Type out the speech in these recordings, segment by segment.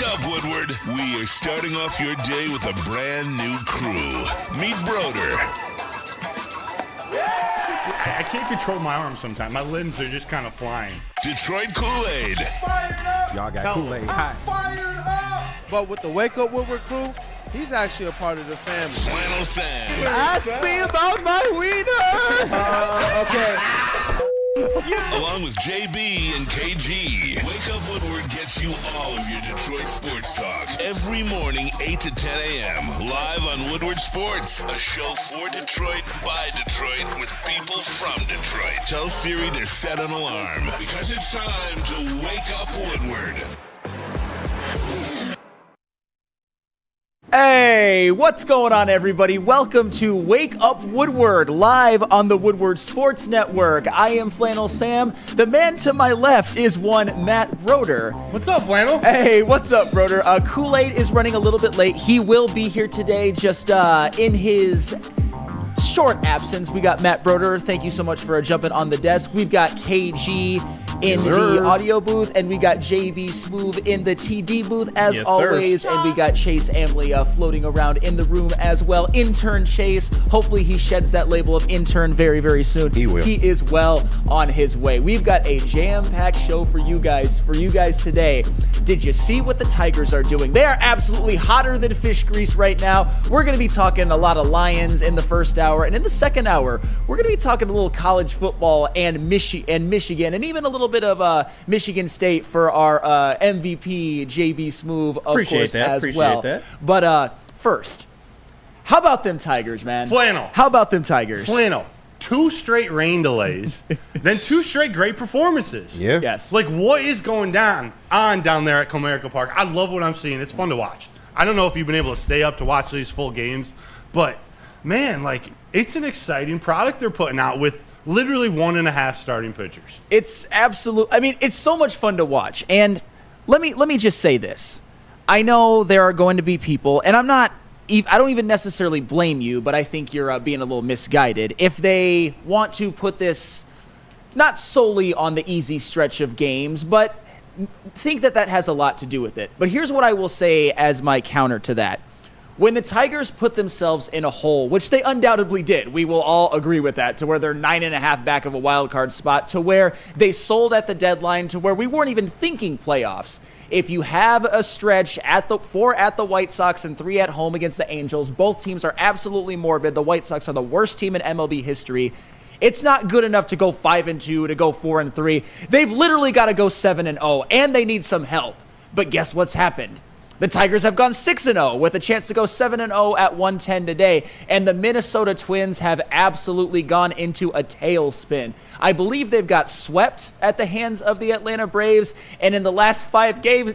up, Woodward? We are starting off your day with a brand new crew. Meet Broder. I can't control my arms sometimes. My limbs are just kind of flying. Detroit Kool-Aid. Fired up! Y'all got Kool-Aid hot. Fired up! But with the Wake Up Woodward crew, he's actually a part of the family. Flannel Sam. Ask me about my wiener! Okay. Along with JB and KG. Wake Up Woodward gets you all of your Detroit sports talk. Every morning, 8 to 10 a.m. Live on Woodward Sports. A show for Detroit, by Detroit, with people from Detroit. Tell Siri to set an alarm, because it's time to Wake Up Woodward. Hey, what's going on, everybody? Welcome to Wake Up Woodward, live on the Woodward Sports Network. I am Flannel Sam. The man to my left is one Matt Broder. What's up, Flannel? Hey, what's up, Broder? Kool-Aid is running a little bit late. He will be here today, just in his short absence. We got Matt Broder. Thank you so much for jumping on the desk. We've got KG in the audio booth, and we got JB Smooth in the TD booth as always, and we got Chase Amley floating around in the room as well. Intern Chase, hopefully he sheds that label of intern very, very soon. He will. He is well on his way. We've got a jam-packed show for you guys today. Did you see what the Tigers are doing? They are absolutely hotter than fish grease right now. We're going to be talking a lot of Lions in the first hour, and in the second hour, we're going to be talking a little college football and Michigan, and even a little bit of Michigan State for our MVP JB Smooth, of course, as well. That. But first, how about them Tigers, man? Flannel. How about them Tigers? Flannel. 2 straight rain delays, then 2 straight great performances. Yeah. Yes. Like, what is going down there at Comerica Park? I love what I'm seeing. It's fun to watch. I don't know if you've been able to stay up to watch these full games, but man, like, it's an exciting product they're putting out with literally 1.5 starting pitchers. It's absolute. I mean, it's so much fun to watch. And let me just say this. I know there are going to be people, and I don't even necessarily blame you, but I think you're being a little misguided. If they want to put this not solely on the easy stretch of games, but think that has a lot to do with it. But here's what I will say as my counter to that. When the Tigers put themselves in a hole, which they undoubtedly did, we will all agree with that, to where they're 9.5 back of a wild card spot, to where they sold at the deadline, to where we weren't even thinking playoffs. If you have a stretch at the 4 at the White Sox and 3 at home against the Angels, both teams are absolutely morbid. The White Sox are the worst team in MLB history. It's not good enough to go 5-2, to go 4-3. They've literally got to go 7-0, and they need some help. But guess what's happened? The Tigers have gone 6-0 with a chance to go 7-0 at 110 today, and the Minnesota Twins have absolutely gone into a tailspin. I believe they've got swept at the hands of the Atlanta Braves, and in the last 5 days,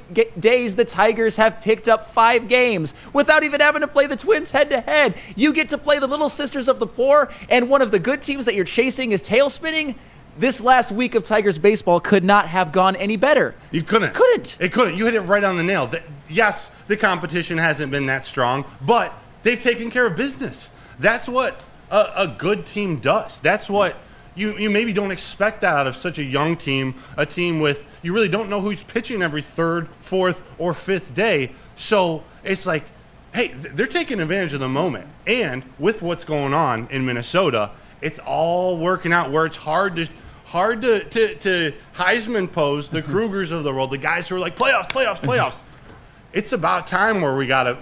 the Tigers have picked up 5 games without even having to play the Twins head-to-head. You get to play the Little Sisters of the Poor, and one of the good teams that you're chasing is tailspinning. This last week of Tigers baseball could not have gone any better. You couldn't. It couldn't. You hit it right on the nail. Yes, the competition hasn't been that strong, but they've taken care of business. That's what a good team does. That's what you maybe don't expect that out of such a young team, a team with, you really don't know who's pitching every 3rd, 4th, or 5th day. So it's like, hey, they're taking advantage of the moment. And with what's going on in Minnesota, it's all working out where it's hard to Heisman pose the Krugers of the world, the guys who are like playoffs. It's about time where we gotta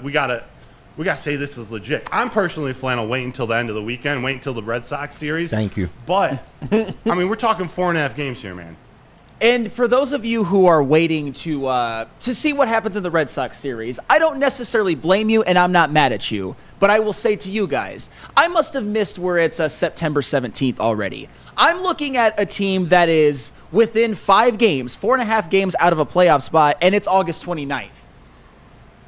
say this is legit. I'm personally, Flannel, waiting until the end of the weekend, waiting until the Red Sox series. Thank you. But I mean, we're talking 4.5 games here, man. And for those of you who are waiting to see what happens in the Red Sox series, I don't necessarily blame you, and I'm not mad at you. But I will say to you guys, I must have missed where it's September 17th already. I'm looking at a team that is within 5 games, 4.5 games out of a playoff spot, and it's August 29th.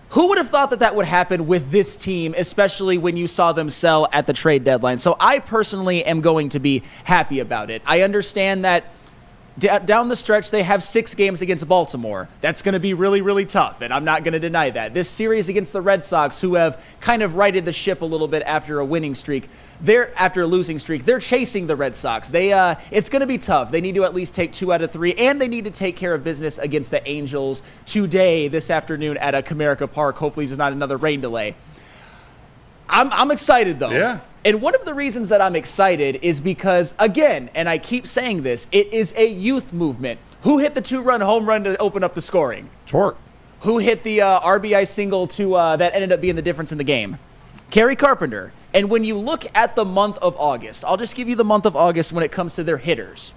Who would have thought that would happen with this team, especially when you saw them sell at the trade deadline? So I personally am going to be happy about it. I understand that Down the stretch, they have 6 games against Baltimore. That's going to be really, really tough, and I'm not going to deny that. This series against the Red Sox, who have kind of righted the ship a little bit after a losing streak, they're chasing the Red Sox. It's going to be tough. They need to at least take 2 out of 3, and they need to take care of business against the Angels this afternoon at Comerica Park. Hopefully there's not another rain delay. I'm excited, though. Yeah. And one of the reasons that I'm excited is because, again, and I keep saying this, it is a youth movement. Who hit the 2-run home run to open up the scoring? Torque. Who hit the RBI single that ended up being the difference in the game? Kerry Carpenter. And when you look at the month of August, I'll just give you the month of August when it comes to their hitters.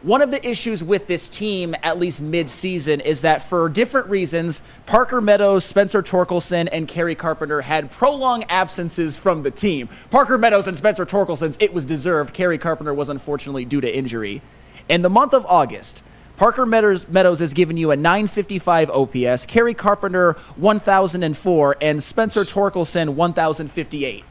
One of the issues with this team, at least mid-season, is that for different reasons, Parker Meadows, Spencer Torkelson, and Kerry Carpenter had prolonged absences from the team. Parker Meadows and Spencer Torkelson, it was deserved. Kerry Carpenter was unfortunately due to injury. In the month of August, Parker Meadows has given you a 955 OPS, Kerry Carpenter 1,004, and Spencer Torkelson 1,058.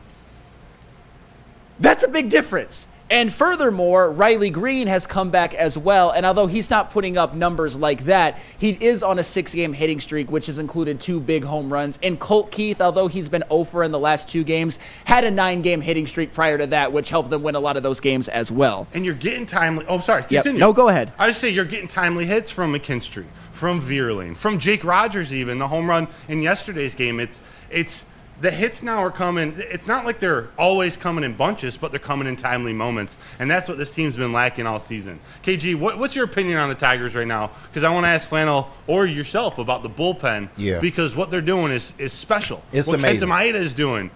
That's a big difference. And furthermore, Riley Green has come back as well, and although he's not putting up numbers like that, he is on a 6-game hitting streak, which has included 2 big home runs. And Colt Keith, although he's been 0 in the last 2 games, had a 9-game hitting streak prior to that, which helped them win a lot of those games as well. And you're getting timely. Oh, sorry. Continue. No, go ahead. I just say you're getting timely hits from McKinstry, from Vierling, from Jake Rogers even. The home run in yesterday's game. It's the hits now are coming. It's not like they're always coming in bunches, but they're coming in timely moments. And that's what this team's been lacking all season. KG, what's your opinion on the Tigers right now? Because I want to ask Flannel or yourself about the bullpen. Yeah. Because what they're doing is special. It's what amazing. Kenta Maeda is doing,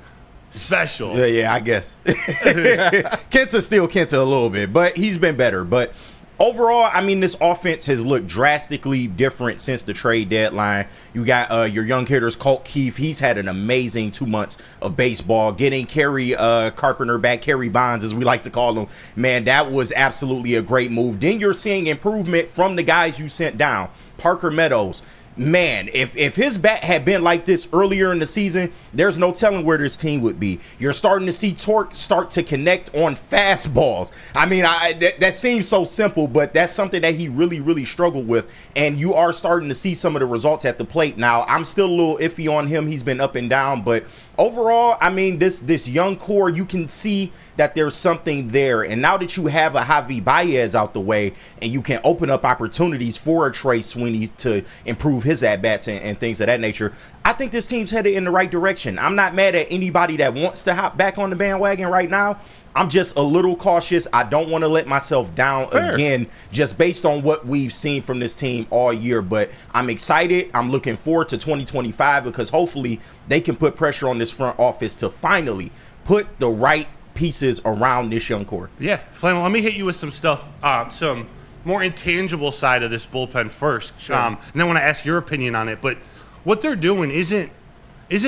special. Yeah, I guess. Kenta's still Kenta a little bit, but he's been better. But overall, I mean, this offense has looked drastically different since the trade deadline. You got your young hitters, Colt Keith. He's had an amazing 2 months of baseball. Getting Kerry Carpenter back, Kerry Bonds, as we like to call him, man, that was absolutely a great move. Then you're seeing improvement from the guys you sent down. Parker Meadows. Man, if his bat had been like this earlier in the season, there's no telling where this team would be. You're starting to see Torque start to connect on fastballs. I mean, that seems so simple, but that's something that he really, really struggled with. And you are starting to see some of the results at the plate. Now, I'm still a little iffy on him. He's been up and down, but overall, I mean, this young core, you can see that there's something there. And now that you have a Javi Baez out the way, and you can open up opportunities for a Trey Sweeney to improve his at-bats and things of that nature, I think this team's headed in the right direction. I'm not mad at anybody that wants to hop back on the bandwagon right now. I'm just a little cautious. I don't want to let myself down again, just based on what we've seen from this team all year. But I'm excited. I'm looking forward to 2025 because hopefully they can put pressure on this front office to finally put the right pieces around this young core. Yeah, Flannel, let me hit you with some stuff, some more intangible side of this bullpen first. Sure. And then I want to ask your opinion on it. But what they're doing isn't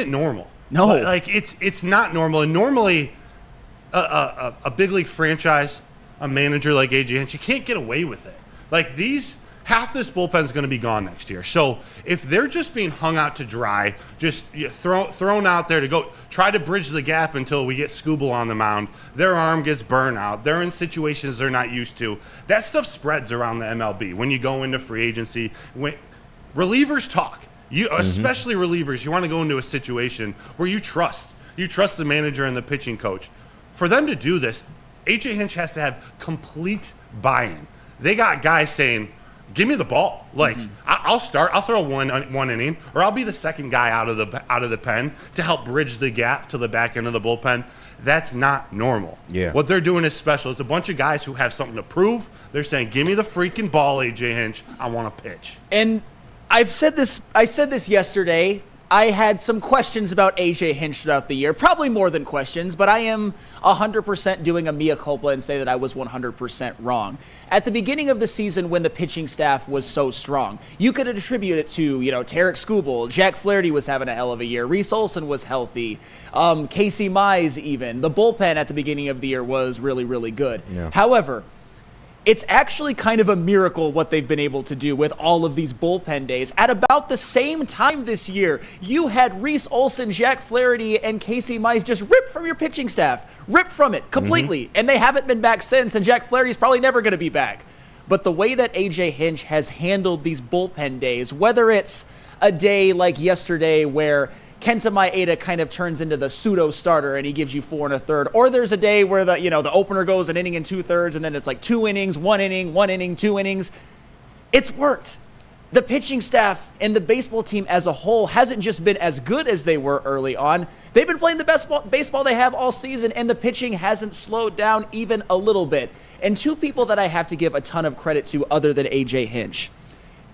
normal. No. Like it's not normal. And normally a big league franchise, a manager like AJ Hinch, you can't get away with it. Like half this bullpen is going to be gone next year. So if they're just being hung out to dry, just thrown out there to go try to bridge the gap until we get Scooble on the mound, their arm gets burned out, they're in situations they're not used to. That stuff spreads around the MLB. When you go into free agency, when relievers talk, especially relievers, you want to go into a situation where you trust the manager and the pitching coach. For them to do this, AJ Hinch has to have complete buy-in. They got guys saying, give me the ball. Like I'll start. I'll throw one inning, or I'll be the second guy out of the pen to help bridge the gap to the back end of the bullpen. That's not normal. Yeah. What they're doing is special. It's a bunch of guys who have something to prove. They're saying, give me the freaking ball, AJ Hinch. I want to pitch. And I said this yesterday. I had some questions about AJ Hinch throughout the year, probably more than questions, but I am 100% doing a mea culpa and say that I was 100% wrong. At the beginning of the season when the pitching staff was so strong, you could attribute it to, Tarek Skubal, Jack Flaherty was having a hell of a year, Reese Olson was healthy, Casey Mize even. The bullpen at the beginning of the year was really, really good. Yeah. However, it's actually kind of a miracle what they've been able to do with all of these bullpen days. At about the same time this year, you had Reese Olson, Jack Flaherty, and Casey Mize just ripped from your pitching staff. Ripped from it completely. And they haven't been back since, and Jack Flaherty's probably never going to be back. but the way that A.J. Hinch has handled these bullpen days, whether it's a day like yesterday where Kenta Maeda kind of turns into the pseudo starter and he gives you 4 1/3, or there's a day where the opener goes an inning and 2/3, and then it's like 2 innings, 1 inning, 2 innings. It's worked. The pitching staff and the baseball team as a whole hasn't just been as good as they were early on. They've been playing the best baseball they have all season, and the pitching hasn't slowed down even a little bit. And two people that I have to give a ton of credit to other than A.J. Hinch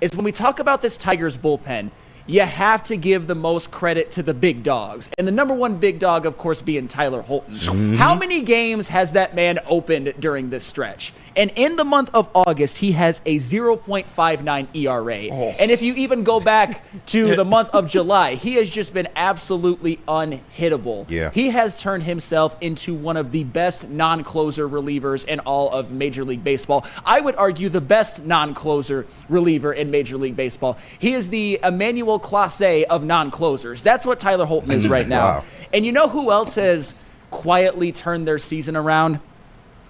is when we talk about this Tigers bullpen, you have to give the most credit to the big dogs. And the number one big dog, of course, being Tyler Holton. Mm-hmm. How many games has that man opened during this stretch? And in the month of August, he has a 0.59 ERA. Oh. And if you even go back to the month of July, he has just been absolutely unhittable. Yeah. He has turned himself into one of the best non-closer relievers in all of Major League Baseball. I would argue the best non-closer reliever in Major League Baseball. He is the Emmanuel Clase of non-closers. That's what Tyler Holton is right now. Wow. And you know who else has quietly turned their season around?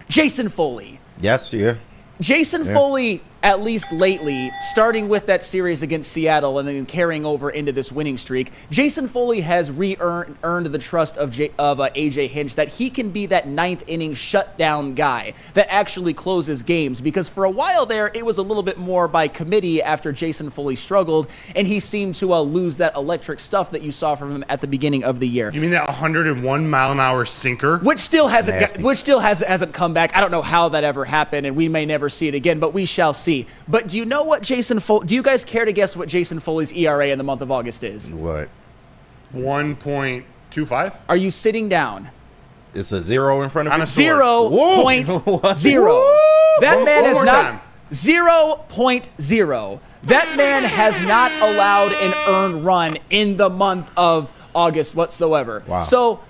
Jason Foley. Yes, yeah. Jason Foley, at least lately, starting with that series against Seattle and then carrying over into this winning streak, Jason Foley has earned the trust of A.J. Hinch that he can be that ninth inning shutdown guy that actually closes games, because for a while there, it was a little bit more by committee after Jason Foley struggled, and he seemed to lose that electric stuff that you saw from him at the beginning of the year. You mean that 101 mile an hour sinker? Which still hasn't come back. I don't know how that ever happened, and we may never see it again, but we shall see. But do you know what do you guys care to guess what Jason Foley's ERA in the month of August is? What? 1.25? Are you sitting down? It's a 0 in front of On you? a sword. 0.0. That man is more not time. 0.0. That man has not allowed an earned run in the month of August whatsoever. Wow. So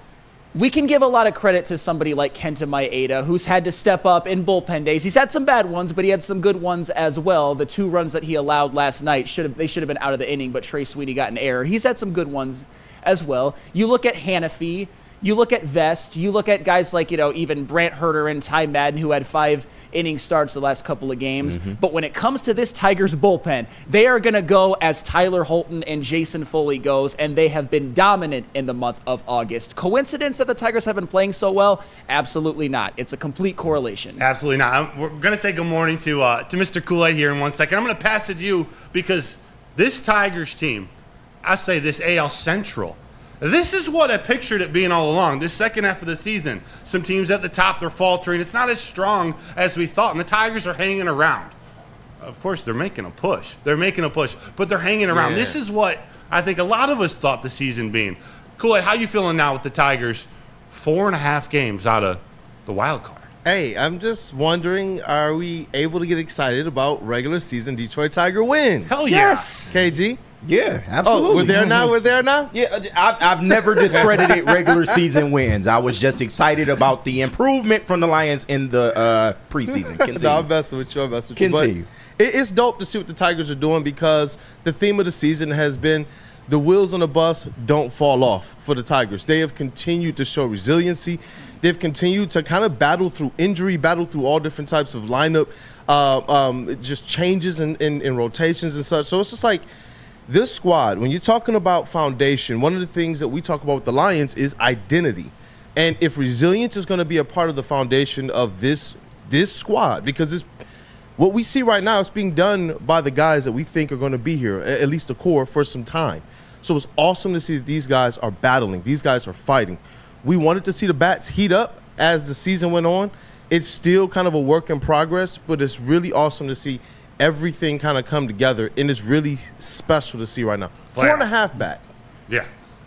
we can give a lot of credit to somebody like Kenta Maeda, who's had to step up in bullpen days. He's had some bad ones, but he had some good ones as well. The 2 runs that he allowed last night should have been out of the inning, but Trey Sweeney got an error. He's had some good ones as well. You look at Hanafi, you look at Vest, you look at guys like, even Brant Herter and Ty Madden, who had 5 inning starts the last couple of games. Mm-hmm. But when it comes to this Tigers bullpen, they are going to go as Tyler Holton and Jason Foley goes, and they have been dominant in the month of August. Coincidence that the Tigers have been playing so well? Absolutely not. It's a complete correlation. Absolutely not. We're going to say good morning to Mr. Kool-Aid here in 1 second. I'm going to pass it to you because this Tigers team, I say this AL Central, this is what I pictured it being all along. This second half of the season, some teams at the top, they're faltering. It's not as strong as we thought, and the Tigers are hanging around. Of course, they're making a push. But they're hanging around. Yeah. This is what I think a lot of us thought the season being. Kool-Aid, how you feeling now with the Tigers 4.5 games out of the wild card? Hey, I'm just wondering, are we able to get excited about regular season Detroit Tiger wins? Hell Yes. KG? Yeah, absolutely. Oh, we're there now? Yeah, I've never discredited regular season wins. I was just excited about the improvement from the Lions in the preseason. Continue. No, I'm messing with you. Continue. But it's dope to see what the Tigers are doing, because the theme of the season has been the wheels on the bus don't fall off for the Tigers. They have continued to show resiliency. They've continued to kind of battle through injury, battle through all different types of lineup, just changes in rotations and such. So it's just like, this squad, when you're talking about foundation, one of the things that we talk about with the Lions is identity. And if resilience is going to be a part of the foundation of this squad, because it's what we see right now is being done by the guys that we think are going to be here, at least the core, for some time. So it's awesome to see that these guys are battling. These guys are fighting. We wanted to see the bats heat up as the season went on. It's still kind of a work in progress, but it's really awesome to see everything kind of come together, and it's really special to see right now. 4.5 back. Yeah.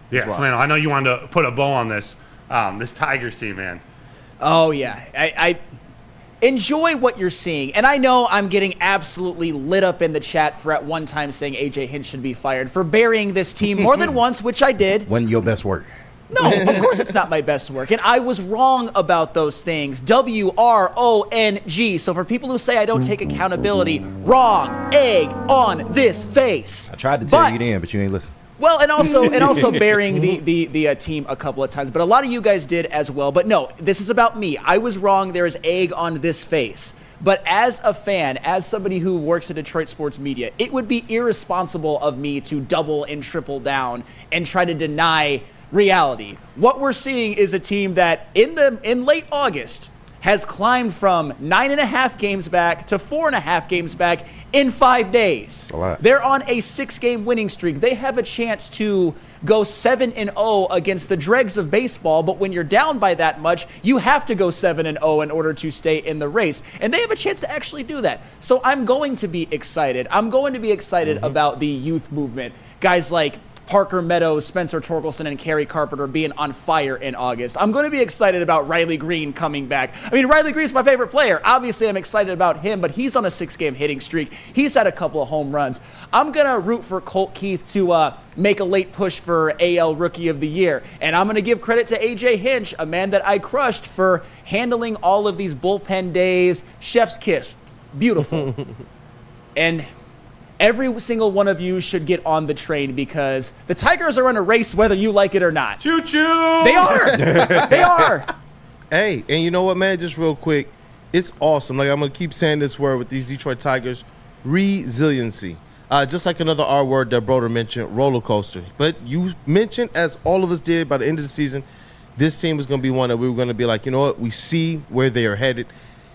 Flannel, I know you wanted to put a bow on this Tigers team, man. Oh, yeah. I enjoy what you're seeing. And I know I'm getting absolutely lit up in the chat for at one time saying A.J. Hinch should be fired for burying this team more than once, which I did. When your best work. No, of course it's not my best work. And I was wrong about those things. WRONG. So for people who say I don't take accountability, wrong. Egg on this face. I tried to tell you then, but you ain't listen. Well, and also burying the team a couple of times. But a lot of you guys did as well. But no, this is about me. I was wrong. There is egg on this face. But as a fan, as somebody who works at Detroit sports media, it would be irresponsible of me to double and triple down and try to deny reality. What we're seeing is a team that in late August has climbed from 9.5 games back to 4.5 games back in 5 days. A lot. They're on a 6-game winning streak. They have a chance to go 7-0 against the dregs of baseball, but when you're down by that much, you have to go 7-0 in order to stay in the race. And they have a chance to actually do that. So I'm going to be excited. I'm going to be excited about the youth movement. Guys like Parker Meadows, Spencer Torkelson, and Kerry Carpenter being on fire in August. I'm going to be excited about Riley Green coming back. I mean, Riley Green's my favorite player. Obviously, I'm excited about him, but he's on a 6-game hitting streak. He's had a couple of home runs. I'm going to root for Colt Keith to make a late push for AL Rookie of the Year. And I'm going to give credit to A.J. Hinch, a man that I crushed for handling all of these bullpen days. Chef's kiss. Beautiful. And every single one of you should get on the train because the Tigers are in a race whether you like it or not. Choo-choo! They are. They are. Hey, and you know what, man? Just real quick, it's awesome. Like, I'm going to keep saying this word with these Detroit Tigers, resiliency. Just like another R word that Broder mentioned, roller coaster. But you mentioned, as all of us did by the end of the season, this team was going to be one that we were going to be like, you know what, we see where they are headed.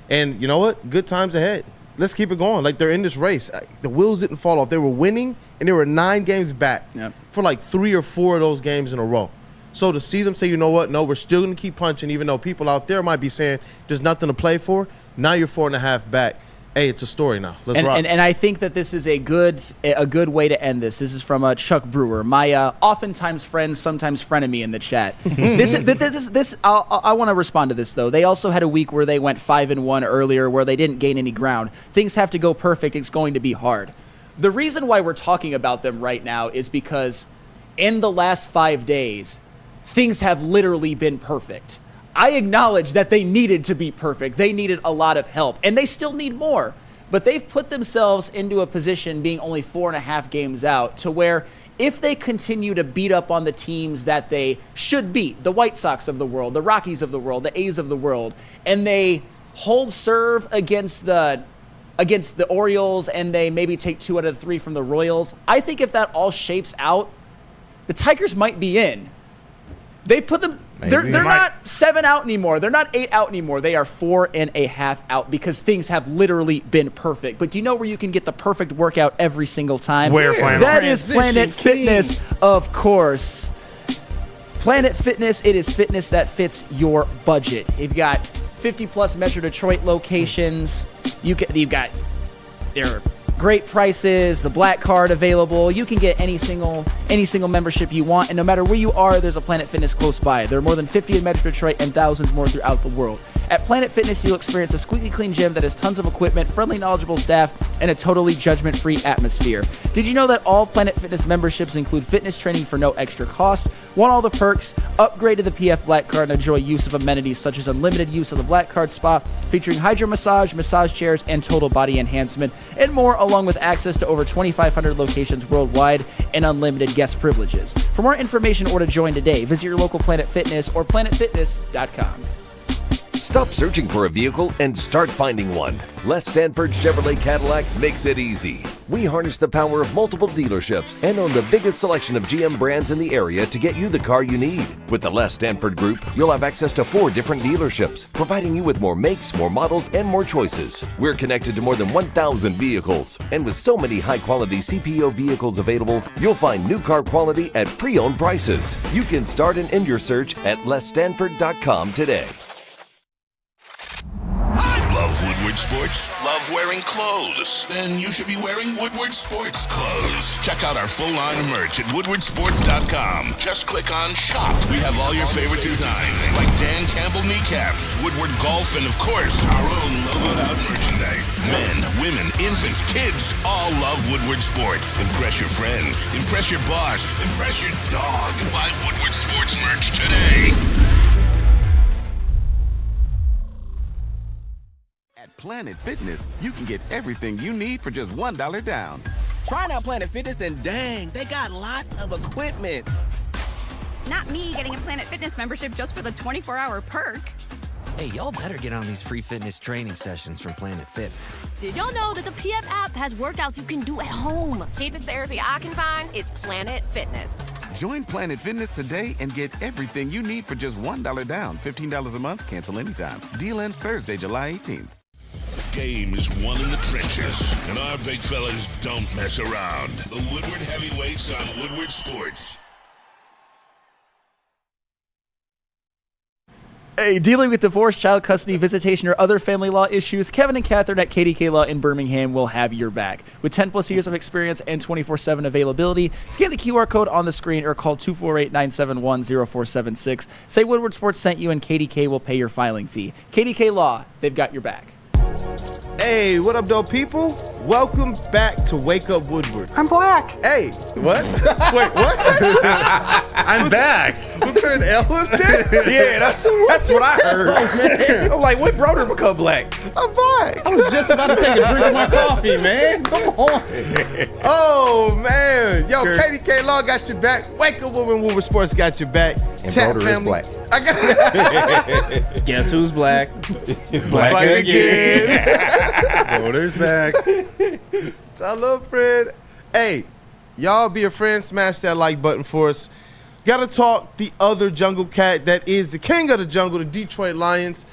And you know what? Good times ahead. Let's keep it going. Like, they're in this race. The wheels didn't fall off. They were winning, and they were 9 games back for like 3 or 4 of those games in a row. So to see them say, you know what, no, we're still going to keep punching, even though people out there might be saying there's nothing to play for. Now you're 4.5 back. Hey, it's a story now. Let's rock. And I think that this is a good way to end this. This is from Chuck Brewer, my oftentimes friend, sometimes frenemy in the chat. I want to respond to this, though. They also had a week where they went 5-1 earlier where they didn't gain any ground. Things have to go perfect. It's going to be hard. The reason why we're talking about them right now is because in the last 5 days, things have literally been perfect. I acknowledge that they needed to be perfect. They needed a lot of help, and they still need more. But they've put themselves into a position, being only 4.5 games out, to where if they continue to beat up on the teams that they should beat, the White Sox of the world, the Rockies of the world, the A's of the world, and they hold serve against the Orioles, and they maybe take 2 out of 3 from the Royals, I think if that all shapes out, the Tigers might be in. They've put them. They're not 7 out anymore. They're not 8 out anymore. They are 4.5 out because things have literally been perfect. But do you know where you can get the perfect workout every single time? Where, Flannel? That is Planet Fitness, of course. Planet Fitness, it is fitness that fits your budget. You've got 50+ Metro Detroit locations. You've got their great prices, the black card available. You can get any single membership you want, and no matter where you are, there's a Planet Fitness close by. There are more than 50 in Metro Detroit and thousands more throughout the world. At Planet Fitness, you'll experience a squeaky clean gym that has tons of equipment, friendly, knowledgeable staff, and a totally judgment-free atmosphere. Did you know that all Planet Fitness memberships include fitness training for no extra cost? Want all the perks? Upgrade to the PF Black Card and enjoy use of amenities such as unlimited use of the Black Card Spa, featuring hydro massage, massage chairs, and total body enhancement, and more, along with access to over 2,500 locations worldwide and unlimited guest privileges. For more information or to join today, visit your local Planet Fitness or planetfitness.com. Stop searching for a vehicle and start finding one. Les Stanford Chevrolet Cadillac makes it easy. We harness the power of multiple dealerships and own the biggest selection of GM brands in the area to get you the car you need. With the Les Stanford Group, you'll have access to 4 different dealerships, providing you with more makes, more models, and more choices. We're connected to more than 1,000 vehicles, and with so many high-quality CPO vehicles available, you'll find new car quality at pre-owned prices. You can start and end your search at lesstanford.com today. Love Woodward Sports? Love wearing clothes? Then you should be wearing Woodward Sports clothes. Check out our full line of merch at woodwardsports.com. Just click on Shop. We have all your favorite designs, like Dan Campbell kneecaps, Woodward Golf, and of course, our own logoed out merchandise. Men, women, infants, kids all love Woodward Sports. Impress your friends. Impress your boss. Impress your dog. Buy Woodward Sports merch today. At Planet Fitness, you can get everything you need for just $1 down. Trying out Planet Fitness and dang, they got lots of equipment. Not me getting a Planet Fitness membership just for the 24-hour perk. Hey, y'all better get on these free fitness training sessions from Planet Fitness. Did y'all know that the PF app has workouts you can do at home? Cheapest therapy I can find is Planet Fitness. Join Planet Fitness today and get everything you need for just $1 down. $15 a month, cancel anytime. Deal ends Thursday, July 18th. Game is won in the trenches, and our big fellas don't mess around. The Woodward Heavyweights on Woodward Sports. Hey, dealing with divorce, child custody, visitation, or other family law issues, Kevin and Catherine at KDK Law in Birmingham will have your back. With 10 plus years of experience and 24/7 availability, scan the QR code on the screen or call 248-971-0476. Say Woodward Sports sent you and KDK will pay your filing fee. KDK Law, they've got your back. Hey, what up, dope people? Welcome back to Wake Up Woodward. I'm black. Hey, what? Wait, what? I'm back. Was there an L in there? Yeah, that's what I heard. I'm like, when Broder become black? I'm back. I was just about to take a drink of my coffee, man. Come on. Oh, man. Yo, KDK Law got your back. Wake Up Woodward Sports got your back. And Chat Broder family. is black. I got Guess who's black? black again. Broder's back. Tell a friend. Hey, y'all be a friend. Smash that like button for us. Gotta talk the other jungle cat that is the king of the jungle, the Detroit Lions.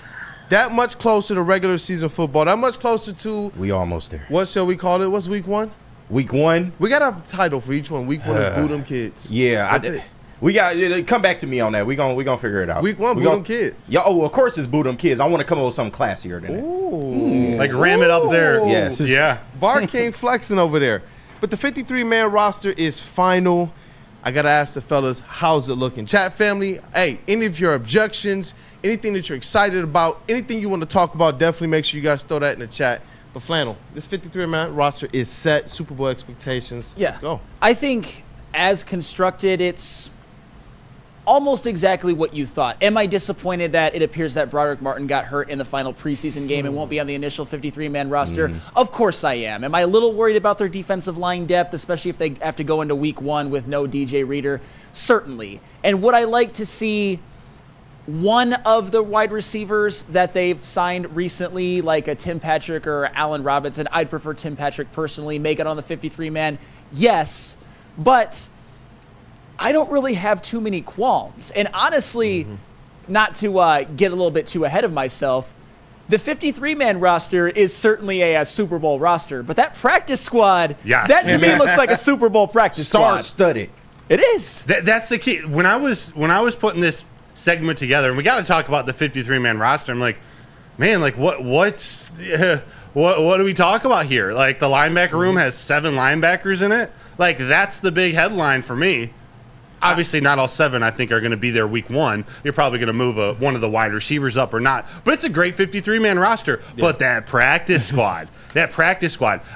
That much closer to regular season football. That much closer to. We almost there. What shall we call it? What's week one? Week one. We gotta have a title for each one. Week one is Boo Them Kids. Yeah, That's it. we got. Come back to me on that. We gonna figure it out. Week one, Boo Them Kids. Yeah. Oh, of course it's Boo Them Kids. I want to come up with something classier than that. Like ram it up there. Yes. Yeah. Bar King flexing over there. But the 53-man roster is final. I got to ask the fellas, how's it looking? Chat family, hey, any of your objections, anything that you're excited about, anything you want to talk about, definitely make sure you guys throw that in the chat. But Flannel, this 53-man roster is set. Super Bowl expectations. Yeah. Let's go. I think as constructed, it's almost exactly what you thought. Am I disappointed that it appears that Broderick Martin got hurt in the final preseason game and won't be on the initial 53-man roster? Of course I am. Am I a little worried about their defensive line depth, especially if they have to go into week one with no DJ Reader? Certainly. And would I like to see one of the wide receivers that they've signed recently, like a Tim Patrick or Allen Robinson? I'd prefer Tim Patrick personally, make it on the 53-man. Yes, but I don't really have too many qualms. And honestly, not to get a little bit too ahead of myself, the 53-man roster is certainly a Super Bowl roster. But that practice squad, that to me looks like a Super Bowl practice squad. Star-studded. It is. That's the key. When I was putting this segment together, and we got to talk about the 53-man roster, I'm like, man, like what do we talk about here? Like the linebacker room has 7 linebackers in it. Like that's the big headline for me. Obviously, not all 7, I think, are going to be there week one. You're probably going to move one of the wide receivers up or not. But it's a great 53-man roster. Yeah. But that practice squad,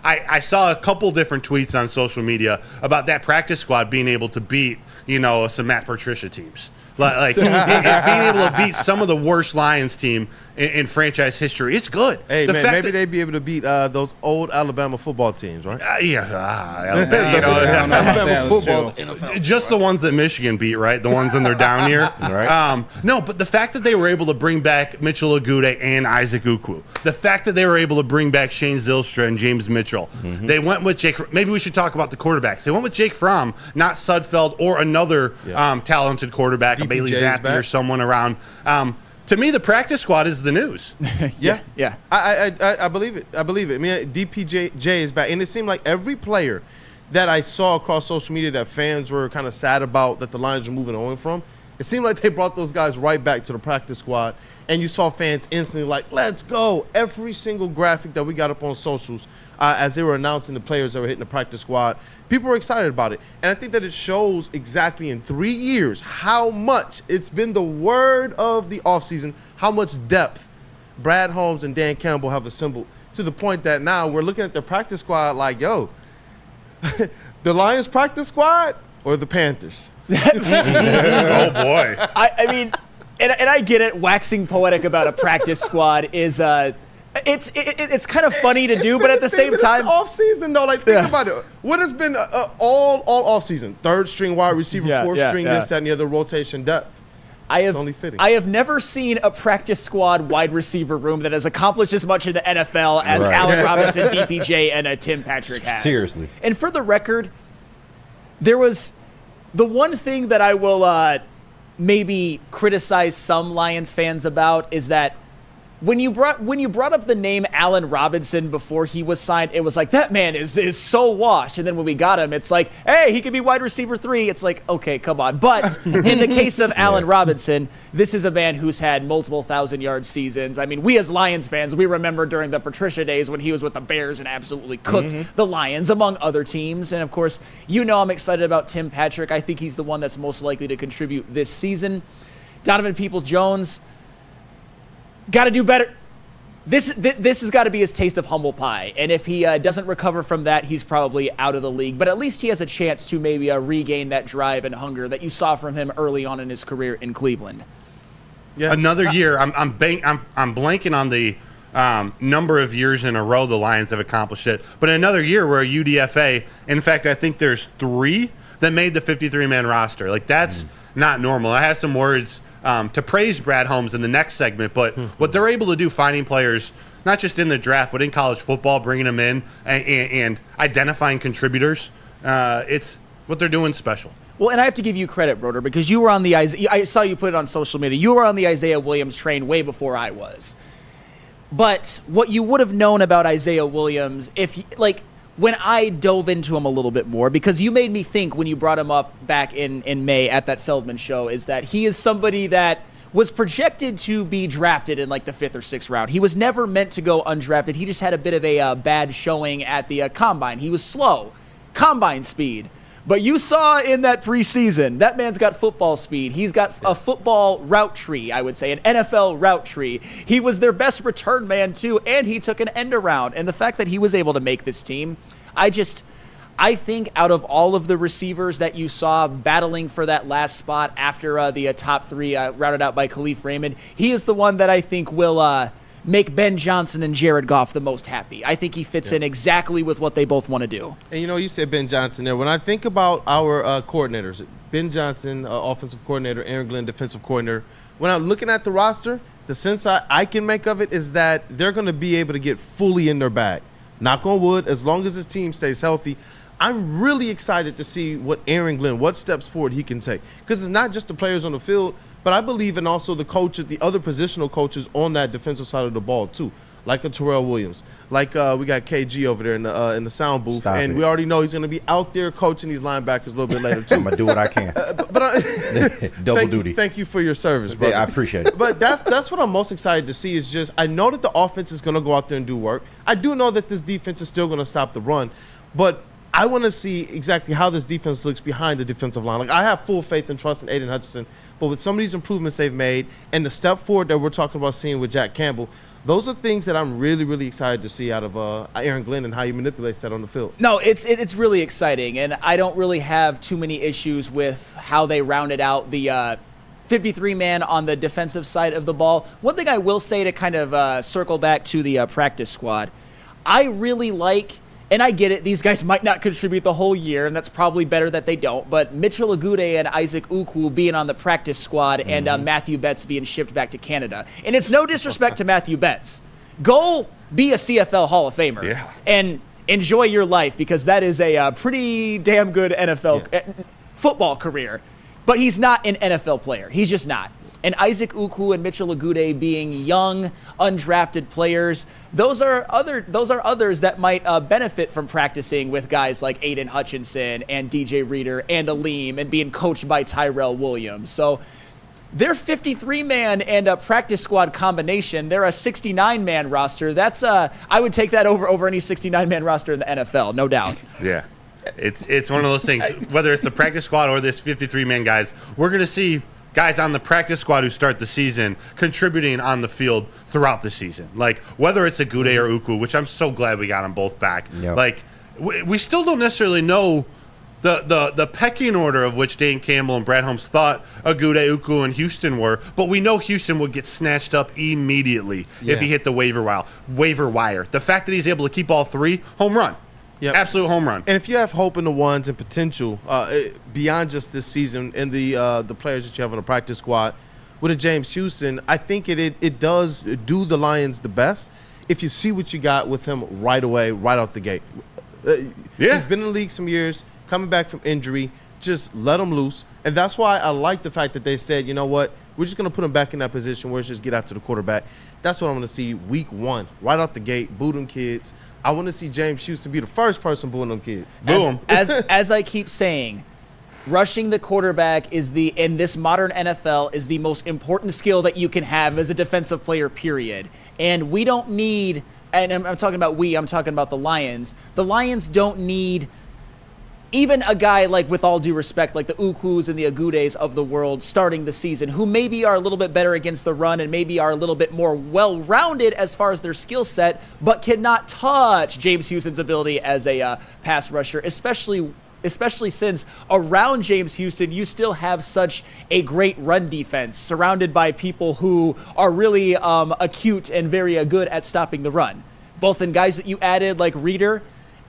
I saw a couple different tweets on social media about that practice squad being able to beat, some Matt Patricia teams. Like being able to beat some of the worst Lions team in franchise history. It's good. Hey, man, maybe they'd be able to beat those old Alabama football teams, right? Alabama football. Just the ones that Michigan beat, right? The ones in their down year. Right. No, but the fact that they were able to bring back Mitchell Agude and Isaac Ukwu, the fact that they were able to bring back Shane Zylstra and James Mitchell, they went with Jake. Maybe we should talk about the quarterbacks. They went with Jake Fromm, not Sudfeld or another talented quarterback, a Bailey Zappi or someone around. To me, the practice squad is the news. Yeah. I believe it. I mean, DPJ is back. And it seemed like every player that I saw across social media that fans were kind of sad about that the Lions were moving on from, it seemed like they brought those guys right back to the practice squad. And you saw fans instantly like, let's go. Every single graphic that we got up on socials as they were announcing the players that were hitting the practice squad, people were excited about it. And I think that it shows exactly in 3 years how much it's been the word of the offseason, how much depth Brad Holmes and Dan Campbell have assembled to the point that now we're looking at the practice squad like, yo, the Lions practice squad or the Panthers? Oh, boy. I mean, and I get it, waxing poetic about a practice squad is it's kind of funny to do, but at the same time, off season though, like think about it. What has been all off season? Third string wide receiver, fourth string, this, that, and the other, rotation depth. It's only fitting. I have never seen a practice squad wide receiver room that has accomplished as much in the NFL as Allen Robinson, DPJ, and Tim Patrick has. Seriously. And for the record, there was the one thing that I will maybe criticize some Lions fans about is that when you brought up the name Allen Robinson before he was signed, it was like, that man is so washed. And then when we got him, it's like, hey, he could be wide receiver 3. It's like, okay, come on. But in the case of Allen Robinson, this is a man who's had multiple 1,000-yard seasons. I mean, we as Lions fans, we remember during the Patricia days when he was with the Bears and absolutely cooked the Lions, among other teams. And, of course, I'm excited about Tim Patrick. I think he's the one that's most likely to contribute this season. Donovan Peoples-Jones, got to do better. This has got to be his taste of humble pie. And if he doesn't recover from that, he's probably out of the league. But at least he has a chance to maybe regain that drive and hunger that you saw from him early on in his career in Cleveland. Yeah. Another year, I'm blanking on the number of years in a row the Lions have accomplished it. But another year where a UDFA, in fact, I think there's 3 that made the 53-man roster. Like, that's not normal. I have some words to praise Brad Holmes in the next segment, but what they're able to do finding players, not just in the draft, but in college football, bringing them in and identifying contributors, it's what they're doing special. Well, and I have to give you credit, Broder, because you were on the I saw you put it on social media. You were on the Isaiah Williams train way before I was. But what you would have known about Isaiah Williams, when I dove into him a little bit more, because you made me think when you brought him up back in May at that Feldman show, is that he is somebody that was projected to be drafted in like the 5th or 6th round. He was never meant to go undrafted. He just had a bit of a bad showing at the combine. He was slow, combine speed. But you saw in that preseason, that man's got football speed. He's got a football route tree, I would say, an NFL route tree. He was their best return man, too, and he took an end around. And the fact that he was able to make this team, I think out of all of the receivers that you saw battling for that last spot after the top 3 routed out by Khalif Raymond, he is the one that I think will make Ben Johnson and Jared Goff the most happy. I think he fits in exactly with what they both want to do. And, you said Ben Johnson there. When I think about our coordinators, Ben Johnson, offensive coordinator, Aaron Glenn, defensive coordinator, when I'm looking at the roster, the sense I can make of it is that they're going to be able to get fully in their bag. Knock on wood, as long as his team stays healthy. I'm really excited to see what Aaron Glenn, what steps forward he can take. Because it's not just the players on the field, but I believe in also the coaches, the other positional coaches on that defensive side of the ball too, like a Terrell Williams, like we got KG over there in the sound booth, we already know he's going to be out there coaching these linebackers a little bit later too. I'm gonna do what I can. Double duty. Thank you for your service, bro. Yeah, I appreciate it. But that's what I'm most excited to see is just I know that the offense is going to go out there and do work. I do know that this defense is still going to stop the run, but I want to see exactly how this defense looks behind the defensive line. Like, I have full faith and trust in Aiden Hutchinson, but with some of these improvements they've made and the step forward that we're talking about seeing with Jack Campbell, those are things that I'm really, really excited to see out of Aaron Glenn and how he manipulates that on the field. No, it's really exciting, and I don't really have too many issues with how they rounded out the 53-man on the defensive side of the ball. One thing I will say to kind of circle back to the practice squad, I really like, and I get it, these guys might not contribute the whole year, and that's probably better that they don't, but Mitchell Agude and Isaac Ukwu being on the practice squad and Matthew Betts being shipped back to Canada. And it's no disrespect to Matthew Betts. Go be a CFL Hall of Famer and enjoy your life, because that is a pretty damn good NFL football career. But he's not an NFL player. He's just not. And Isaac Ukwu and Mitchell Agude being young, undrafted players, those are others that might benefit from practicing with guys like Aiden Hutchinson and DJ Reader and Aleem and being coached by Tyrell Williams. So their 53-man and a practice squad combination, they're a 69-man roster. That's I would take that over any 69-man roster in the NFL, no doubt. Yeah. It's one of those things, whether it's the practice squad or this 53-man guys, we're going to see guys on the practice squad who start the season contributing on the field throughout the season. Like, whether it's Agude or Ukwu, which I'm so glad we got them both back. Yep. Like, we still don't necessarily know the pecking order of which Dane Campbell and Brad Holmes thought Agude, Ukwu, and Houston were, but we know Houston would get snatched up immediately if he hit the waiver wire. The fact that he's able to keep all 3, home run. Yep. Absolute home run. And if you have hope in the ones and potential beyond just this season and the players that you have on the practice squad, with a James Houston, I think it does do the Lions the best if you see what you got with him right away, right out the gate. He's been in the league some years, coming back from injury. Just let him loose. And that's why I like the fact that they said, you know what, we're just going to put him back in that position where it's just get after the quarterback. That's what I want to see week 1, right out the gate, boo them kids. I want to see James Houston be the first person booing them kids. Boom. As I keep saying, rushing the quarterback in this modern NFL is the most important skill that you can have as a defensive player, period. And we don't need, and I'm talking about I'm talking about the Lions. The Lions don't need even a guy like, with all due respect, like the Ukwus and the Agudes of the world starting the season, who maybe are a little bit better against the run and maybe are a little bit more well-rounded as far as their skill set, but cannot touch James Houston's ability as a pass rusher, especially since around James Houston, you still have such a great run defense surrounded by people who are really acute and very good at stopping the run, both in guys that you added like Reader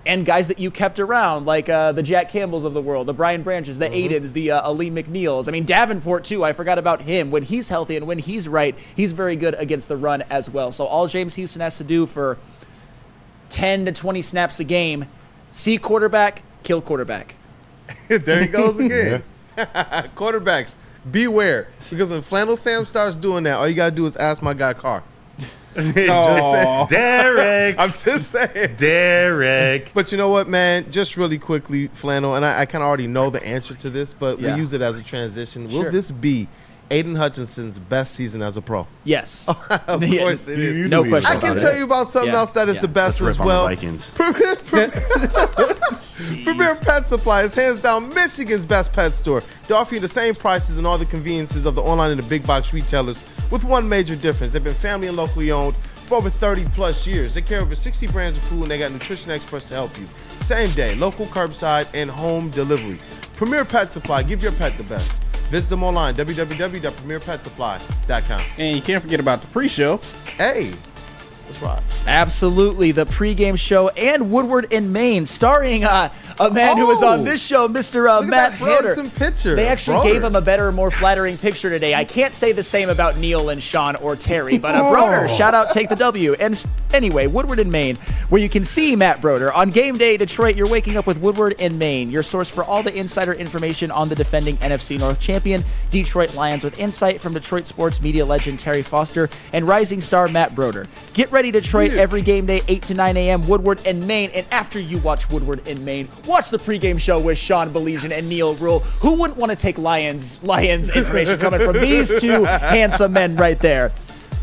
and guys that you kept around, like the Jack Campbells of the world, the Brian Branches, the Aidens, the Ali McNeils. I mean, Davenport, too. I forgot about him. When he's healthy and when he's right, he's very good against the run as well. So all James Houston has to do for 10 to 20 snaps a game, see quarterback, kill quarterback. There he goes again. Quarterbacks, beware. Because when Flannel Sam starts doing that, all you got to do is ask my guy Carr. Derek. I'm just saying. Derek. But you know what, man? Just really quickly, Flannel, and I kind of already know the answer to this, but we'll use it as a transition. Will this be Aiden Hutchinson's best season as a pro? Yes. Of course it is. No question. I can tell you about something else that is the best as well. Premier Pet Supply is hands down Michigan's best pet store. They offer you the same prices and all the conveniences of the online and the big box retailers with one major difference. They've been family and locally owned for over 30 plus years. They carry over 60 brands of food and they got nutrition experts to help you. Same day, local curbside and home delivery. Premier Pet Supply, give your pet the best. Visit them online, www.premierpetsupply.com. And you can't forget about the pre-show. Hey, that's right. Absolutely, the pregame show and Woodward in Maine, starring a man who was on this show, Mr. Matt Broder. Picture. They actually gave him a better, more flattering picture today. I can't say the same about Neil and Sean or Terry, but Broder, shout out, take the W. And anyway, Woodward in Maine, where you can see Matt Broder. On game day, Detroit, you're waking up with Woodward in Maine, your source for all the insider information on the defending NFC North champion, Detroit Lions, with insight from Detroit sports media legend Terry Foster and rising star Matt Broder. Get ready, Detroit, every game day, 8 to 9 a.m., Woodward in Maine. And after you watch Woodward in Maine, watch the pregame show with Sean Belizean and Neil Rule. Who wouldn't want to take Lions information coming from these two handsome men right there?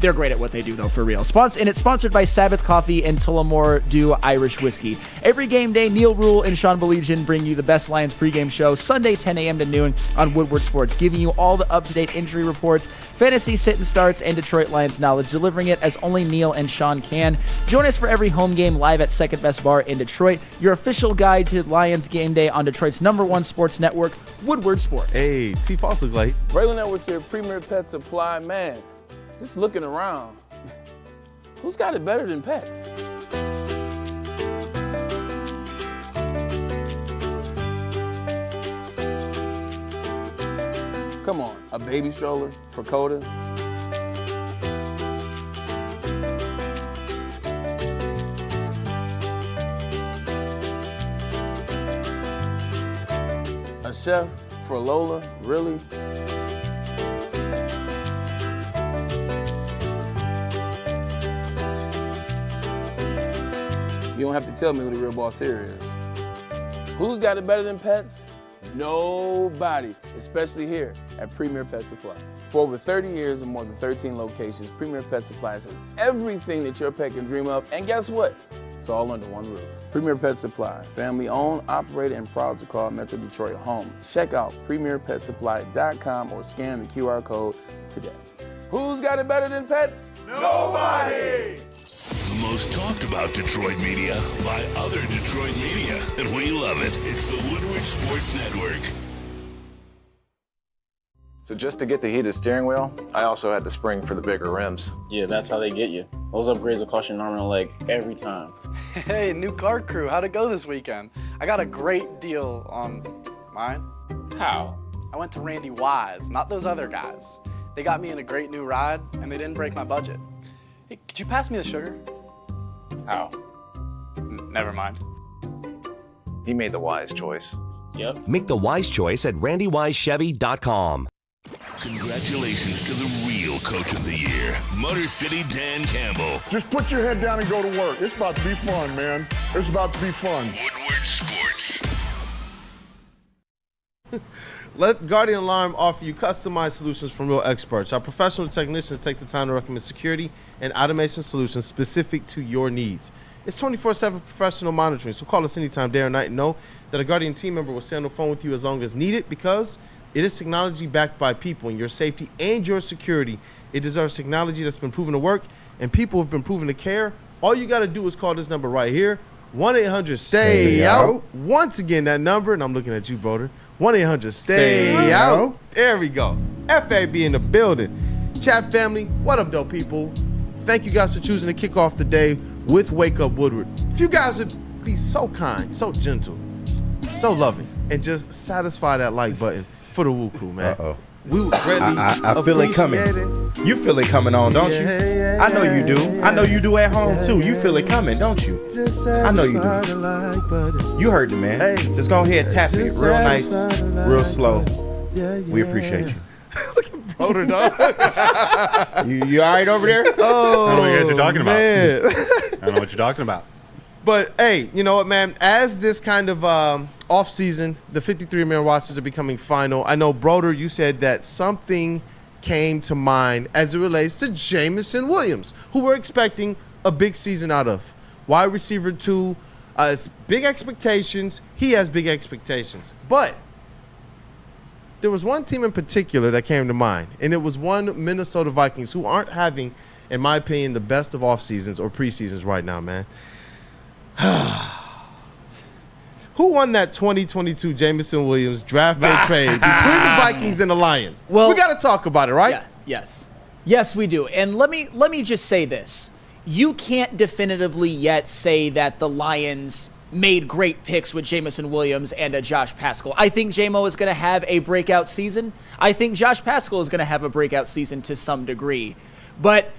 They're great at what they do, though, for real. And it's sponsored by Sabbath Coffee and Tullamore Dew Irish Whiskey. Every game day, Neil Rule and Sean Belizean bring you the best Lions pregame show, Sunday 10 a.m. to noon on Woodward Sports, giving you all the up-to-date injury reports, fantasy sit and starts, and Detroit Lions knowledge, delivering it as only Neil and Sean can. Join us for every home game live at Second Best Bar in Detroit, your official guide to Lions game day on Detroit's #1 sports network, Woodward Sports. Hey, T-Foss look like. Braylon there with your Premier Pet Supply, man. Just looking around, who's got it better than pets? Come on, a baby stroller for Coda? A chef for Lola, really? You don't have to tell me who the real boss here is. Who's got it better than pets? Nobody, especially here at Premier Pet Supply. For over 30 years and more than 13 locations, Premier Pet Supply has everything that your pet can dream of, and guess what? It's all under one roof. Premier Pet Supply, family owned, operated, and proud to call Metro Detroit home. Check out premierpetsupply.com or scan the QR code today. Who's got it better than pets? Nobody! The most talked about Detroit media by other Detroit media, and we love it. It's the Woodward Sports Network. So just to get the heated steering wheel, I also had the spring for the bigger rims. Yeah, that's how they get you. Those upgrades will cost you an arm and a leg every time. Hey, new car crew, how'd it go this weekend? I got a great deal on mine. How? I went to Randy Wise, not those other guys. They got me in a great new ride, and they didn't break my budget. Hey, could you pass me the sugar? Oh, never mind. He made the wise choice. Yep. Make the wise choice at randywisechevy.com. Congratulations to the real Coach of the Year, Motor City Dan Campbell. Just put your head down and go to work. It's about to be fun, man. It's about to be fun. Woodward Sports. Let Guardian Alarm offer you customized solutions from real experts. Our professional technicians take the time to recommend security and automation solutions specific to your needs. It's 24/7 professional monitoring, so call us anytime, day or night, and know that a Guardian team member will stay on the phone with you as long as needed, because it is technology backed by people, and your safety and your security. It deserves technology that's been proven to work, and people have been proven to care. All you got to do is call this number right here, 1-800-STAY-OUT. Once again, that number, and I'm looking at you, brother, 1-800-STAY-OUT. There we go. FAB in the building. Chat family, what up, though, people? Thank you guys for choosing to kick off the day with Wake Up Woodward. If you guys would be so kind, so gentle, so loving, and just satisfy that like button for the WUW Crew, man. Uh-oh. We would greatly I feel it coming. You feel it coming on, don't you? I know you do. I know you do at home, too. You feel it coming, don't you? I know you do. You heard it, man. Hey, just go ahead, tap it real nice, real slow. We appreciate you. Brother, dog. You all right over there? Oh, I don't know what you guys are talking about. man. I don't know what you're talking about. But, hey, you know what, man? As this kind of off-season, the 53-man rosters are becoming final. I know, Broder, you said that something came to mind as it relates to Jameson Williams, who we're expecting a big season out of. Wide receiver 2, it's big expectations. He has big expectations. But there was one team in particular that came to mind, and it was one Minnesota Vikings who aren't having, in my opinion, the best of off-seasons or preseasons right now, man. Who won that 2022 Jameson Williams draft day trade between the Vikings and the Lions? Well, we got to talk about it, right? Yeah, yes, we do. And let me just say this: you can't definitively yet say that the Lions made great picks with Jameson Williams and Josh Paschal. I think Jamo is going to have a breakout season. I think Josh Paschal is going to have a breakout season to some degree, but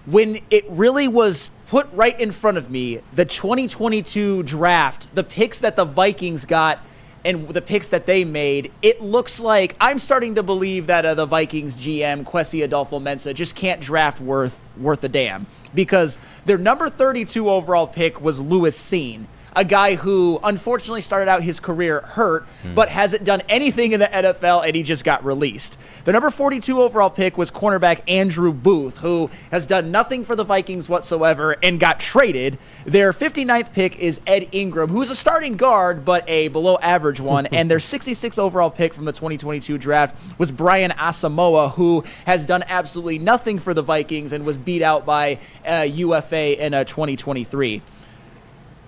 when it really was put right in front of me, the 2022 draft, the picks that the Vikings got and the picks that they made, it looks like I'm starting to believe that the Vikings GM, Kwesi Adolfo-Mensah, just can't draft worth a damn, because their number 32 overall pick was Lewis Cine, a guy who unfortunately started out his career hurt, but hasn't done anything in the NFL, and he just got released. The number 42 overall pick was cornerback Andrew Booth, who has done nothing for the Vikings whatsoever and got traded. Their 59th pick is Ed Ingram, who's a starting guard, but a below average one. And their 66th overall pick from the 2022 draft was Brian Asamoah, who has done absolutely nothing for the Vikings and was beat out by UFA in 2023.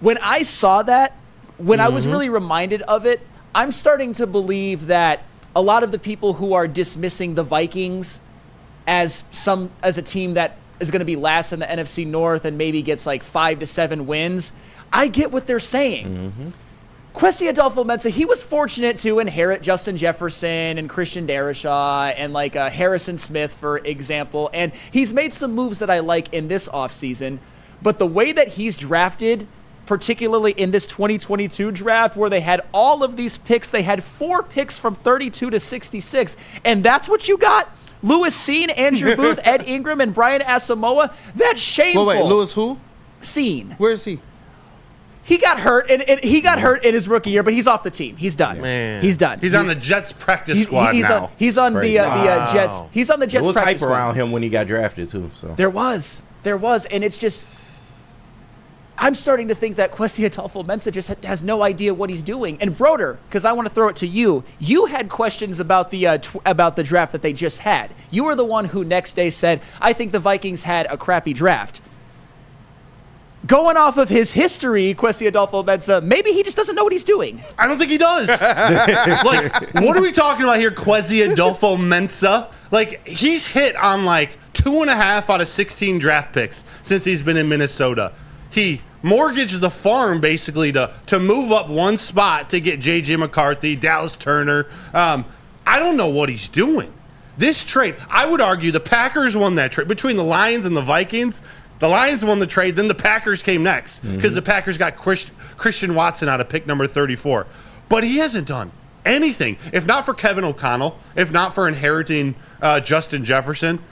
When I saw that, when I was really reminded of it, I'm starting to believe that a lot of the people who are dismissing the Vikings as a team that is going to be last in the NFC North and maybe gets like 5 to 7 wins, I get what they're saying. Kwesi Adolfo-Mensah, he was fortunate to inherit Justin Jefferson and Christian Darrisaw and like Harrison Smith, for example, and he's made some moves that I like in this offseason, but the way that he's drafted, particularly in this 2022 draft where they had all of these picks. They had 4 picks from 32 to 66, and that's what you got? Lewis Cine, Andrew Booth, Ed Ingram, and Brian Asamoah? That's shameful. Wait, Lewis who? Cine. Where is he? He got hurt, and he got hurt in his rookie year, but he's off the team. He's done. Man. He's done. He's on the Jets practice squad now. He's on the Jets. He's on the Jets practice squad. There was hype around him when he got drafted, too. So There was, and it's just, I'm starting to think that Kwesi Adolfo-Mensah just has no idea what he's doing. And Broder, because I want to throw it to you, you had questions about the draft that they just had. You were the one who next day said, I think the Vikings had a crappy draft. Going off of his history, Kwesi Adolfo-Mensah, maybe he just doesn't know what he's doing. I don't think he does. Like, what are we talking about here, Kwesi Adolfo-Mensah? Like, he's hit on like 2.5 out of 16 draft picks since he's been in Minnesota. He mortgaged the farm basically to move up one spot to get J.J. McCarthy, Dallas Turner. I don't know what he's doing. This trade, I would argue the Packers won that trade. Between the Lions and the Vikings, the Lions won the trade, then the Packers came next because the Packers got Christian Watson out of pick number 34. But he hasn't done anything. If not for Kevin O'Connell, if not for inheriting Justin Jefferson,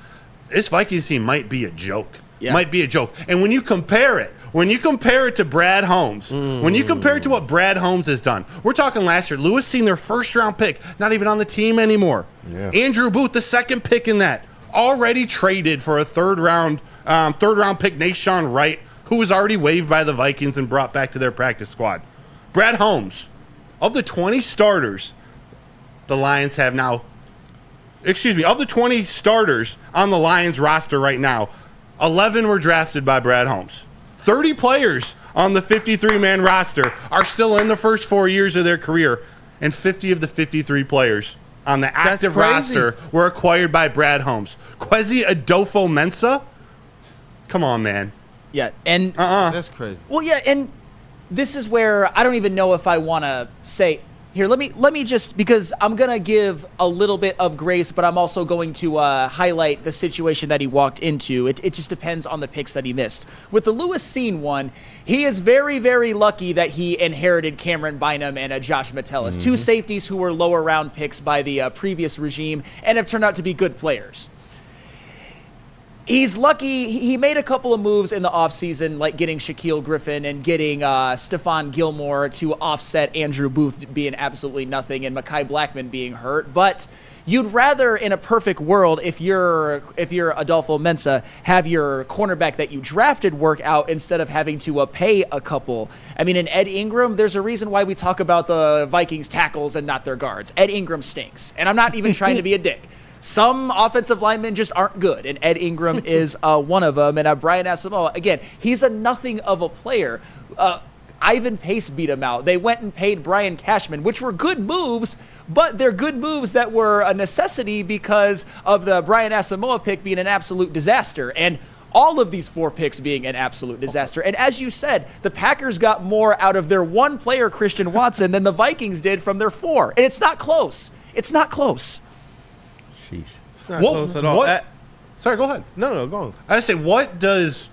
this Vikings team might be a joke. Yeah. Might be a joke. And when you compare it to Brad Holmes, when you compare it to what Brad Holmes has done, we're talking last year. Lewis seen their first-round pick, not even on the team anymore. Yeah. Andrew Booth, the second pick in that, already traded for a third-round pick, Nashawn Wright, who was already waived by the Vikings and brought back to their practice squad. Brad Holmes, of the 20 starters the Lions have now, of the 20 starters on the Lions roster right now, 11 were drafted by Brad Holmes. 30 players on the 53-man roster are still in the first 4 years of their career, and 50 of the 53 players on the active roster were acquired by Brad Holmes. Kwesi Adofo-Mensah? Come on, man. Yeah, and That's crazy. Well, yeah, and this is where I don't even know if I want to say here. Let me just, because I'm gonna give a little bit of grace, but I'm also going to highlight the situation that he walked into. It just depends on the picks that he missed. With the Lewis Cine one, he is very, very lucky that he inherited Cameron Bynum and Josh Metellus, two safeties who were lower round picks by the previous regime and have turned out to be good players. He's lucky. He made a couple of moves in the offseason, like getting Shaquille Griffin and getting Stephon Gilmore to offset Andrew Booth being absolutely nothing and Mekhi Blackman being hurt. But you'd rather, in a perfect world, if you're Adolfo-Mensah, have your cornerback that you drafted work out instead of having to pay a couple. I mean, in Ed Ingram, there's a reason why we talk about the Vikings tackles and not their guards. Ed Ingram stinks. And I'm not even trying to be a dick. Some offensive linemen just aren't good, and Ed Ingram is one of them. And Brian Asamoah, again, he's a nothing of a player. Ivan Pace beat him out. They went and paid Brian Cashman, which were good moves, but they're good moves that were a necessity because of the Brian Asamoah pick being an absolute disaster. And all of these 4 picks being an absolute disaster. And as you said, the Packers got more out of their one player, Christian Watson, than the Vikings did from their 4. And it's not close. It's not close. It's not close at all. Sorry, go ahead. No, go on. I say, what does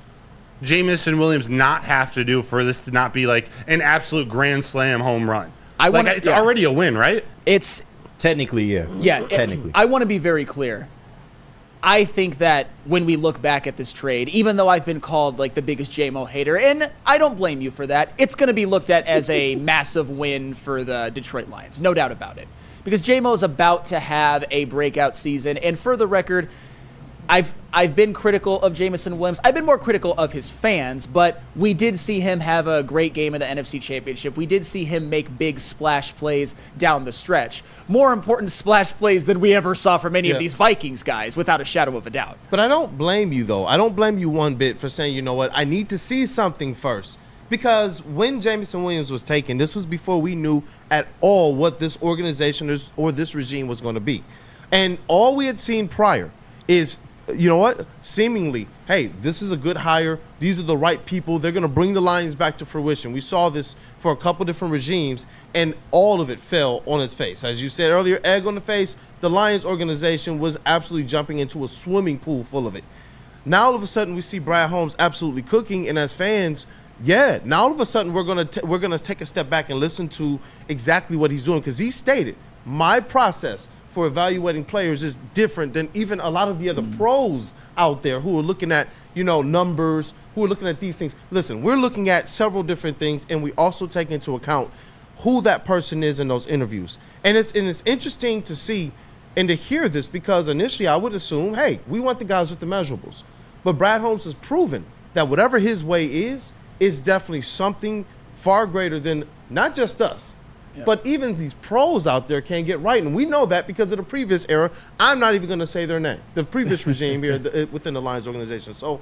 Jameson Williams not have to do for this to not be like an absolute grand slam home run? It's already a win, right? It's technically, yeah. Yeah, technically. I want to be very clear. I think that when we look back at this trade, even though I've been called like the biggest Jamo hater, and I don't blame you for that, it's going to be looked at as a massive win for the Detroit Lions, no doubt about it. Because Jamo's about to have a breakout season, and for the record, I've been critical of Jameson Williams. I've been more critical of his fans, but we did see him have a great game in the NFC Championship. We did see him make big splash plays down the stretch. More important splash plays than we ever saw from any of these Vikings guys, without a shadow of a doubt. But I don't blame you, though. I don't blame you one bit for saying, you know what, I need to see something first. Because when Jameson Williams was taken, this was before we knew at all what this organization or this regime was going to be. And all we had seen prior is, you know what, seemingly, hey, this is a good hire. These are the right people. They're going to bring the Lions back to fruition. We saw this for a couple different regimes, and all of it fell on its face. As you said earlier, egg on the face, the Lions organization was absolutely jumping into a swimming pool full of it. Now all of a sudden we see Brad Holmes absolutely cooking, and as fans, now all of a sudden we're gonna take a step back and listen to exactly what he's doing, because he stated, my process for evaluating players is different than even a lot of the other pros out there who are looking at, numbers, who are looking at these things. Listen, we're looking at several different things, and we also take into account who that person is in those interviews. And it's interesting to see and to hear this, because initially I would assume, hey, we want the guys with the measurables. But Brad Holmes has proven that whatever his way is definitely something far greater than not just us, but even these pros out there can't get right. And we know that because of the previous era. I'm not even going to say their name. The previous regime here within the Lions organization. So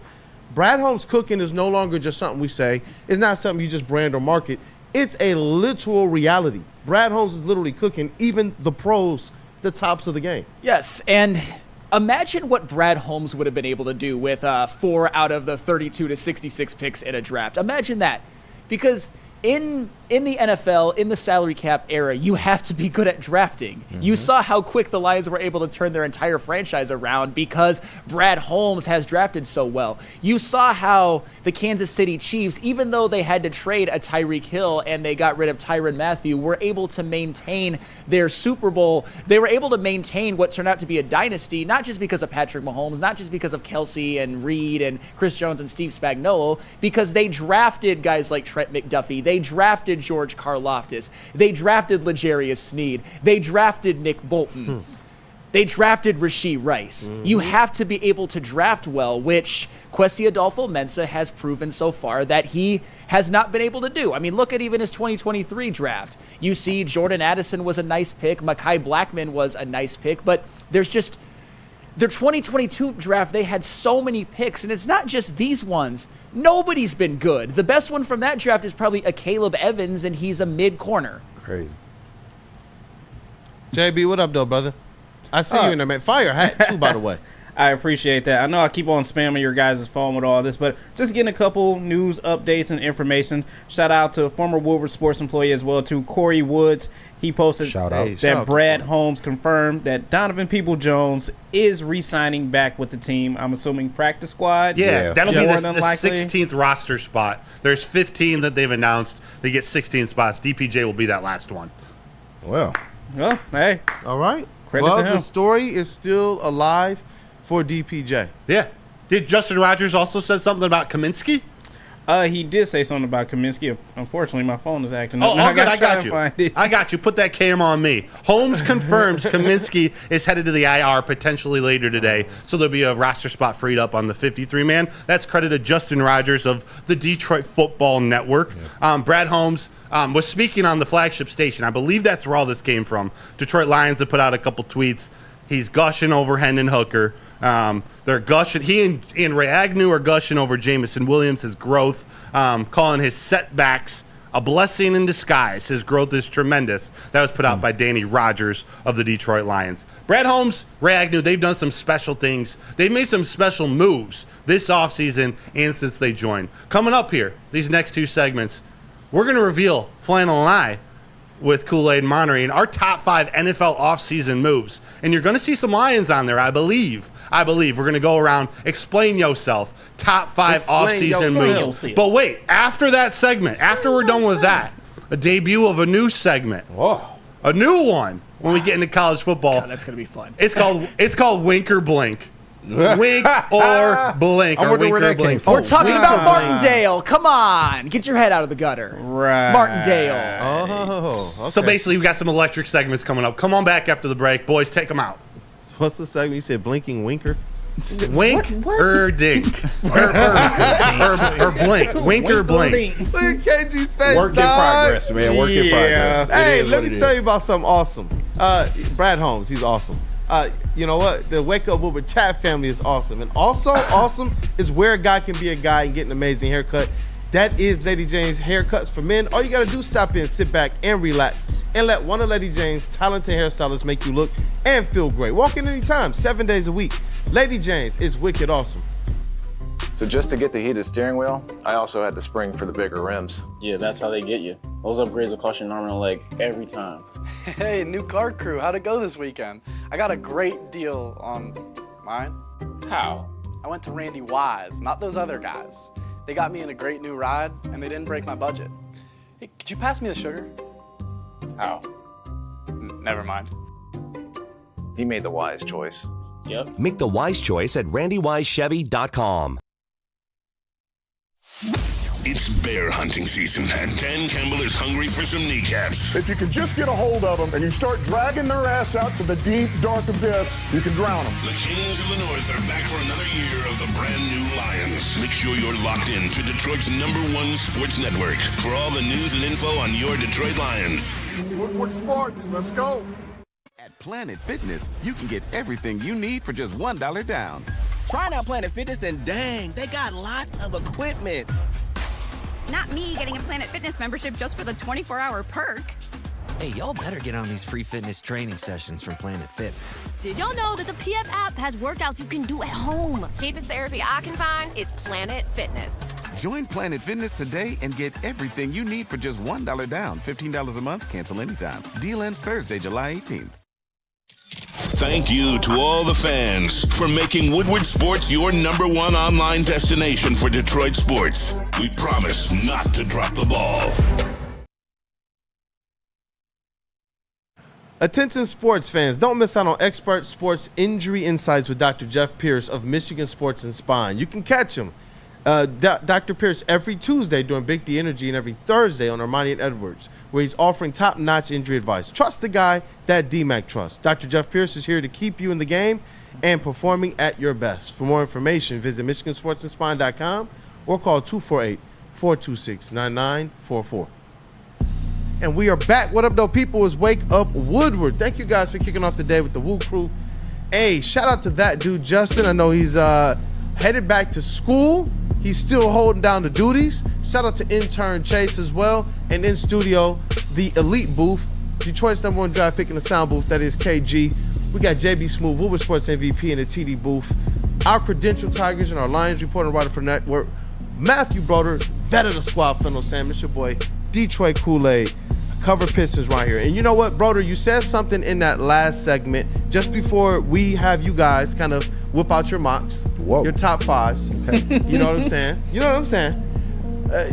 Brad Holmes cooking is no longer just something we say. It's not something you just brand or market. It's a literal reality. Brad Holmes is literally cooking even the pros, the tops of the game. Yes, and imagine what Brad Holmes would have been able to do with 4 out of the 32 to 66 picks in a draft. Imagine that. Because in the NFL, in the salary cap era, you have to be good at drafting. You saw how quick the Lions were able to turn their entire franchise around because Brad Holmes has drafted so well. You saw how the Kansas City Chiefs, even though they had to trade a Tyreek Hill and they got rid of Tyrann Mathieu, were able to maintain their Super Bowl. They were able to maintain what turned out to be a dynasty, not just because of Patrick Mahomes, not just because of Kelsey and Reed and Chris Jones and Steve Spagnuolo, because they drafted guys like Trent McDuffie. They drafted George Karlaftis. They drafted L'Jarius Sneed. They drafted Nick Bolton. They drafted Rashee Rice. You have to be able to draft well, which Kwesi Adolfo-Mensah has proven so far that he has not been able to do. I mean, look at even his 2023 draft. You see Jordan Addison was a nice pick. Mekhi Blackmon was a nice pick, but there's just... Their 2022 draft, they had so many picks, and it's not just these ones. Nobody's been good. The best one from that draft is probably a Caleb Evans, and he's a mid-corner. Crazy. JB, what up, though, brother? I see you in there, man. Fire hat, too, by the way. I appreciate that. I know I keep on spamming your guys' phone with all this, but just getting a couple news updates and information. Shout out to former Woodward sports employee as well, to Corey Woods. He posted that Brad Holmes confirmed that Donovan Peoples-Jones is re-signing back with the team. I'm assuming practice squad. Yeah, that'll be more the than likely. 16th roster spot. There's 15 that they've announced. They get 16 spots. DPJ will be that last one. Well, hey. All right. Credit to him. The story is still alive for DPJ. Yeah. Did Justin Rogers also say something about Kaminsky? He did say something about Kaminsky. Unfortunately, my phone is acting up. Oh, good. I got you. I got you. Put that cam on me. Holmes confirms Kaminsky is headed to the IR potentially later today, so there'll be a roster spot freed up on the 53-man. That's credit to Justin Rogers of the Detroit Football Network. Brad Holmes was speaking on the flagship station. I believe that's where all this came from. Detroit Lions have put out a couple tweets. He's gushing over Hendon Hooker. They're gushing. He and Ray Agnew are gushing over Jameson Williams, his growth, calling his setbacks a blessing in disguise. His growth is tremendous. That was put out by Danny Rogers of the Detroit Lions. Brad Holmes, Ray Agnew, they've done some special things. They've made some special moves this offseason and since they joined. Coming up here, these next two segments, we're going to reveal, Flannel and I, with Kool-Aid and Monterey, and our top 5 NFL offseason moves. And you're going to see some Lions on there, I believe. We're going to go around, explain yourself, top 5 offseason moves. But wait, after that segment, after we're done with that, a debut of a new segment. A new one when we get into college football. God, that's going to be fun. It's called Wink or Blink. Wink or blink. Or wink or blink. We're talking about Martindale. Come on. Get your head out of the gutter. Right. Martindale. Oh, okay. So basically, we've got some electric segments coming up. Come on back after the break. Boys, take them out. So what's the segment? You said blinking winker? Wink or dink. or blink. Wink or blink. Look at KG's face. Work in progress, man. Work in progress. Hey, let me tell you about something awesome. Brad Holmes, he's awesome. You know what? The Wake Up Woodward chat family is awesome. And also awesome is where a guy can be a guy and get an amazing haircut. That is Lady Jane's Haircuts for Men. All you got to do is stop in, sit back, and relax. And let one of Lady Jane's talented hairstylists make you look and feel great. Walk in anytime, 7 days a week. Lady Jane's is wicked awesome. So just to get the heated steering wheel, I also had the spring for the bigger rims. Yeah, that's how they get you. Those upgrades will cost you an arm and a leg every time. Hey, new car crew, how'd it go this weekend? I got a great deal on mine. How? I went to Randy Wise, not those other guys. They got me in a great new ride, and they didn't break my budget. Hey, could you pass me the sugar? How? Never mind. He made the wise choice. Yep. Make the wise choice at randywisechevy.com. It's bear hunting season, and Dan Campbell is hungry for some kneecaps. If you can just get a hold of them and you start dragging their ass out to the deep, dark abyss, you can drown them. The Kings of the North are back for another year of the brand new Lions. Make sure you're locked in to Detroit's #1 sports network for all the news and info on your Detroit Lions. Woodward Sports, let's go. At Planet Fitness, you can get everything you need for just $1 down. Try out Planet Fitness and dang, they got lots of equipment. Not me getting a Planet Fitness membership just for the 24-hour perk. Hey, y'all better get on these free fitness training sessions from Planet Fitness. Did y'all know that the PF app has workouts you can do at home? Cheapest therapy I can find is Planet Fitness. Join Planet Fitness today and get everything you need for just $1 down, $15 a month, cancel anytime. Deal ends Thursday, July 18th. Thank you to all the fans for making Woodward Sports your #1 online destination for Detroit sports. We promise not to drop the ball. Attention sports fans, don't miss out on expert sports injury insights with Dr. Jeff Pierce of Michigan Sports and Spine. You can catch him, Dr. Pierce, every Tuesday during Big D Energy and every Thursday on Armani and Edwards, where he's offering top-notch injury advice. Trust the guy that DMAC trusts. Dr. Jeff Pierce is here to keep you in the game and performing at your best. For more information, visit MichiganSportsAndSpine.com or call 248-426-9944. And we are back. What up, though, people? Is Wake Up Woodward. Thank you guys for kicking off the day with the WUW Crew. Hey, shout out to that dude, Justin. I know he's headed back to school. He's still holding down the duties. Shout out to intern Chase as well. And in studio, the elite booth, Detroit's #1 draft pick in the sound booth, that is KG. We got JB Smooth, Woodward Sports MVP in the TD booth. Our credential Tigers and our Lions reporter and writer for Network, Matthew Broder, vet of the squad, Fennel Sam. It's your boy, Detroit Kool-Aid. Cover Pistons right here. And you know what, Broder, you said something in that last segment just before we have you guys kind of whip out your mocks, your top fives. Okay. You know what I'm saying? You know what I'm saying?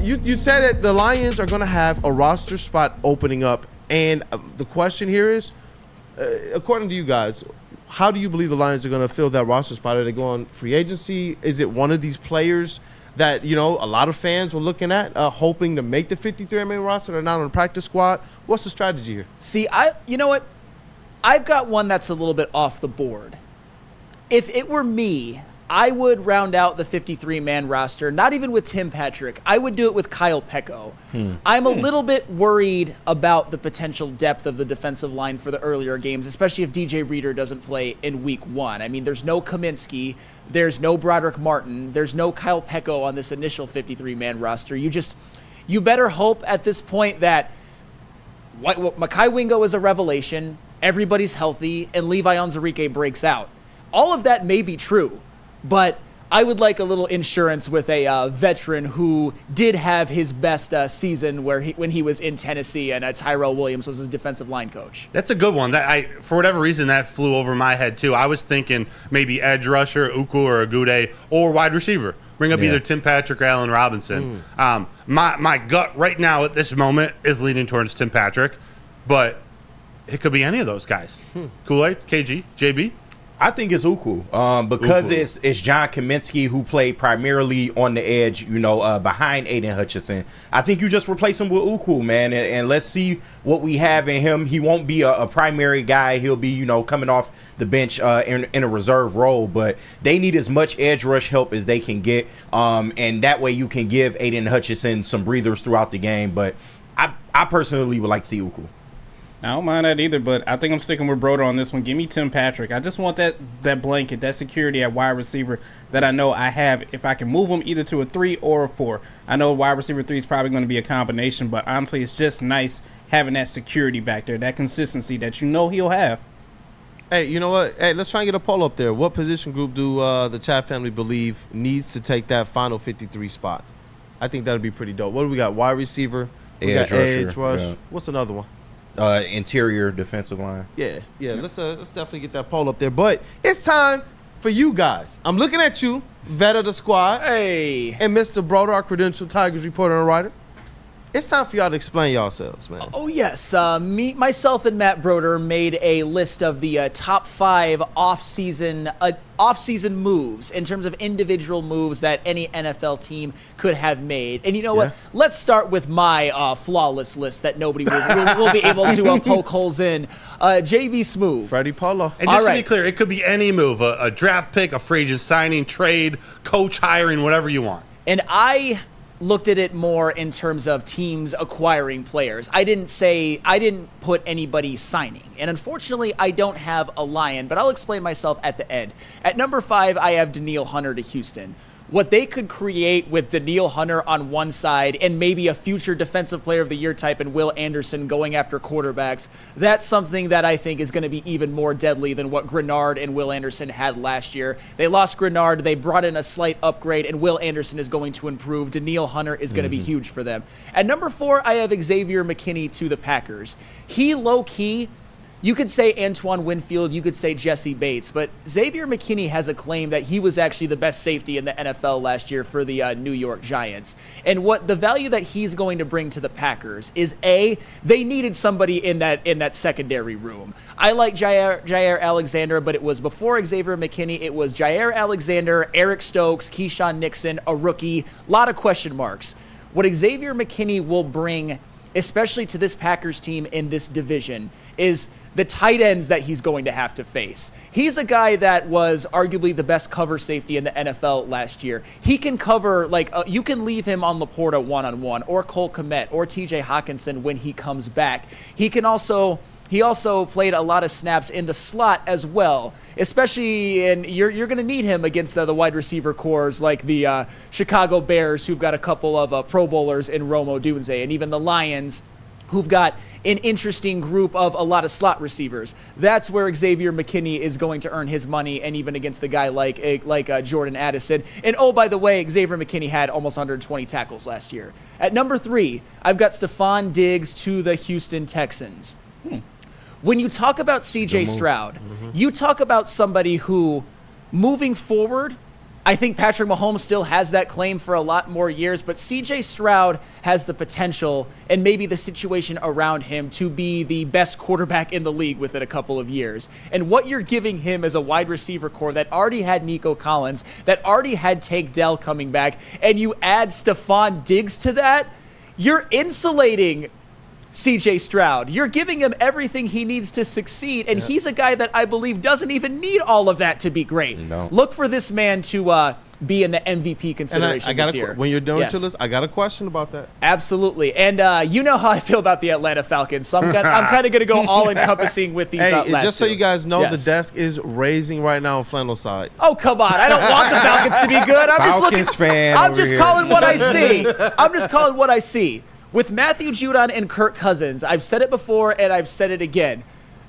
You said that the Lions are going to have a roster spot opening up. And the question here is, according to you guys, how do you believe the Lions are going to fill that roster spot? Are they going free agency? Is it one of these players that, you know, a lot of fans were looking at, hoping to make the 53-man roster? They're not on the practice squad. What's the strategy here? See, you know what? I've got one that's a little bit off the board. If it were me, I would round out the 53-man roster, not even with Tim Patrick. I would do it with Kyle Peko. I'm a little bit worried about the potential depth of the defensive line for the earlier games, especially if DJ Reader doesn't play in week 1. I mean, there's no Kaminsky, there's no Broderick Martin, there's no Kyle Peko on this initial 53-man roster. You better hope at this point that Mekhi Wingo is a revelation, everybody's healthy, and Levi Onwuzurike breaks out. All of that may be true, but I would like a little insurance with a veteran who did have his best season when he was in Tennessee, and Tyrell Williams was his defensive line coach. That's a good one. For whatever reason, that flew over my head too. I was thinking maybe edge rusher, Ukwu or Agude, or wide receiver. Bring up either Tim Patrick or Allen Robinson. My gut right now at this moment is leaning towards Tim Patrick, but it could be any of those guys. Kool-Aid, KG, JB. I think it's Ukwu because it's John Kaminsky who played primarily on the edge, behind Aiden Hutchinson. I think you just replace him with Ukwu, man, and let's see what we have in him. He won't be a primary guy. He'll be, coming off the bench in a reserve role, but they need as much edge rush help as they can get, and that way you can give Aiden Hutchinson some breathers throughout the game. But I personally would like to see Ukwu. I don't mind that either, but I think I'm sticking with Broder on this one. Give me Tim Patrick. I just want that blanket, that security at wide receiver that I know I have if I can move him either to a 3 or a 4. I know wide receiver 3 is probably going to be a combination, but honestly, it's just nice having that security back there, that consistency that he'll have. Hey, you know what? Hey, let's try and get a poll up there. What position group do the Chat family believe needs to take that final 53 spot? I think that would be pretty dope. What do we got? Wide receiver. We got edge rush. Yeah. What's another one? Interior defensive line. Yeah. Let's definitely get that poll up there. But it's time for you guys. I'm looking at you, vet of the squad. Hey. And Mr. Broder, our credentialed Tigers reporter and writer. It's time for y'all to explain yourselves, man. Oh, yes. Myself and Matt Broder made a list of the top 5 off-season moves in terms of individual moves that any NFL team could have made. And you know what? Let's start with my flawless list that nobody will be able to poke holes in. JB Smooth. Freddie Polo. And just to be clear, it could be any move, a draft pick, a free agent signing, trade, coach hiring, whatever you want. And I looked at it more in terms of teams acquiring players. I didn't put anybody signing. And unfortunately, I don't have a Lion, but I'll explain myself at the end. At number 5, I have Danielle Hunter to Houston. what they could create with Daniil Hunter on one side and maybe a future defensive player of the year type and Will Anderson going after quarterbacks, that's something that I think is going to be even more deadly than what Grenard and Will Anderson had last year. They lost Grenard, they brought in a slight upgrade, and Will Anderson is going to improve. Daniil Hunter is going to be huge for them. At number 4, I have Xavier McKinney to the Packers. He low-key, you could say Antoine Winfield, you could say Jesse Bates, but Xavier McKinney has a claim that he was actually the best safety in the NFL last year for the New York Giants. And what the value that he's going to bring to the Packers is, A, they needed somebody in that secondary room. I like Jair Alexander, but it was before Xavier McKinney. It was Jair Alexander, Eric Stokes, Keyshawn Nixon, a rookie, a lot of question marks. What Xavier McKinney will bring, especially to this Packers team in this division, is the tight ends that he's going to have to face. He's a guy that was arguably the best cover safety in the NFL last year. He can cover, you can leave him on Laporta one-on-one, or Cole Kmet, or TJ Hawkinson when he comes back. He also played a lot of snaps in the slot as well, especially you're going to need him against the wide receiver cores like the Chicago Bears, who've got a couple of Pro Bowlers in Rome Odunze, and even the Lions, who've got an interesting group of a lot of slot receivers. That's where Xavier McKinney is going to earn his money, and even against a guy like Jordan Addison. And oh, by the way, Xavier McKinney had almost 120 tackles last year. At number 3, I've got Stephon Diggs to the Houston Texans. When you talk about C.J. Stroud, you talk about somebody who, moving forward, I think Patrick Mahomes still has that claim for a lot more years, but C.J. Stroud has the potential and maybe the situation around him to be the best quarterback in the league within a couple of years. And what you're giving him is a wide receiver core that already had Nico Collins, that already had Tank Dell coming back, and you add Stephon Diggs to that, you're insulating C.J. Stroud. You're giving him everything he needs to succeed, and he's a guy that I believe doesn't even need all of that to be great. No. Look for this man to be in the MVP consideration this year. When you're done with your list, I got a question about that. Absolutely. And you know how I feel about the Atlanta Falcons, so I'm kind of going to go all-encompassing with these last just so two. you guys know, the desk is raising right now on Flannel side. Oh, come on. I don't want the Falcons to be good. I'm just calling what I see. I'm just calling what I see. With Matthew Judon and Kirk Cousins, I've said it before and I've said it again.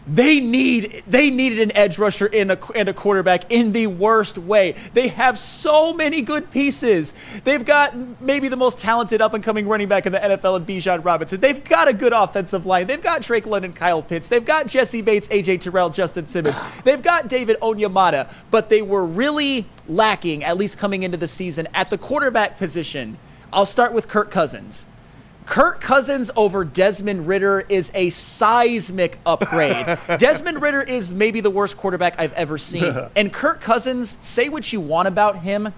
They needed an edge rusher and a quarterback in the worst way. They have so many good pieces. They've got maybe the most talented up-and-coming running back in the NFL in Bijan Robinson. They've got a good offensive line. They've got Drake London, Kyle Pitts. They've got Jesse Bates, A.J. Terrell, Justin Simmons. They've got David Onyemata. But they were really lacking, at least coming into the season, at the quarterback position. I'll start with Kirk Cousins. Kirk Cousins over Desmond Ridder is a seismic upgrade. Desmond Ridder is maybe the worst quarterback I've ever seen. And Kirk Cousins, say what you want about him,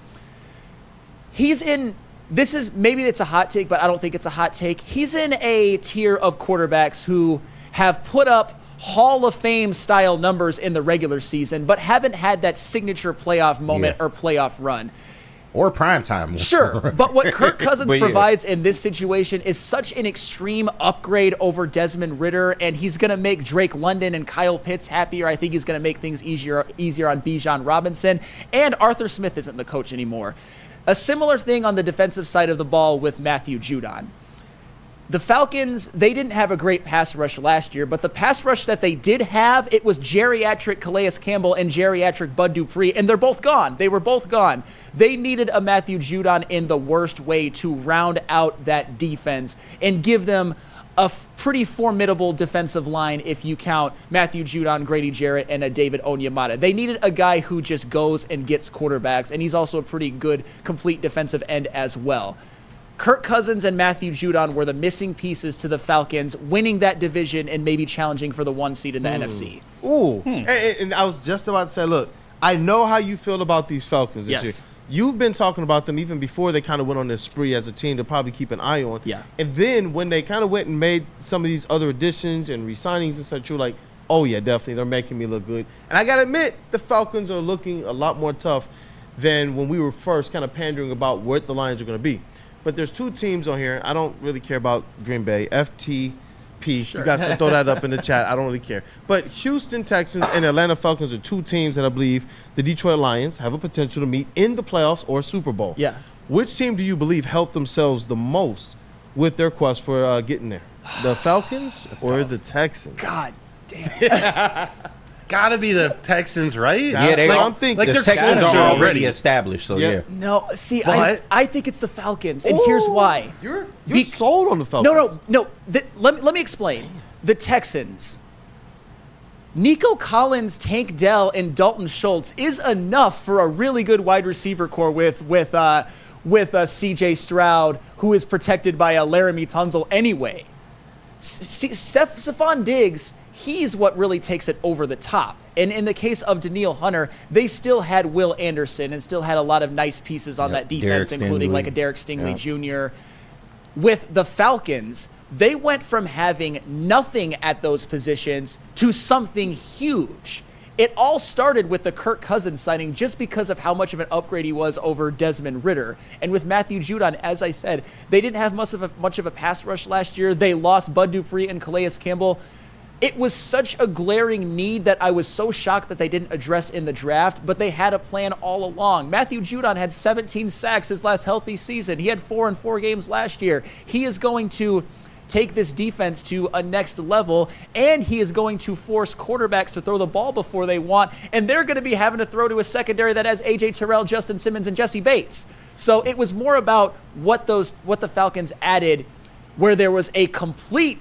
maybe it's a hot take, but I don't think it's a hot take. He's in a tier of quarterbacks who have put up Hall of Fame style numbers in the regular season, but haven't had that signature playoff moment or playoff run. Or primetime. Sure, but what Kirk Cousins provides in this situation is such an extreme upgrade over Desmond Ridder, and he's going to make Drake London and Kyle Pitts happier. I think he's going to make things easier on Bijan Robinson, and Arthur Smith isn't the coach anymore. A similar thing on the defensive side of the ball with Matthew Judon. The Falcons, they didn't have a great pass rush last year, but the pass rush that they did have, it was geriatric Calais Campbell and geriatric Bud Dupree, and they're both gone. They were both gone. They needed a Matthew Judon in the worst way to round out that defense and give them a pretty formidable defensive line if you count Matthew Judon, Grady Jarrett, and a David Onyemata. They needed a guy who just goes and gets quarterbacks, and he's also a pretty good, complete defensive end as well. Kirk Cousins and Matthew Judon were the missing pieces to the Falcons winning that division and maybe challenging for the 1 seed in the NFC. Ooh. And I was just about to say, look, I know how you feel about these Falcons this year. You've been talking about them even before they kind of went on this spree as a team to probably keep an eye on. Yeah. And then when they kind of went and made some of these other additions and re-signings and such, you're like, oh, yeah, definitely. They're making me look good. And I got to admit, the Falcons are looking a lot more tough than when we were first kind of pandering about what the Lions are going to be. But there's two teams on here. I don't really care about Green Bay. FT P. You guys can throw that up in the chat. I don't really care. But Houston Texans and Atlanta Falcons are two teams that I believe the Detroit Lions have a potential to meet in the playoffs or Super Bowl. Yeah. Which team do you believe helped themselves the most with their quest for getting there? The Falcons or the Texans? God damn. Gotta be the Texans, right? That's what I'm thinking. Like the Texans are already established, so yeah. No, see, But- I think it's the Falcons, and here's why. You're sold on the Falcons. No. Let me explain. The Texans, Nico Collins, Tank Dell, and Dalton Schultz is enough for a really good wide receiver core with C.J. Stroud, who is protected by Laramie Tunsil anyway. Stephon Diggs, he's what really takes it over the top. And in the case of Danielle Hunter, they still had Will Anderson and still had a lot of nice pieces on that defense, including like a Derek Stingley Jr. With the Falcons, they went from having nothing at those positions to something huge. It all started with the Kirk Cousins signing just because of how much of an upgrade he was over Desmond Ridder. And with Matthew Judon, as I said, they didn't have much of a pass rush last year. They lost Bud Dupree and Calais Campbell. It was such a glaring need that I was so shocked that they didn't address in the draft, but they had a plan all along. Matthew Judon had 17 sacks his last healthy season. He had 4 in 4 games last year. He is going to take this defense to a next level, and he is going to force quarterbacks to throw the ball before they want, and they're going to be having to throw to a secondary that has A.J. Terrell, Justin Simmons, and Jesse Bates. So it was more about what the Falcons added, where there was a complete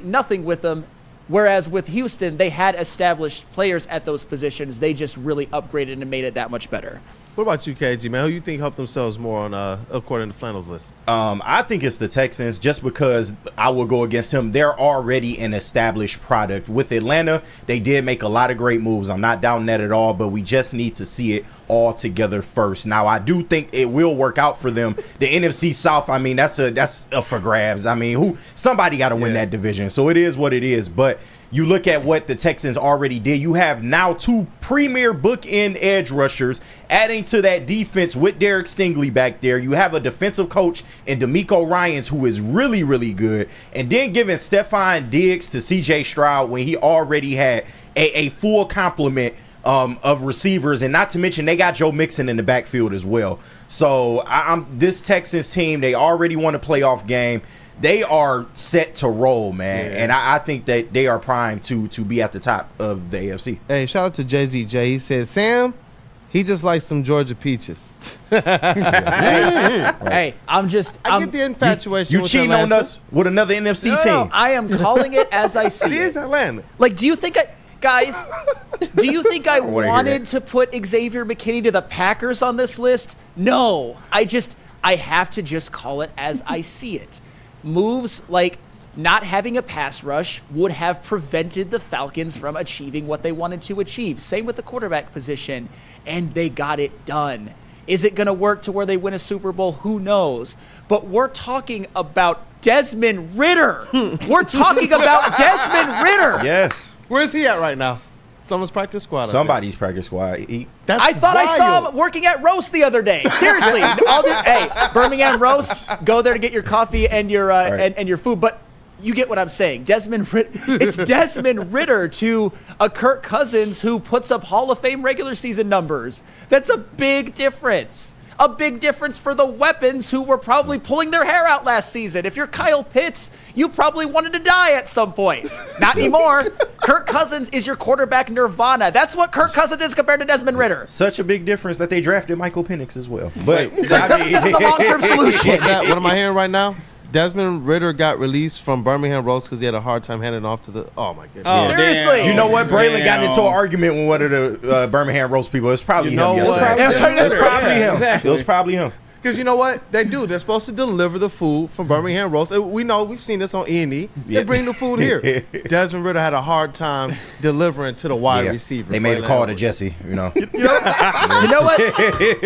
nothing with them, whereas with Houston, they had established players at those positions. They just really upgraded and made it that much better. What about you, KG, man? Who you think helped themselves more on according to Flannel's list? I think it's the Texans, just because I will go against him. They're already an established product. With Atlanta, they did make a lot of great moves. I'm not doubting that at all, but we just need to see it all together first. Now, I do think it will work out for them. The NFC South, I mean, that's a for grabs. I mean, somebody got to win that division. So it is what it is. But you look at what the Texans already did. You have now 2 premier bookend edge rushers, adding to that defense with Derek Stingley back there. You have a defensive coach in D'Amico Ryans who is really, really good. And then giving Stephon Diggs to C.J. Stroud when he already had a full complement of receivers, and not to mention they got Joe Mixon in the backfield as well. So this Texans team, they already won a playoff game. They are set to roll, man, and I think that they are primed to be at the top of the AFC. Hey, shout out to Jay-Z J. He said, Sam, he just likes some Georgia peaches. Hey, I get the infatuation. You cheating on us with another NFC team? No, I am calling it as I see it. It is Atlanta. Like, do you think guys, do you think I wanted to put Xavier McKinney to the Packers on this list? No, I have to just call it as I see it. Moves like not having a pass rush would have prevented the Falcons from achieving what they wanted to achieve. Same with the quarterback position, and they got it done. Is it going to work to where they win a Super Bowl? Who knows? But we're talking about Desmond Ridder. We're talking about Desmond Ridder. Yes. Where is he at right now? Someone's practice squad. Somebody's practice squad. I thought I saw him working at Roast the other day. Seriously. Hey, Birmingham Roast, go there to get your coffee and your and your food. But you get what I'm saying. It's Desmond Ridder to a Kirk Cousins who puts up Hall of Fame regular season numbers. That's a big difference. A big difference for the weapons who were probably pulling their hair out last season. If you're Kyle Pitts, you probably wanted to die at some point. Not anymore. Kirk Cousins is your quarterback nirvana. That's what Kirk Cousins is compared to Desmond Ridder. Such a big difference that they drafted Michael Penix as well. But Kirk Cousins is the long-term solution. What am I hearing right now? Desmond Ridder got released from Birmingham Roast because he had a hard time handing off to the. Oh my goodness! Oh, seriously, you know what? Braylon got into an argument with one of the Birmingham Roast people. It's probably him. It's probably him. Exactly. It was probably him. Because you know what they do? They're supposed to deliver the food from Birmingham Roast. We know, we've seen this on E&E. They bring the food here. Desmond Ridder had a hard time delivering to the wide receiver. They made a call to Jesse. You know. You know what?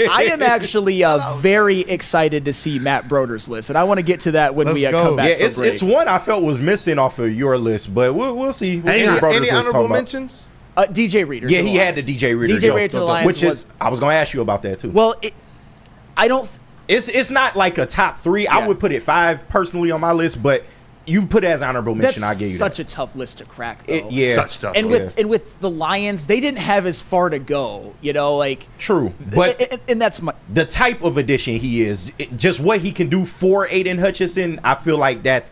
I am actually very excited to see Matt Broder's list, and I want to get to that when we come back. Yeah, it's one I felt was missing off of your list, but we'll see. We'll see what Broder's any list honorable mentions? DJ Reader. Yeah, he had the DJ Reader. DJ Reader to the Lions, which is I was going to ask you about that too. Well, I don't. It's not like a top 3. Yeah. I would put it 5 personally on my list, but you put it as honorable mention. I gave you such a tough list to crack, though. Such tough. And with the Lions, they didn't have as far to go. True, but and that's the type of addition he is. Just what he can do for Aiden Hutchinson. I feel like that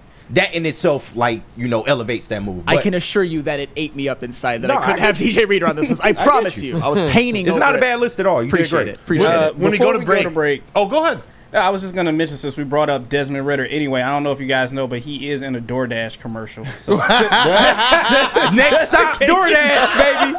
in itself, elevates that move. I can assure you that it ate me up inside that I couldn't have DJ Reader on this list. I promise you. I was painting. It's not a bad list at all. You did great. Appreciate it. When we go to break. Oh, go ahead. I was just going to mention, since we brought up Desmond Ridder. Anyway, I don't know if you guys know, but he is in a DoorDash commercial. So next stop, DoorDash, baby.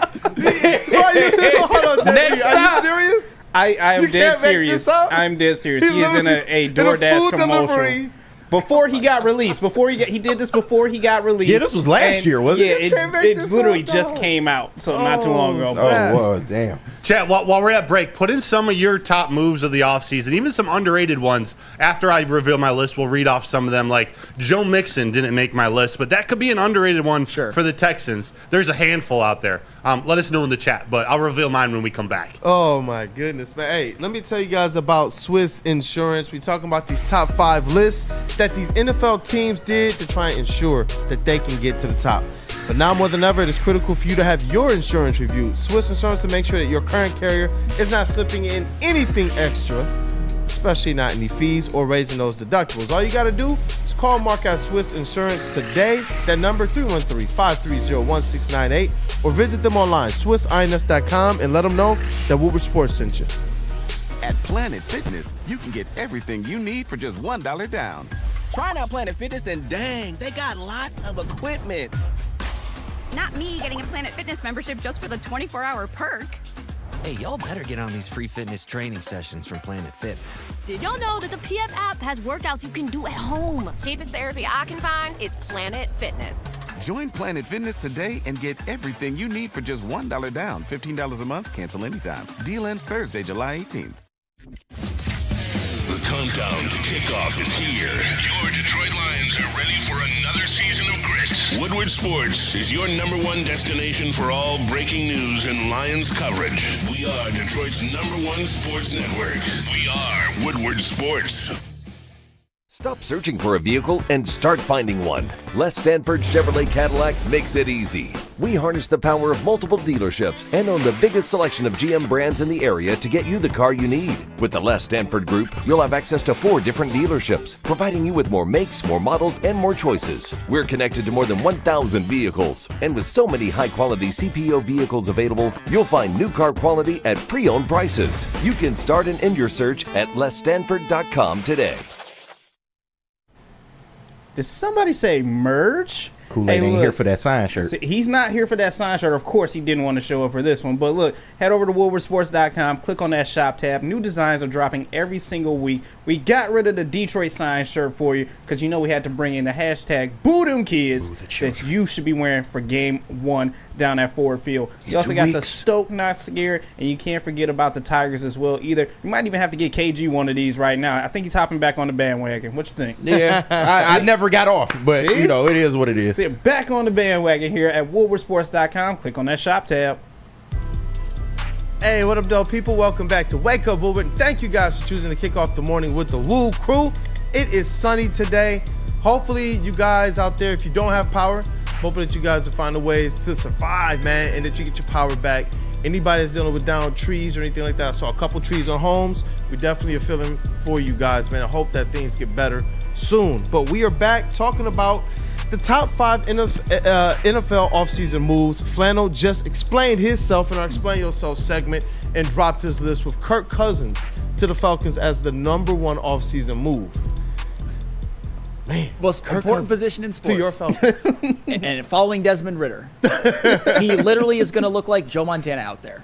Hold on, Next are stop. you serious? I am You dead can't make serious. this up? I'm dead serious. He is in a food DoorDash commercial. delivery. Before he got released, he did this before he got released. Yeah, this was last year, wasn't it? You can't make it this literally up, just dog. came out, so not too long ago. Oh, damn. Chat, while we're at break, put in some of your top moves of the offseason, even some underrated ones. After I reveal my list, we'll read off some of them. Like Joe Mixon didn't make my list, but that could be an underrated one for the Texans. There's a handful out there. Let us know in the chat, but I'll reveal mine when we come back. Oh, my goodness, man. Hey, let me tell you guys about Swiss Insurance. We're talking about these top 5 lists that these NFL teams did to try and ensure that they can get to the top. But now more than ever, it is critical for you to have your insurance reviewed. Swiss Insurance to make sure that your current carrier is not slipping in anything extra, especially not any fees or raising those deductibles. All you got to do is call Mark at Swiss Insurance today. That number, 313-530-1698, or visit them online, SwissINS.com, and let them know that WUW Sports sent you. At Planet Fitness, you can get everything you need for just $1 down. Try out Planet Fitness and dang, they got lots of equipment. Not me getting a Planet Fitness membership just for the 24-hour perk. Hey, y'all better get on these free fitness training sessions from Planet Fitness. Did y'all know that the PF app has workouts you can do at home? Cheapest therapy I can find is Planet Fitness. Join Planet Fitness today and get everything you need for just $1 down. $15 a month, cancel anytime. Deal ends Thursday, July 18th. The countdown to kickoff is here. Your Detroit Lions are ready for another season of grit. Woodward Sports is your #1 destination for all breaking news and Lions coverage. We are Detroit's #1 sports network. We are Woodward Sports. Stop searching for a vehicle and start finding one. Les Stanford Chevrolet Cadillac makes it easy. We harness the power of multiple dealerships and own the biggest selection of GM brands in the area to get you the car you need. With the Les Stanford Group, you'll have access to 4 different dealerships, providing you with more makes, more models, and more choices. We're connected to more than 1,000 vehicles, and with so many high-quality CPO vehicles available, you'll find new car quality at pre-owned prices. You can start and end your search at lesstanford.com today. Did somebody say merge? Kool-Aid ain't here for that sign shirt. See, he's not here for that sign shirt. Of course, he didn't want to show up for this one. But look, head over to WoodwardSports.com, click on that shop tab. New designs are dropping every single week. We got rid of the Detroit sign shirt for you because you know we had to bring in the hashtag Boo Them Kids that you should be wearing for game 1 down at Ford Field. You also got the Stoke Not Scared, and you can't forget about the Tigers as well either. You might even have to get KG one of these right now. I think he's hopping back on the bandwagon. What you think? Yeah, I never got off, but you know, it is what it is. See, back on the bandwagon here at WoodwardSports.com. Click on that shop tab. Hey, what up, though, people? Welcome back to Wake Up Woodward. Thank you guys for choosing to kick off the morning with the WUW Crew. It is sunny today. Hopefully, you guys out there, if you don't have power, hoping that you guys will find a ways to survive, man, and that you get your power back. Anybody that's dealing with down trees or anything like that, I saw a couple trees on homes. We definitely are feeling for you guys, man. I hope that things get better soon. But we are back talking about the top 5 NFL offseason moves. Flannel just explained himself in our Explain Yourself segment and dropped his list with Kirk Cousins to the Falcons as the #1 offseason move. Man, most important position in sports. To your Falcons. and following Desmond Ridder. He literally is going to look like Joe Montana out there.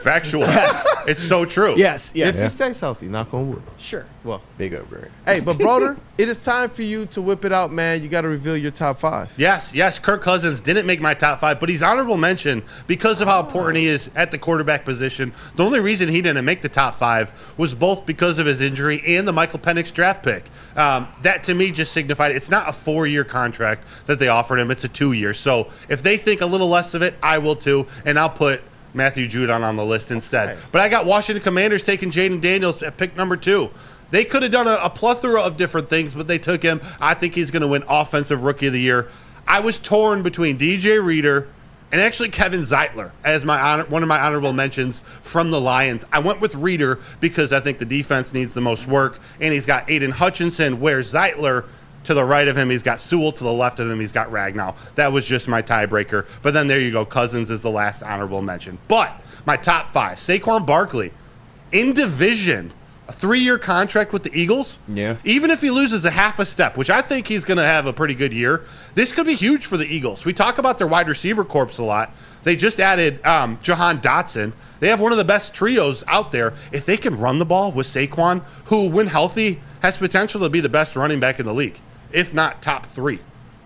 Factual. Yes. It's so true. Yes. If he stays healthy, knock on wood. Sure. Well, big upgrade. Hey, but brother, it is time for you to whip it out, man. You got to reveal your top 5. Yes. Kirk Cousins didn't make my top 5, but he's honorable mention because of how important he is at the quarterback position. The only reason he didn't make the top 5 was both because of his injury and the Michael Penix draft pick. That to me just signified it's not a 4-year contract that they offered him. It's a 2-year. So if they think a little less of it, I will too, and I'll put Matthew Judon on the list instead. Okay. But I got Washington Commanders taking Jaden Daniels at pick number 2. They could have done a plethora of different things, but they took him. I think he's going to win Offensive Rookie of the Year. I was torn between DJ Reader and actually Kevin Zeitler as one of my honorable mentions from the Lions. I went with Reader because I think the defense needs the most work, and he's got Aiden Hutchinson, where Zeitler, to the right of him, he's got Sewell. To the left of him, he's got Ragnow. That was just my tiebreaker. But then there you go. Cousins is the last honorable mention. But my top 5, Saquon Barkley, in division, a 3-year contract with the Eagles. Yeah. Even if he loses a half a step, which I think he's going to have a pretty good year, this could be huge for the Eagles. We talk about their wide receiver corps a lot. They just added Jahan Dotson. They have one of the best trios out there. If they can run the ball with Saquon, who, when healthy, has potential to be the best running back in the league, if not top 3.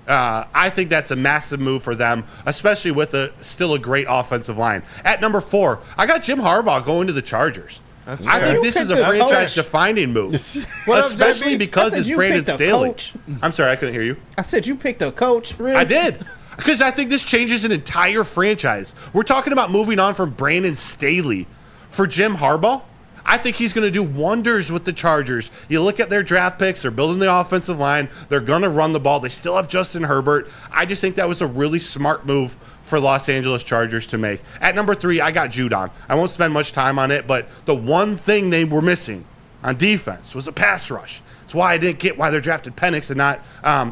I think that's a massive move for them, especially with still a great offensive line. At number 4, I got Jim Harbaugh going to the Chargers. I think this is a franchise-defining move, especially because it's Brandon Staley. I'm sorry, I couldn't hear you. I said you picked a coach, really? I did, because I think this changes an entire franchise. We're talking about moving on from Brandon Staley for Jim Harbaugh. I think he's going to do wonders with the Chargers. You look at their draft picks. They're building the offensive line. They're going to run the ball. They still have Justin Herbert. I just think that was a really smart move for Los Angeles Chargers to make. At number 3, I got Judon. I won't spend much time on it, but the one thing they were missing on defense was a pass rush. That's why I didn't get why they drafted Penix and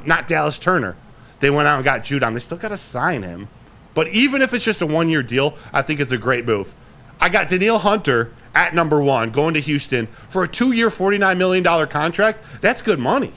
not Dallas Turner. They went out and got Judon. They still got to sign him. But even if it's just a 1-year deal, I think it's a great move. I got Danielle Hunter at number 1 going to Houston for a 2-year, $49 million contract. That's good money.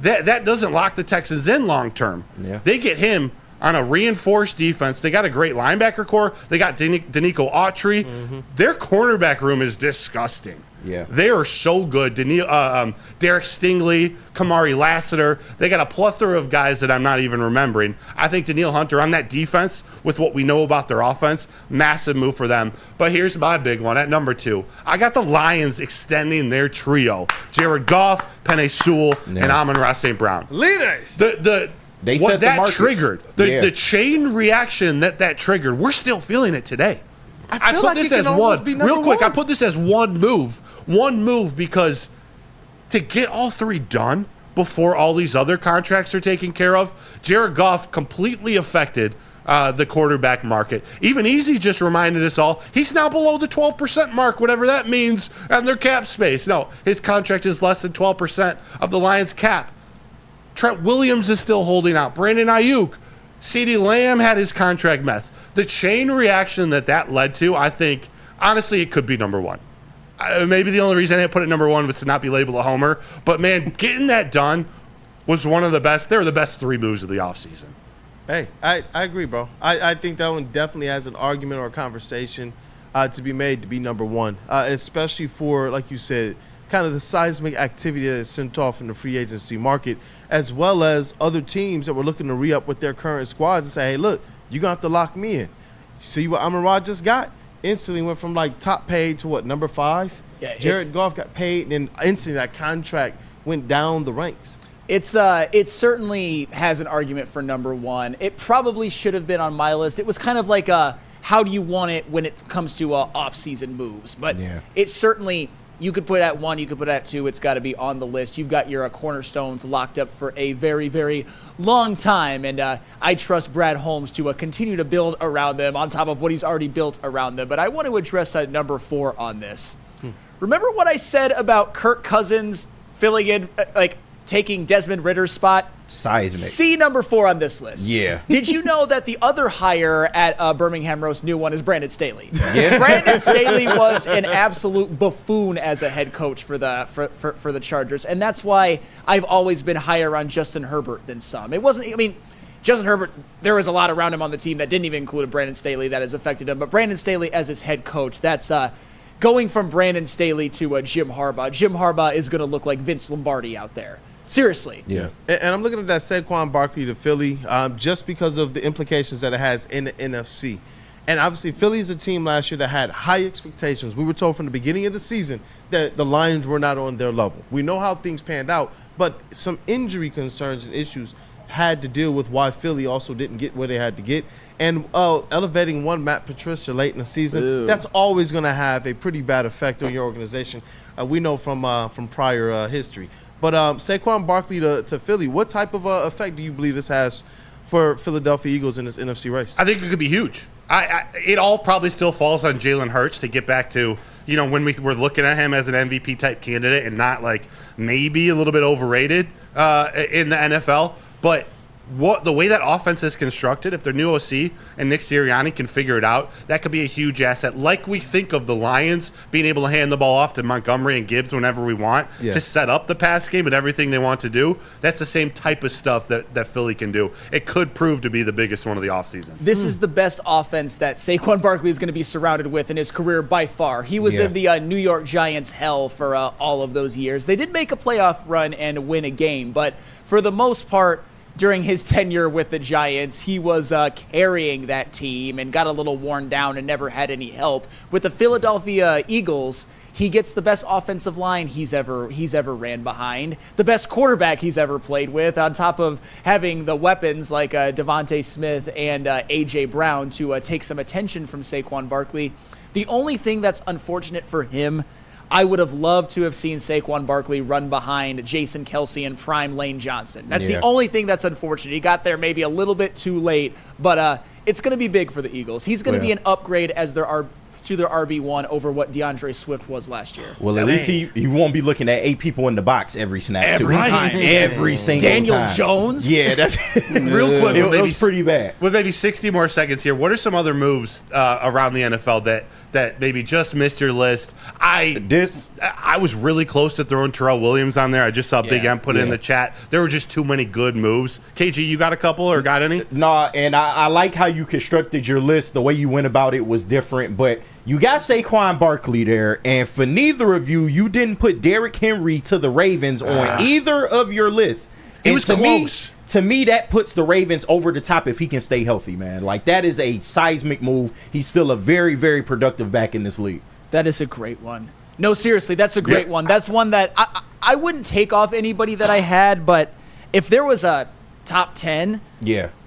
That doesn't lock the Texans in long term. Yeah. They get him on a reinforced defense. They got a great linebacker core. They got Danico Autry. Mm-hmm. Their cornerback room is disgusting. Yeah. They are so good. Derek Stingley, Kamari Lassiter. They got a plethora of guys that I'm not even remembering. I think Danielle Hunter on that defense, with what we know about their offense, massive move for them. But here's my big one at number 2. I got the Lions extending their trio. Jared Goff, Penei Sewell, and Amon-Ra St. Brown. Leaders! They what set the that market. triggered, the chain reaction that triggered, we're still feeling it today. I put like this it as can almost be one. Real number quick, I 1. put this as one move because to get all 3 done before all these other contracts are taken care of, Jared Goff completely affected the quarterback market. Even Easy just reminded us all, he's now below the 12% mark, whatever that means, and their cap space. No, his contract is less than 12% of the Lions' cap. Trent Williams is still holding out. Brandon Ayuk. CeeDee Lamb had his contract mess. The chain reaction that led to, I think, honestly, it could be number 1. Maybe the only reason I didn't put it number 1 was to not be labeled a homer. But, man, getting that done was one of the best. They were the best 3 moves of the offseason. Hey, I agree, bro. I think that one definitely has an argument or a conversation to be made to be number 1, especially for, like you said, kind of the seismic activity that is sent off in the free agency market, as well as other teams that were looking to re-up with their current squads and say, hey, look, you're going to have to lock me in. See what Amon-Ra just got? Instantly went from, like, top paid to, what, number 5? Yeah, Jared Goff got paid, and then instantly that contract went down the ranks. It certainly has an argument for number 1. It probably should have been on my list. It was kind of like how do you want it when it comes to off-season moves. But it certainly – you could put it at 1, you could put it at 2. It's got to be on the list. You've got your cornerstones locked up for a very, very long time, and I trust Brad Holmes to continue to build around them on top of what he's already built around them. But I want to address number 4 on this. Remember what I said about Kirk Cousins filling in, taking Desmond Ritter's spot? Seismic. See number 4 on this list. Yeah. Did you know that the other hire at Birmingham Roast new one is Brandon Staley? Yeah. Brandon Staley was an absolute buffoon as a head coach for the Chargers, and that's why I've always been higher on Justin Herbert than some. It wasn't. I mean, Justin Herbert, there was a lot around him on the team that didn't even include a Brandon Staley that has affected him, but Brandon Staley as his head coach, that's going from Brandon Staley to Jim Harbaugh. Jim Harbaugh is going to look like Vince Lombardi out there. Seriously. Yeah. And I'm looking at that Saquon Barkley to Philly just because of the implications that it has in the NFC. And obviously, Philly is a team last year that had high expectations. We were told from the beginning of the season that the Lions were not on their level. We know how things panned out, but some injury concerns and issues had to deal with why Philly also didn't get where they had to get. And elevating one Matt Patricia late in the season, that's always going to have a pretty bad effect on your organization. We know from prior history. But Saquon Barkley to Philly, what type of effect do you believe this has for Philadelphia Eagles in this NFC race? I think it could be huge. It all probably still falls on Jalen Hurts to get back to, when we're looking at him as an MVP type candidate and not like maybe a little bit overrated in the NFL. But the way that offense is constructed, if their new OC and Nick Sirianni can figure it out, that could be a huge asset. Like we think of the Lions being able to hand the ball off to Montgomery and Gibbs whenever we want to set up the pass game and everything they want to do. That's the same type of stuff that Philly can do. It could prove to be the biggest one of the offseason. This is the best offense that Saquon Barkley is going to be surrounded with in his career by far. He was in the New York Giants hell for all of those years. They did make a playoff run and win a game, but for the most part, during his tenure with the Giants, he was carrying that team and got a little worn down and never had any help. With the Philadelphia Eagles, he gets the best offensive line he's ever ran behind, the best quarterback he's ever played with, on top of having the weapons like Devontae Smith and A.J. Brown to take some attention from Saquon Barkley. The only thing that's unfortunate for him, I would have loved to have seen Saquon Barkley run behind Jason Kelce and prime Lane Johnson. That's the only thing that's unfortunate. He got there maybe a little bit too late, but it's going to be big for the Eagles. He's going to be an upgrade as their RB1 over what DeAndre Swift was last year. Well, at least he won't be looking at 8 people in the box every snap. Every time. Every single Daniel time. Jones? Yeah, that's real quick. It was pretty bad. With maybe 60 more seconds here, what are some other moves around the NFL that maybe just missed your list? I was really close to throwing Terrell Williams on there. I just saw Big M put it in the chat. There were just too many good moves. KG, you got a couple or got any? Nah, and I like how you constructed your list. The way you went about it was different, but you got Saquon Barkley there, and for neither of you, you didn't put Derrick Henry to the Ravens on either of your lists. It was close. To me, that puts the Ravens over the top if he can stay healthy, man. Like, that is a seismic move. He's still a very, very productive back in this league. That is a great one. No, seriously, that's a great one. That's one that I wouldn't take off anybody that I had, but if there was a top 10,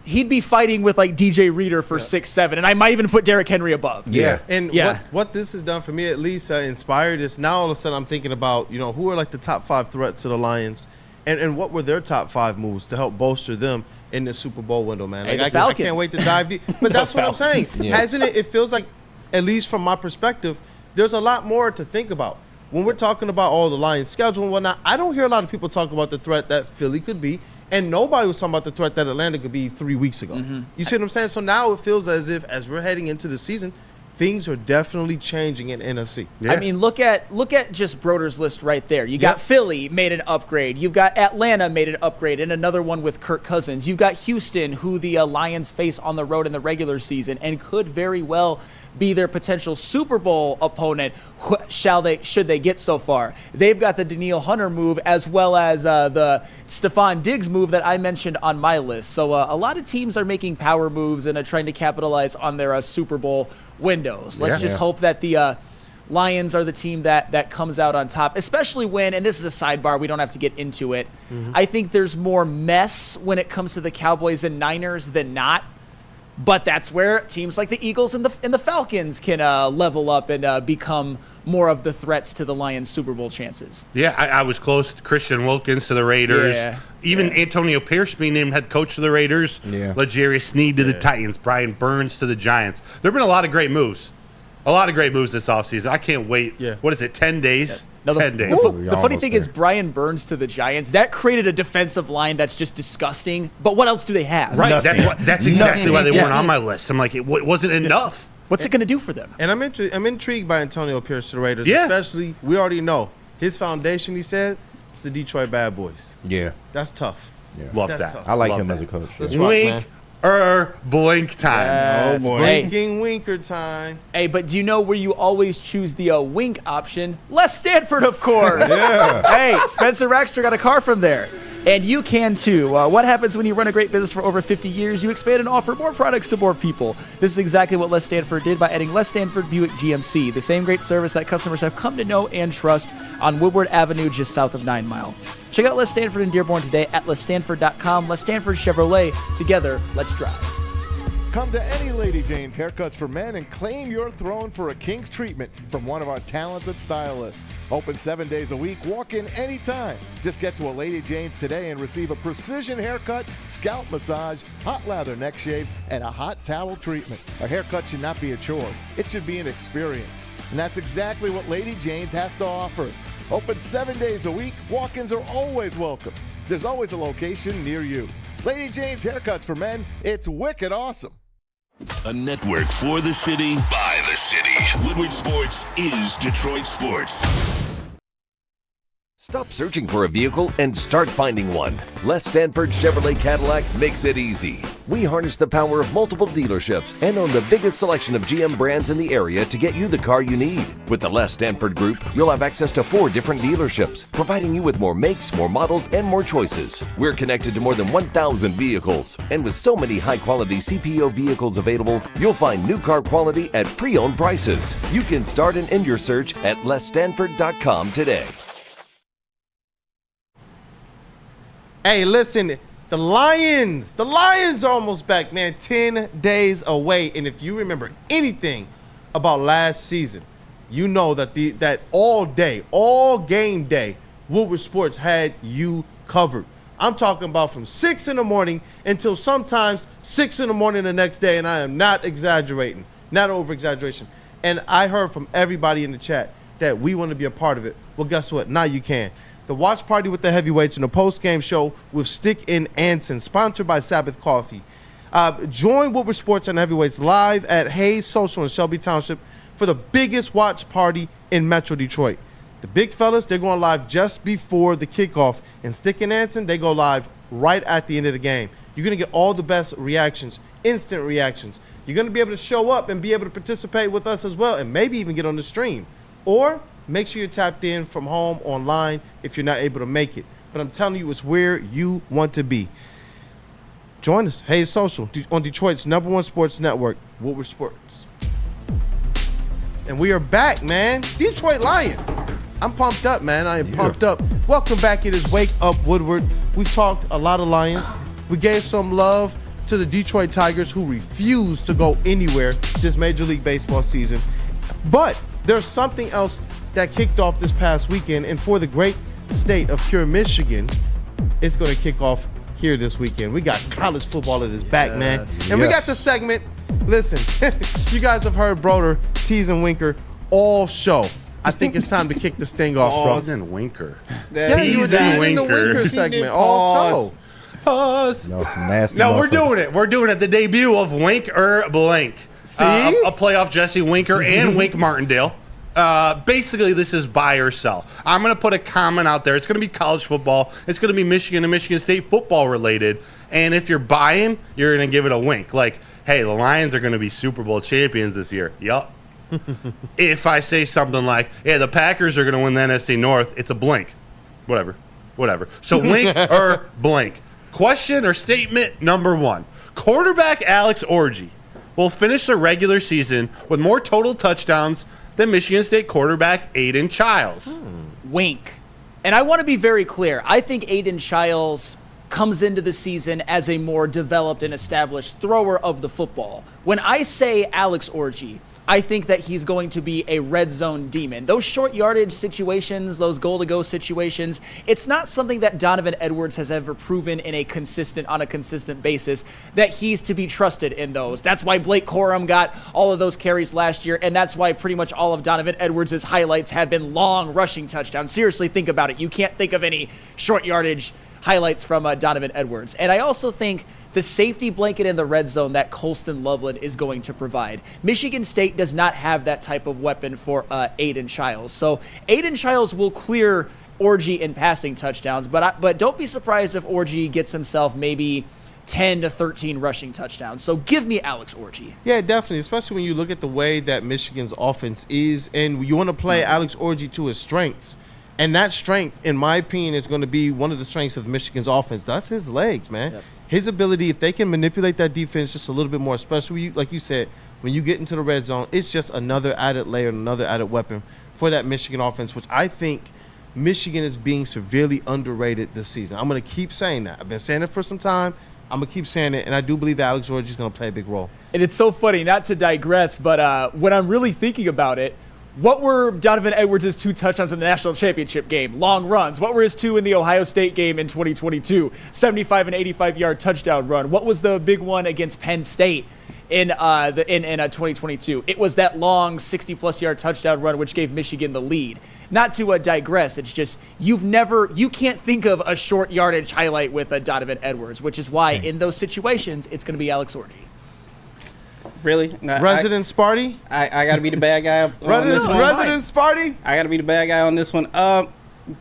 he'd be fighting with like DJ Reader for 6, 7, and I might even put Derrick Henry above. And what this has done for me, at least inspired, is now all of a sudden I'm thinking about, who are like the top 5 threats to the Lions, and what were their top 5 moves to help bolster them in the Super Bowl window, man. Like, I can't wait to dive deep. But that's what I'm saying. Hasn't it? It feels like, at least from my perspective, there's a lot more to think about. When we're talking about all the Lions' schedule and whatnot, I don't hear a lot of people talk about the threat that Philly could be, and nobody was talking about the threat that Atlanta could be 3 weeks ago. You see what I'm saying? So now it feels as if, as we're heading into the season, things are definitely changing in NFC. I mean, look at just Broder's list right there. You got Philly made an upgrade. You've got Atlanta made an upgrade, and another one with Kirk Cousins. You've got Houston, who the Lions face on the road in the regular season, and could very well be their potential Super Bowl opponent should they get so far. They've got the Danielle Hunter move as well as the Stephon Diggs move that I mentioned on my list. So a lot of teams are making power moves and are trying to capitalize on their Super Bowl windows. Let's just hope that the Lions are the team that comes out on top, especially when, and this is a sidebar, we don't have to get into it, I think there's more mess when it comes to the Cowboys and Niners than not. But that's where teams like the Eagles and the Falcons can level up and become more of the threats to the Lions' Super Bowl chances. Yeah, I was close to Christian Wilkins to the Raiders. Even Antonio Pierce being named head coach to the Raiders. L'Jarius Sneed to the Titans. Brian Burns to the Giants. There have been a lot of great moves. A lot of great moves this offseason. I can't wait. What is it, 10 days? No, 10 days. The funny thing is Brian Burns to the Giants, that created a defensive line that's just disgusting. But what else do they have? Right. That's exactly why they weren't on my list. I'm like, it wasn't enough. What's it going to do for them? And I'm intrigued by Antonio Pierce to the Raiders, especially, we already know, his foundation, he said, is the Detroit Bad Boys. That's tough. Love That's that. tough. I like him as a coach. Wink. Blink time. Yes. Oh boy. Blinking winker time. Hey, but do you know where you always choose the wink option? Les Stanford, of course. Yeah. Hey, Spencer Raxter got a car from there. And you can too. What happens when you run a great business for over 50 years? You expand and offer more products to more people. This is exactly what Les Stanford did by adding Les Stanford Buick GMC, the same great service that customers have come to know and trust on Woodward Avenue just south of 9 Mile. Check out Les Stanford in Dearborn today at lesstanford.com. Les Stanford Chevrolet. Together, let's drive. Come to any Lady Jane's Haircuts for Men and claim your throne for a king's treatment from one of our talented stylists. Open 7 days a week, walk in anytime. Just get to a Lady Jane's today and receive a precision haircut, scalp massage, hot lather neck shave, and a hot towel treatment. A haircut should not be a chore. It should be an experience. And that's exactly what Lady Jane's has to offer. Open 7 days a week, walk-ins are always welcome. There's always a location near you. Lady Jane's Haircuts for Men, it's wicked awesome. A network for the city, by the city. Woodward Sports is Detroit Sports. Stop searching for a vehicle and start finding one. Les Stanford Chevrolet Cadillac makes it easy. We harness the power of multiple dealerships and own the biggest selection of GM brands in the area to get you the car you need. With the Les Stanford Group, you'll have access to 4 different dealerships, providing you with more makes, more models, and more choices. We're connected to more than 1,000 vehicles. And with so many high-quality CPO vehicles available, you'll find new car quality at pre-owned prices. You can start and end your search at lesstanford.com today. Hey, listen, the Lions are almost back, man. 10 days away. And if you remember anything about last season, you know that all game day, Woodward Sports had you covered. I'm talking about from 6 in the morning until sometimes 6 in the morning the next day, and I am not exaggerating, not over-exaggeration. And I heard from everybody in the chat that we want to be a part of it. Well, guess what? Now you can. The watch party with the heavyweights and the post-game show with Stick and Anson, sponsored by Sabbath Coffee. Join Woodward Sports and Heavyweights live at Hayes Social in Shelby Township for the biggest watch party in Metro Detroit. The big fellas, they're going live just before the kickoff. And Stick and Anson, they go live right at the end of the game. You're going to get all the best reactions, instant reactions. You're going to be able to show up and be able to participate with us as well and maybe even get on the stream. Or make sure you're tapped in from home online if you're not able to make it. But I'm telling you, it's where you want to be. Join us, Hayes Social, on Detroit's #1 sports network, Woodward Sports. And we are back, man. Detroit Lions. I'm pumped up, man. I am pumped up. Welcome back. It is Wake Up Woodward. We've talked a lot of Lions. We gave some love to the Detroit Tigers, who refused to go anywhere this Major League Baseball season. But there's something else that kicked off this past weekend, and for the great state of pure Michigan, it's going to kick off here this weekend. We got college football at its back, man. And we got the segment. Listen, you guys have heard Broder tease and Winker all show. I think it's time to kick this thing off, bro. Tease and Winker. Yeah, you were teasing the Winker segment all show. Pause. No, some nasty we're doing it. We're doing it. The debut of Winker Blank. See? A playoff Jesse Winker and Wink Martindale. Basically, this is buy or sell. I'm going to put a comment out there. It's going to be college football. It's going to be Michigan and Michigan State football related. And if you're buying, you're going to give it a wink. Like, hey, the Lions are going to be Super Bowl champions this year. Yup. If I say something like, yeah, the Packers are going to win the NFC North, it's a blink. Whatever. So wink or blank. Question or statement number 1. Quarterback Alex Orji will finish the regular season with more total touchdowns than Michigan State quarterback Aiden Childs. Wink. And I want to be very clear. I think Aiden Childs comes into the season as a more developed and established thrower of the football. When I say Alex Orji, I think that he's going to be a red zone demon. Those short yardage situations, those goal-to-go situations, it's not something that Donovan Edwards has ever proven on a consistent basis that he's to be trusted in those. That's why Blake Corum got all of those carries last year, and that's why pretty much all of Donovan Edwards' highlights have been long rushing touchdowns. Seriously, think about it. You can't think of any short yardage highlights from Donovan Edwards. And I also think the safety blanket in the red zone that Colston Loveland is going to provide. Michigan State does not have that type of weapon for Aiden Childs. So Aiden Childs will clear Orji in passing touchdowns, but don't be surprised if Orji gets himself maybe 10 to 13 rushing touchdowns. So give me Alex Orji. Yeah, definitely, especially when you look at the way that Michigan's offense is, and you want to play Alex Orji to his strengths. And that strength, in my opinion, is going to be one of the strengths of Michigan's offense. That's his legs, man. Yep. His ability, if they can manipulate that defense just a little bit more, especially, like you said, when you get into the red zone, it's just another added layer, another added weapon for that Michigan offense, which I think Michigan is being severely underrated this season. I'm going to keep saying that. I've been saying it for some time. I'm going to keep saying it, and I do believe that Alex Orji is going to play a big role. And it's so funny, not to digress, but when I'm really thinking about it, what were Donovan Edwards' 2 touchdowns in the national championship game? Long runs. What were his 2 in the Ohio State game in 2022? 75 and 85-yard touchdown run. What was the big one against Penn State in 2022? It was that long 60-plus yard touchdown run, which gave Michigan the lead. Not to digress, it's just you can't think of a short yardage highlight with Donovan Edwards, which is why in those situations it's going to be Alex Orji. Really? No, Resident Sparty? I got to be the bad guy on this one. Resident Sparty? I got to be the bad guy on this one.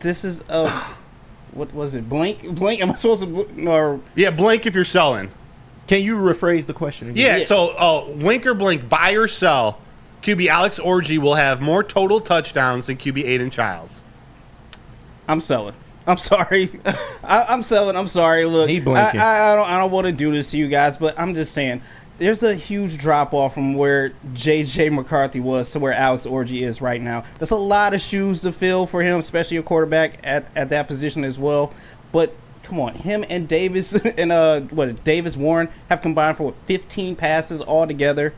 This is what was it? Blank? Am I supposed to? No. Yeah, blank if you're selling. Can you rephrase the question again? Yeah. So wink or blink, buy or sell. QB Alex Orji will have more total touchdowns than QB Aiden Childs. I'm selling. I'm sorry. I'm selling. I'm sorry. Look, he blinking. I don't want to do this to you guys, but I'm just saying. There's a huge drop-off from where J.J. McCarthy was to where Alex Orji is right now. That's a lot of shoes to fill for him, especially a quarterback at that position as well. But come on, him and Davis and Davis Warren have combined for 15 passes altogether.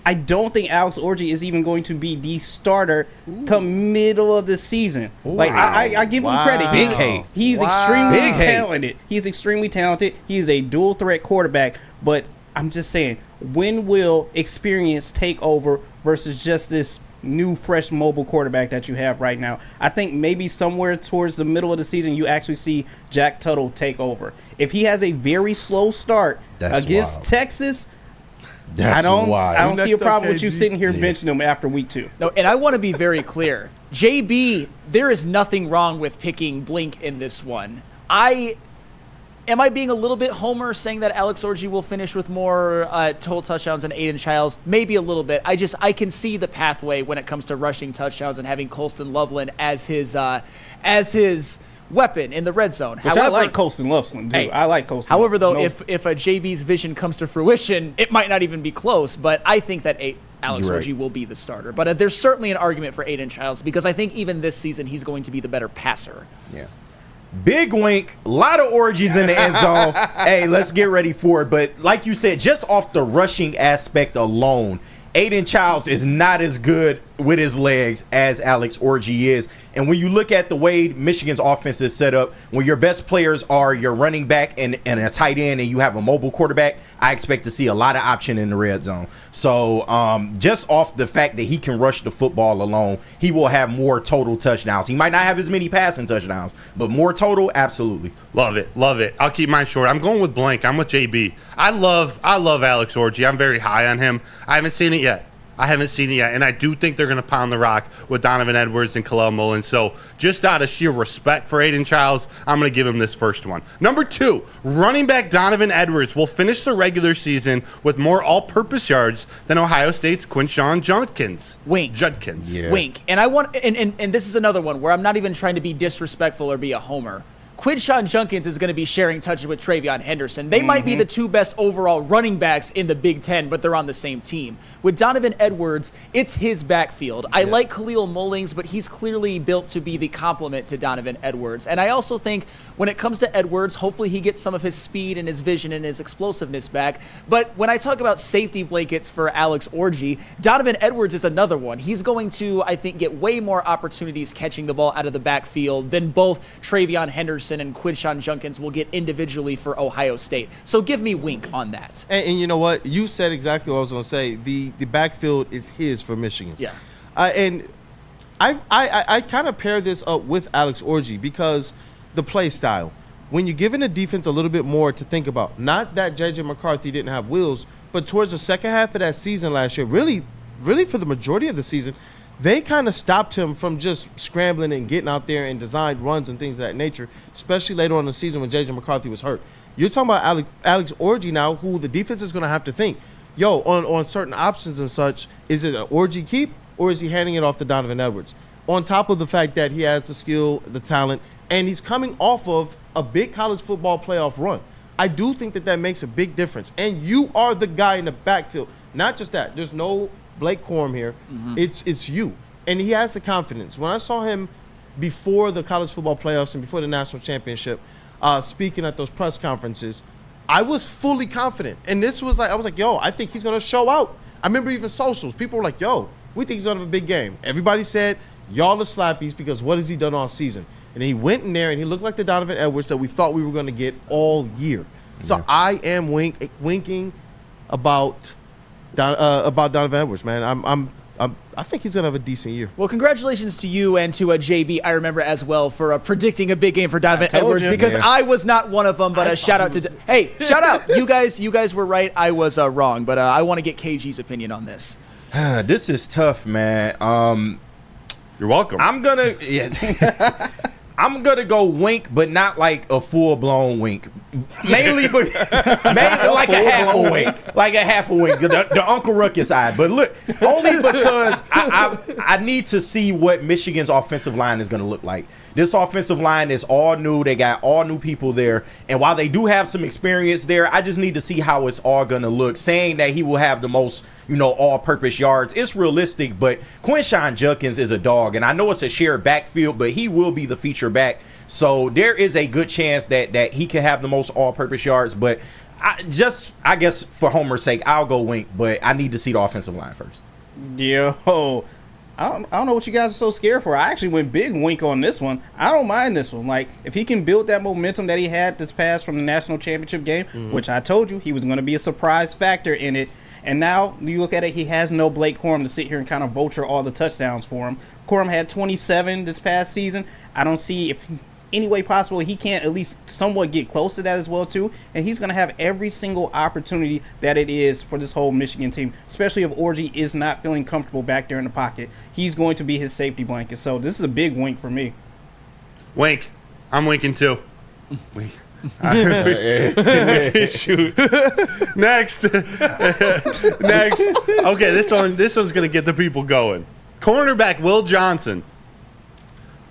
I don't think Alex Orji is even going to be the starter come middle of the season. Like I give him credit. Big hate. He's extremely talented. He's extremely talented. He's a dual threat quarterback, but I'm just saying, when will experience take over versus just this new, fresh, mobile quarterback that you have right now? I think maybe somewhere towards the middle of the season, you actually see Jack Tuttle take over. If he has a very slow start against Texas, I don't see a problem with you sitting here benching him after week 2. No, and I want to be very clear. JB, there is nothing wrong with picking Blink in this one. Am I being a little bit homer saying that Alex Orji will finish with more total touchdowns than Aiden Childs? Maybe a little bit. I can see the pathway when it comes to rushing touchdowns and having Colston Loveland as his weapon in the red zone. Which I like Colston Loveland, too. I like Colston. However, though, if a JB's vision comes to fruition, it might not even be close, but I think that Alex Orji will be the starter. But there's certainly an argument for Aiden Childs because I think even this season he's going to be the better passer. Yeah. Big wink, a lot of orgies in the end zone. Hey, let's get ready for it. But like you said, just off the rushing aspect alone, Aiden Childs is not as good with his legs as Alex Orji is. And when you look at the way Michigan's offense is set up, when your best players are your running back and a tight end and you have a mobile quarterback, I expect to see a lot of option in the red zone. So just off the fact that he can rush the football alone, he will have more total touchdowns. He might not have as many passing touchdowns, but more total, absolutely. Love it. Love it. I'll keep mine short. I'm going with blank. I'm with JB. I love Alex Orji. I'm very high on him. I haven't seen it yet. And I do think they're going to pound the rock with Donovan Edwards and Khalil Mullins. So just out of sheer respect for Aiden Childs, I'm going to give him this first one. Number 2, running back Donovan Edwards will finish the regular season with more all-purpose yards than Ohio State's Quinshon Judkins. Judkins. Yeah. Wink. And I want, and this is another one where I'm not even trying to be disrespectful or be a homer. Quinshon Judkins is going to be sharing touches with Travion Henderson. They might be the 2 best overall running backs in the Big Ten, but they're on the same team. With Donovan Edwards, it's his backfield. I like Khalil Mullins, but he's clearly built to be the complement to Donovan Edwards. And I also think when it comes to Edwards, hopefully he gets some of his speed and his vision and his explosiveness back. But when I talk about safety blankets for Alex Orji, Donovan Edwards is another one. He's going to, I think, get way more opportunities catching the ball out of the backfield than both Travion Henderson and Quinshon Judkins will get individually for Ohio State. So give me wink on that. And you know what? You said exactly what I was going to say. The backfield is his for Michigan. Yeah. And I kind of pair this up with Alex Orji because the play style. When you're giving the defense a little bit more to think about, not that J.J. McCarthy didn't have wheels, but towards the second half of that season last year, really for the majority of the season, they kind of stopped him from just scrambling and getting out there and designed runs and things of that nature, especially later on in the season when J.J. McCarthy was hurt. You're talking about Alex Orji now, who the defense is going to have to think, on certain options and such, is it an Orji keep or is he handing it off to Donovan Edwards? on top of the fact that he has the skill, the talent, and he's coming off of a big college football playoff run. I do think that makes a big difference. And you are the guy in the backfield. Not just that. There's no Blake Corum here. Mm-hmm. It's you. And he has the confidence. When I saw him before the college football playoffs and before the national championship, speaking at those press conferences, I was fully confident. And this was like, I was like, yo, I think he's going to show out. I remember even socials. People were like, yo, we think he's going to have a big game. Everybody said, y'all are slappies because what has he done all season? And he went in there and he looked like the Donovan Edwards that we thought we were going to get all year. So I am winking about Donovan Edwards, man. I think he's gonna have a decent year. Well, congratulations to you and to JB. I remember as well for predicting a big game for Donovan Edwards because I was not one of them. But shout out to shout out you guys were right. I was wrong. But I want to get KG's opinion on this. This is tough, man. You're welcome. I'm gonna go wink, but not like a full-blown wink. Mainly like a half a wink. The Uncle Ruckus side. But look, only because I need to see what Michigan's offensive line is going to look like. This offensive line is all new. They got all new people there. And while they do have some experience there, I just need to see how it's all going to look. Saying that he will have the most, all-purpose yards, it's realistic. But Quinshon Judkins is a dog. And I know it's a shared backfield, but he will be the feature back. So there is a good chance that he can have the most all-purpose yards. But I guess for Homer's sake, I'll go wink. But I need to see the offensive line first. Yo, I don't know what you guys are so scared for. I actually went big wink on this one. I don't mind this one. Like, if he can build that momentum that he had this past from the national championship game, which I told you he was going to be a surprise factor in it. And now you look at it, he has no Blake Corum to sit here and kind of vulture all the touchdowns for him. Corum had 27 this past season. I don't see if any way possible he can't at least somewhat get close to that as well too. And he's going to have every single opportunity that it is for this whole Michigan team, especially if Orji is not feeling comfortable back there in the pocket. He's going to be his safety blanket. So this is a big wink for me. Wink. I'm winking too. Wink. Shoot. Next. Okay, this one's gonna get the people going. Cornerback Will Johnson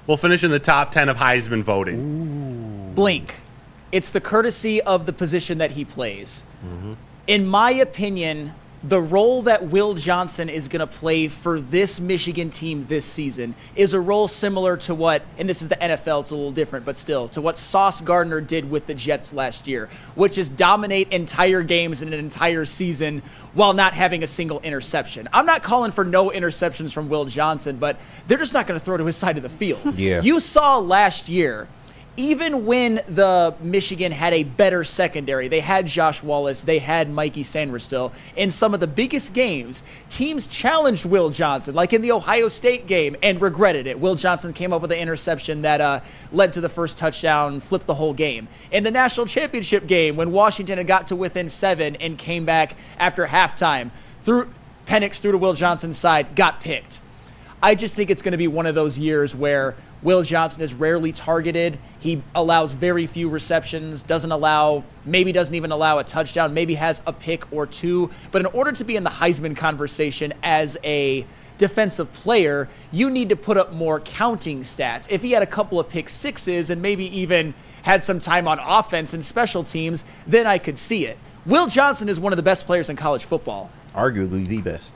will finish in the top 10 of Heisman voting. Blink. It's the courtesy of the position that he plays. In my opinion, the role that Will Johnson is going to play for this Michigan team this season is a role similar to what, and this is the NFL, it's a little different, but still, to what Sauce Gardner did with the Jets last year, which is dominate entire games in an entire season while not having a single interception. I'm not calling for no interceptions from Will Johnson, but they're just not going to throw to his side of the field. Yeah. You saw last year, even when the Michigan had a better secondary, they had Josh Wallace, they had Mikey Sanders still, in some of the biggest games, teams challenged Will Johnson, like in the Ohio State game, and regretted it. Will Johnson came up with an interception that led to the first touchdown, flipped the whole game. In the national championship game, when Washington had got to within 7 and came back after halftime, Penix threw to Will Johnson's side, got picked. I just think it's going to be one of those years where Will Johnson is rarely targeted. He allows very few receptions, maybe doesn't even allow a touchdown, maybe has a pick or two. But in order to be in the Heisman conversation as a defensive player, you need to put up more counting stats. If he had a couple of pick sixes and maybe even had some time on offense and special teams, then I could see it. Will Johnson is one of the best players in college football. Arguably the best.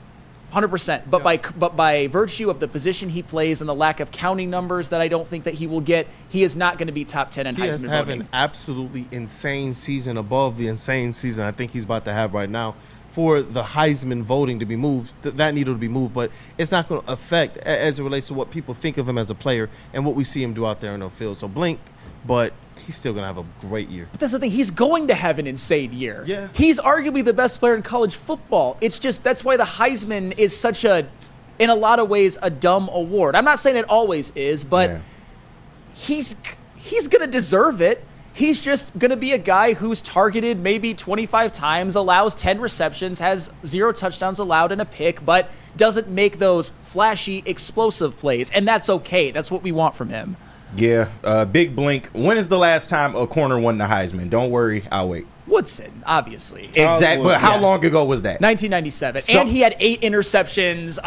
100%. But by virtue of the position he plays and the lack of counting numbers that I don't think that he will get, he is not going to be top 10 in Heisman voting. He has to have an absolutely insane season above the insane season I think he's about to have right now for the Heisman voting to be moved, that needle to be moved. But it's not going to affect as it relates to what people think of him as a player and what we see him do out there in the field. So blink, but he's still going to have a great year. But that's the thing. He's going to have an insane year. Yeah. He's arguably the best player in college football. It's just that's why the Heisman is such in a lot of ways, a dumb award. I'm not saying it always is, but he's going to deserve it. He's just going to be a guy who's targeted maybe 25 times, allows 10 receptions, has 0 touchdowns allowed and a pick, but doesn't make those flashy, explosive plays. And that's okay. That's what we want from him. Yeah, big blink. When is the last time a corner won the Heisman? Don't worry, I'll wait. Woodson, obviously. Exactly. But how long ago was that? 1997. And he had 8 interceptions,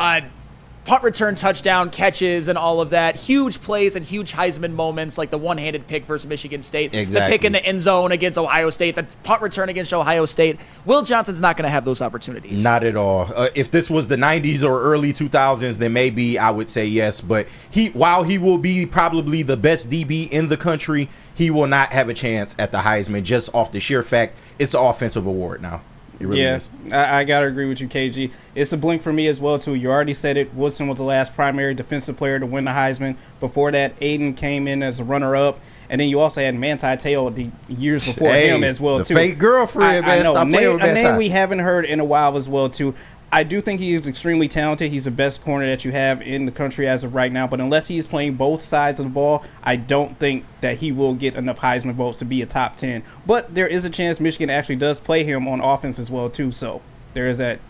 punt return touchdown catches and all of that. Huge plays and huge Heisman moments like the one-handed pick versus Michigan State. Exactly. The pick in the end zone against Ohio State. The punt return against Ohio State. Will Johnson's not going to have those opportunities. Not at all. If this was the 90s or early 2000s, then maybe I would say yes. But while he will be probably the best DB in the country, he will not have a chance at the Heisman just off the sheer fact it's an offensive award now. Really is. I got to agree with you, KG. It's a blink for me as well, too. You already said it. Woodson was the last primary defensive player to win the Heisman. Before that, Aiden came in as a runner-up. And then you also had Manti Te'o the years before him as well, too. Fake girlfriend, man. I know. Stop playing with A name Manti. we haven't heard in a while as well, too. I do think he is extremely talented. He's the best corner that you have in the country as of right now. But unless he's playing both sides of the ball, I don't think that he will get enough Heisman votes to be a top 10. But there is a chance Michigan actually does play him on offense as well, too. So there is that.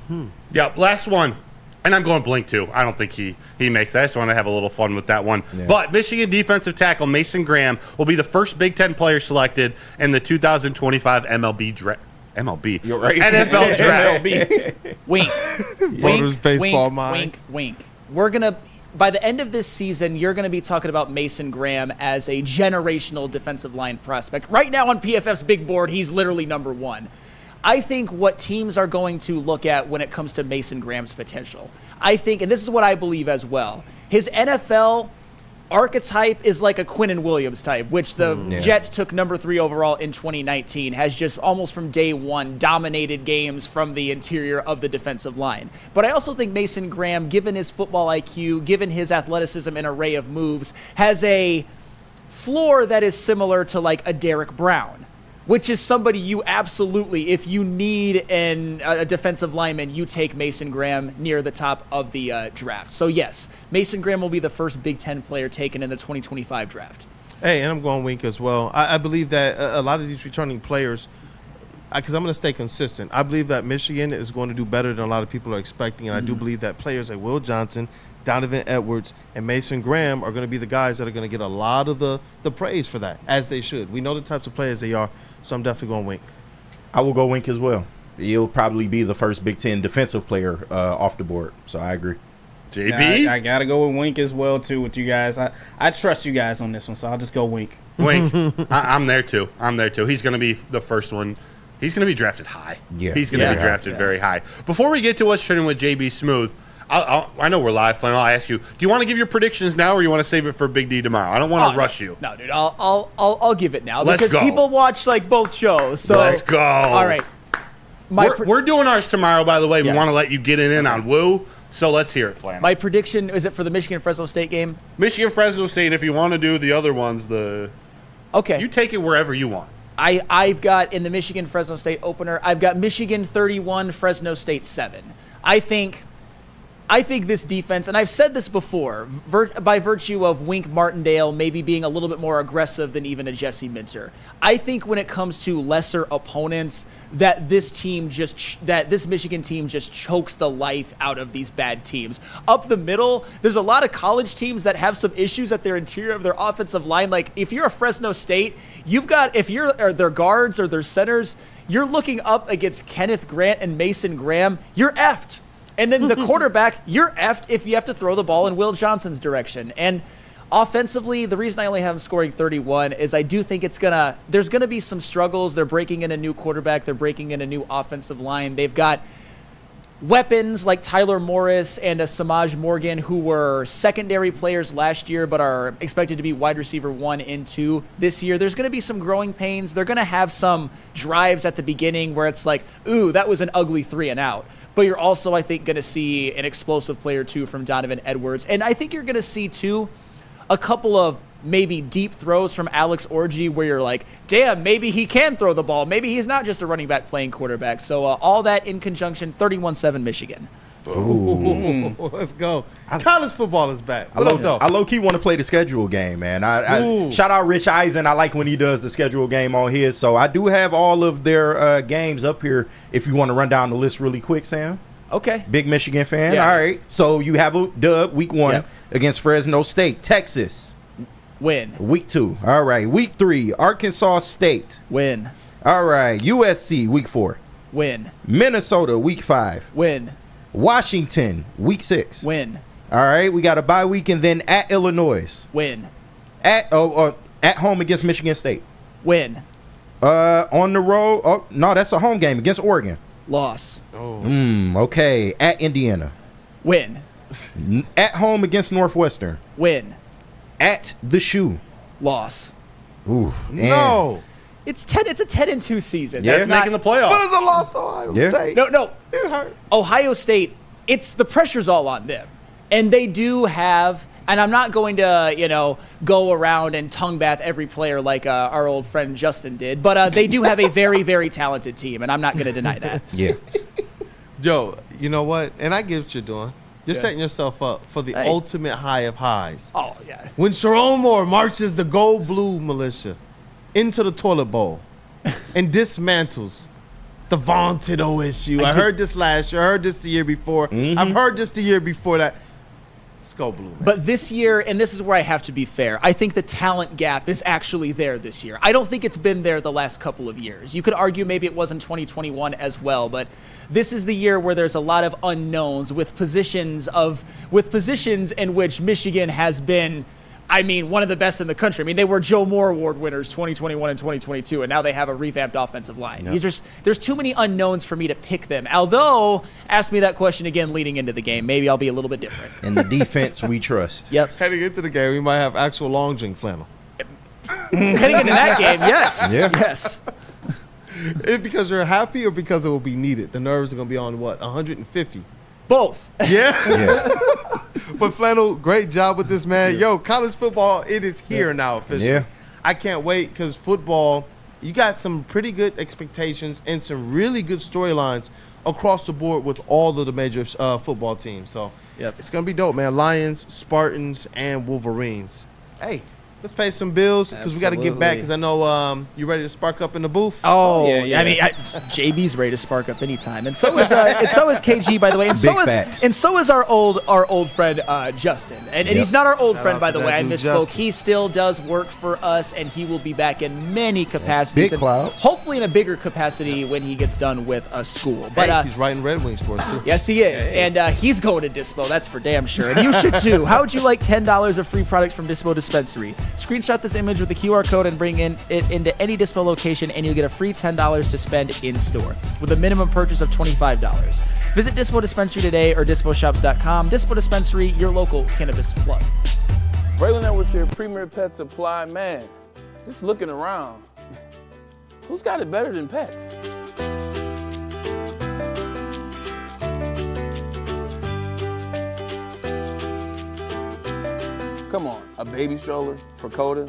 Yeah, last one. And I'm going blink, too. I don't think he makes that. I just want to have a little fun with that one. Yeah. But Michigan defensive tackle Mason Graham will be the first Big Ten player selected in the 2025 MLB draft. MLB. You're right. NFL draft. Wink. Voters baseball wink, mind. wink, wink. We're going to, by the end of this season, you're going to be talking about Mason Graham as a generational defensive line prospect. Right now on PFF's big board, he's literally number one. I think what teams are going to look at when it comes to Mason Graham's potential, I think, and this is what I believe as well, his NFL archetype is like a Quinnen Williams type, which the Jets took number 3 overall in 2019, has just almost from day one dominated games from the interior of the defensive line. But I also think Mason Graham, given his football IQ, given his athleticism and array of moves, has a floor that is similar to like a Derek Brown, which is somebody you absolutely, if you need a defensive lineman, you take Mason Graham near the top of the draft. So, yes, Mason Graham will be the first Big Ten player taken in the 2025 draft. Hey, and I'm going wink as well. I believe that a lot of these returning players, because I'm going to stay consistent, I believe that Michigan is going to do better than a lot of people are expecting, and I do believe that players like Will Johnson, Donovan Edwards, and Mason Graham are going to be the guys that are going to get a lot of the praise for that, as they should. We know the types of players they are, so I'm definitely going wink. I will go wink as well. He'll probably be the first Big Ten defensive player off the board, so I agree. JB? I got to go with wink as well, too, with you guys. I trust you guys on this one, so I'll just go wink. Wink. I'm there, too. He's going to be the first one. He's going to be drafted high. Yeah. He's going to be drafted very high. Before we get to what's trending with JB Smooth, I know we're live, Flannel. I'll ask you, do you want to give your predictions now or you want to save it for Big D tomorrow? I don't want to rush you. No, dude, I'll give it now. Let's because go. people watch like both shows. So let's go. All right. We're doing ours tomorrow, by the way. We want to let you get in on WUW, so let's hear it, Flannel. My prediction, is it for the Michigan-Fresno State game? Michigan-Fresno State, if you want to do the other ones, okay, you take it wherever you want. I've got, in the Michigan-Fresno State opener, I've got Michigan 31, Fresno State 7. I think this defense, and I've said this before, by virtue of Wink Martindale maybe being a little bit more aggressive than even a Jesse Minter, I think when it comes to lesser opponents, that this Michigan team just chokes the life out of these bad teams. Up the middle, there's a lot of college teams that have some issues at their interior of their offensive line. Like if you're a Fresno State, if you're their guards or their centers, you're looking up against Kenneth Grant and Mason Graham, you're effed. And then the quarterback, you're effed if you have to throw the ball in Will Johnson's direction. And offensively, the reason I only have him scoring 31 is I do think there's going to be some struggles. They're breaking in a new quarterback. They're breaking in a new offensive line. They've got weapons like Tyler Morris and Samaj Morgan, who were secondary players last year but are expected to be wide receiver 1 and 2 this year. There's going to be some growing pains. They're going to have some drives at the beginning where it's like, ooh, that was an ugly 3 and out. But you're also, I think, going to see an explosive player, too, from Donovan Edwards. And I think you're going to see, too, a couple of maybe deep throws from Alex Orji where you're like, damn, maybe he can throw the ball. Maybe he's not just a running back playing quarterback. So all that in conjunction, 31-7 Michigan. Ooh. Let's go. College football is back. I low-key want to play the schedule game, man. I shout out Rich Eisen. I like when he does the schedule game on his. So I do have all of their games up here if you want to run down the list really quick, Sam. Okay. Big Michigan fan. Yeah. All right. So you have a dub week 1 against Fresno State. Texas. Win. Week 2. All right. Week 3, Arkansas State. Win. All right. USC, week 4. Win. Minnesota, week 5. Win. Washington, week 6. Win. All right, we got a bye week and then at Illinois. Win. At home against Michigan State. Win. On the road. Oh no, that's a home game against Oregon. Loss. Okay. At Indiana. Win. At home against Northwestern. Win. At the Shoe. Loss. Ooh. No. It's a 10-2 season. That's making the playoffs. But it's a loss to Ohio State. No. It hurt. Ohio State, it's the pressure's all on them. And they do have, and I'm not going to, go around and tongue bath every player like our old friend Justin did, but they do have a very, very talented team, and I'm not going to deny that. Yeah. Joe, you know what? And I get what you're doing. You're setting yourself up for the ultimate high of highs. Oh, yeah. When Sharon Moore marches the gold blue militia into the toilet bowl and dismantles the vaunted OSU. I heard this last year. I heard this the year before. I've heard this the year before that. Let's go blue, man. But this year, and this is where I have to be fair, I think the talent gap is actually there this year. I don't think it's been there the last couple of years. You could argue maybe it was in 2021 as well, but this is the year where there's a lot of unknowns with positions in which Michigan has been, one of the best in the country. They were Joe Moore Award winners 2021 and 2022, and now they have a revamped offensive line. Yep. There's too many unknowns for me to pick them. Although, ask me that question again leading into the game. Maybe I'll be a little bit different. In the defense, we trust. Yep. Heading into the game, we might have actual long drink flannel. Heading into that game, yes. Yeah. Yes. Because you're happy or because it will be needed? The nerves are going to be on what, 150? Both. Yeah? But Flannel, great job with this, man. Yo, college football, it is here now officially. Yeah. I can't wait because football, you got some pretty good expectations and some really good storylines across the board with all of the major football teams. So it's going to be dope, man. Lions, Spartans, and Wolverines. Hey, let's pay some bills because we got to get back because I know you ready to spark up in the booth. Oh, yeah. JB's ready to spark up anytime, and so is KG, by the way, and so is our old friend Justin, and he's not our old friend, by the way. I misspoke. Justin. He still does work for us, and he will be back in many capacities. Big clouds. Hopefully in a bigger capacity when he gets done with a school. But he's writing Red Wings for us too. Yes, he is, and he's going to Dispo. That's for damn sure, and you should too. How would you like $10 of free products from Dispo Dispensary? Screenshot this image with the QR code and bring it into any Dispo location, and you'll get a free $10 to spend in-store with a minimum purchase of $25. Visit Dispo Dispensary today or disposhops.com. Dispo Dispensary, your local cannabis plug. Braylon Edwards here, Premier Pet Supply. Man, just looking around, who's got it better than pets? Come on, a baby stroller for Coda?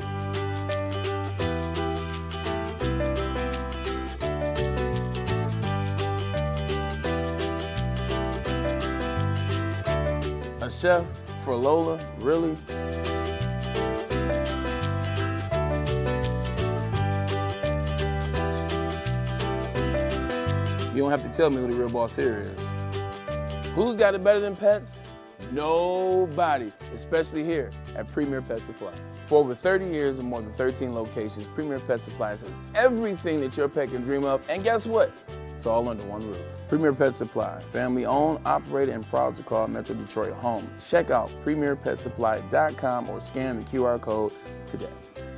A chef for Lola? Really? You don't have to tell me who the real boss here is. Who's got it better than pets? Nobody, especially here at Premier Pet Supply. For over 30 years and more than 13 locations, Premier Pet Supply has everything that your pet can dream of, and guess what? It's all under one roof. Premier Pet Supply, family owned, operated, and proud to call Metro Detroit home. Check out premierpetsupply.com or scan the QR code today.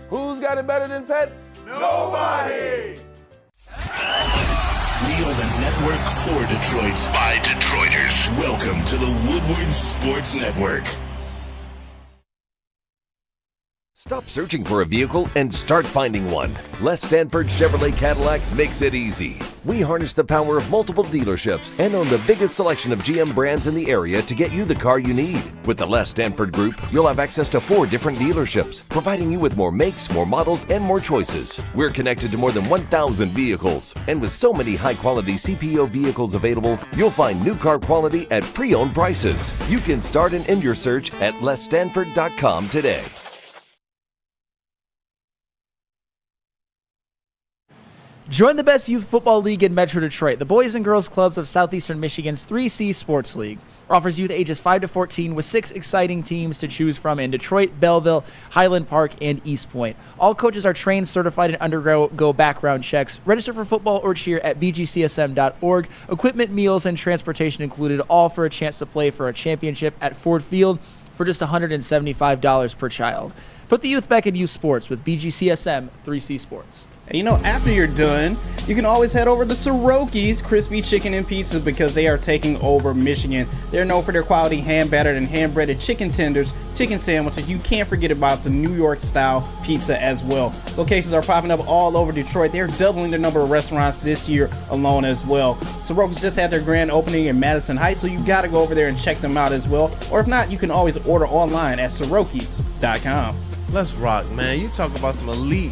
Who's got it better than pets? Nobody! We are the network for Detroit by Detroiters. Welcome to the Woodward Sports Network. Stop searching for a vehicle and start finding one. Les Stanford Chevrolet Cadillac makes it easy. We harness the power of multiple dealerships and own the biggest selection of GM brands in the area to get you the car you need. With the Les Stanford Group, you'll have access to 4 different dealerships, providing you with more makes, more models, and more choices. We're connected to more than 1,000 vehicles. And with so many high-quality CPO vehicles available, you'll find new car quality at pre-owned prices. You can start and end your search at lesstanford.com today. Join the best youth football league in Metro Detroit. The Boys and Girls Clubs of Southeastern Michigan's 3C Sports League offers youth ages 5 to 14 with 6 exciting teams to choose from in Detroit, Belleville, Highland Park, and East Point. All coaches are trained, certified, and undergo background checks. Register for football or cheer at bgcsm.org. Equipment, meals, and transportation included, all for a chance to play for a championship at Ford Field for just $175 per child. Put the youth back in youth sports with BGCSM 3C Sports. And you know, after you're done, you can always head over to Soroki's Crispy Chicken and Pizzas because they are taking over Michigan. They're known for their quality hand-battered and hand-breaded chicken tenders, chicken sandwiches. You can't forget about the New York-style pizza as well. Locations are popping up all over Detroit. They're doubling the number of restaurants this year alone as well. Soroki's just had their grand opening in Madison Heights, so you got to go over there and check them out as well. Or if not, you can always order online at Sorokis.com. Let's rock, man. You talk about some elite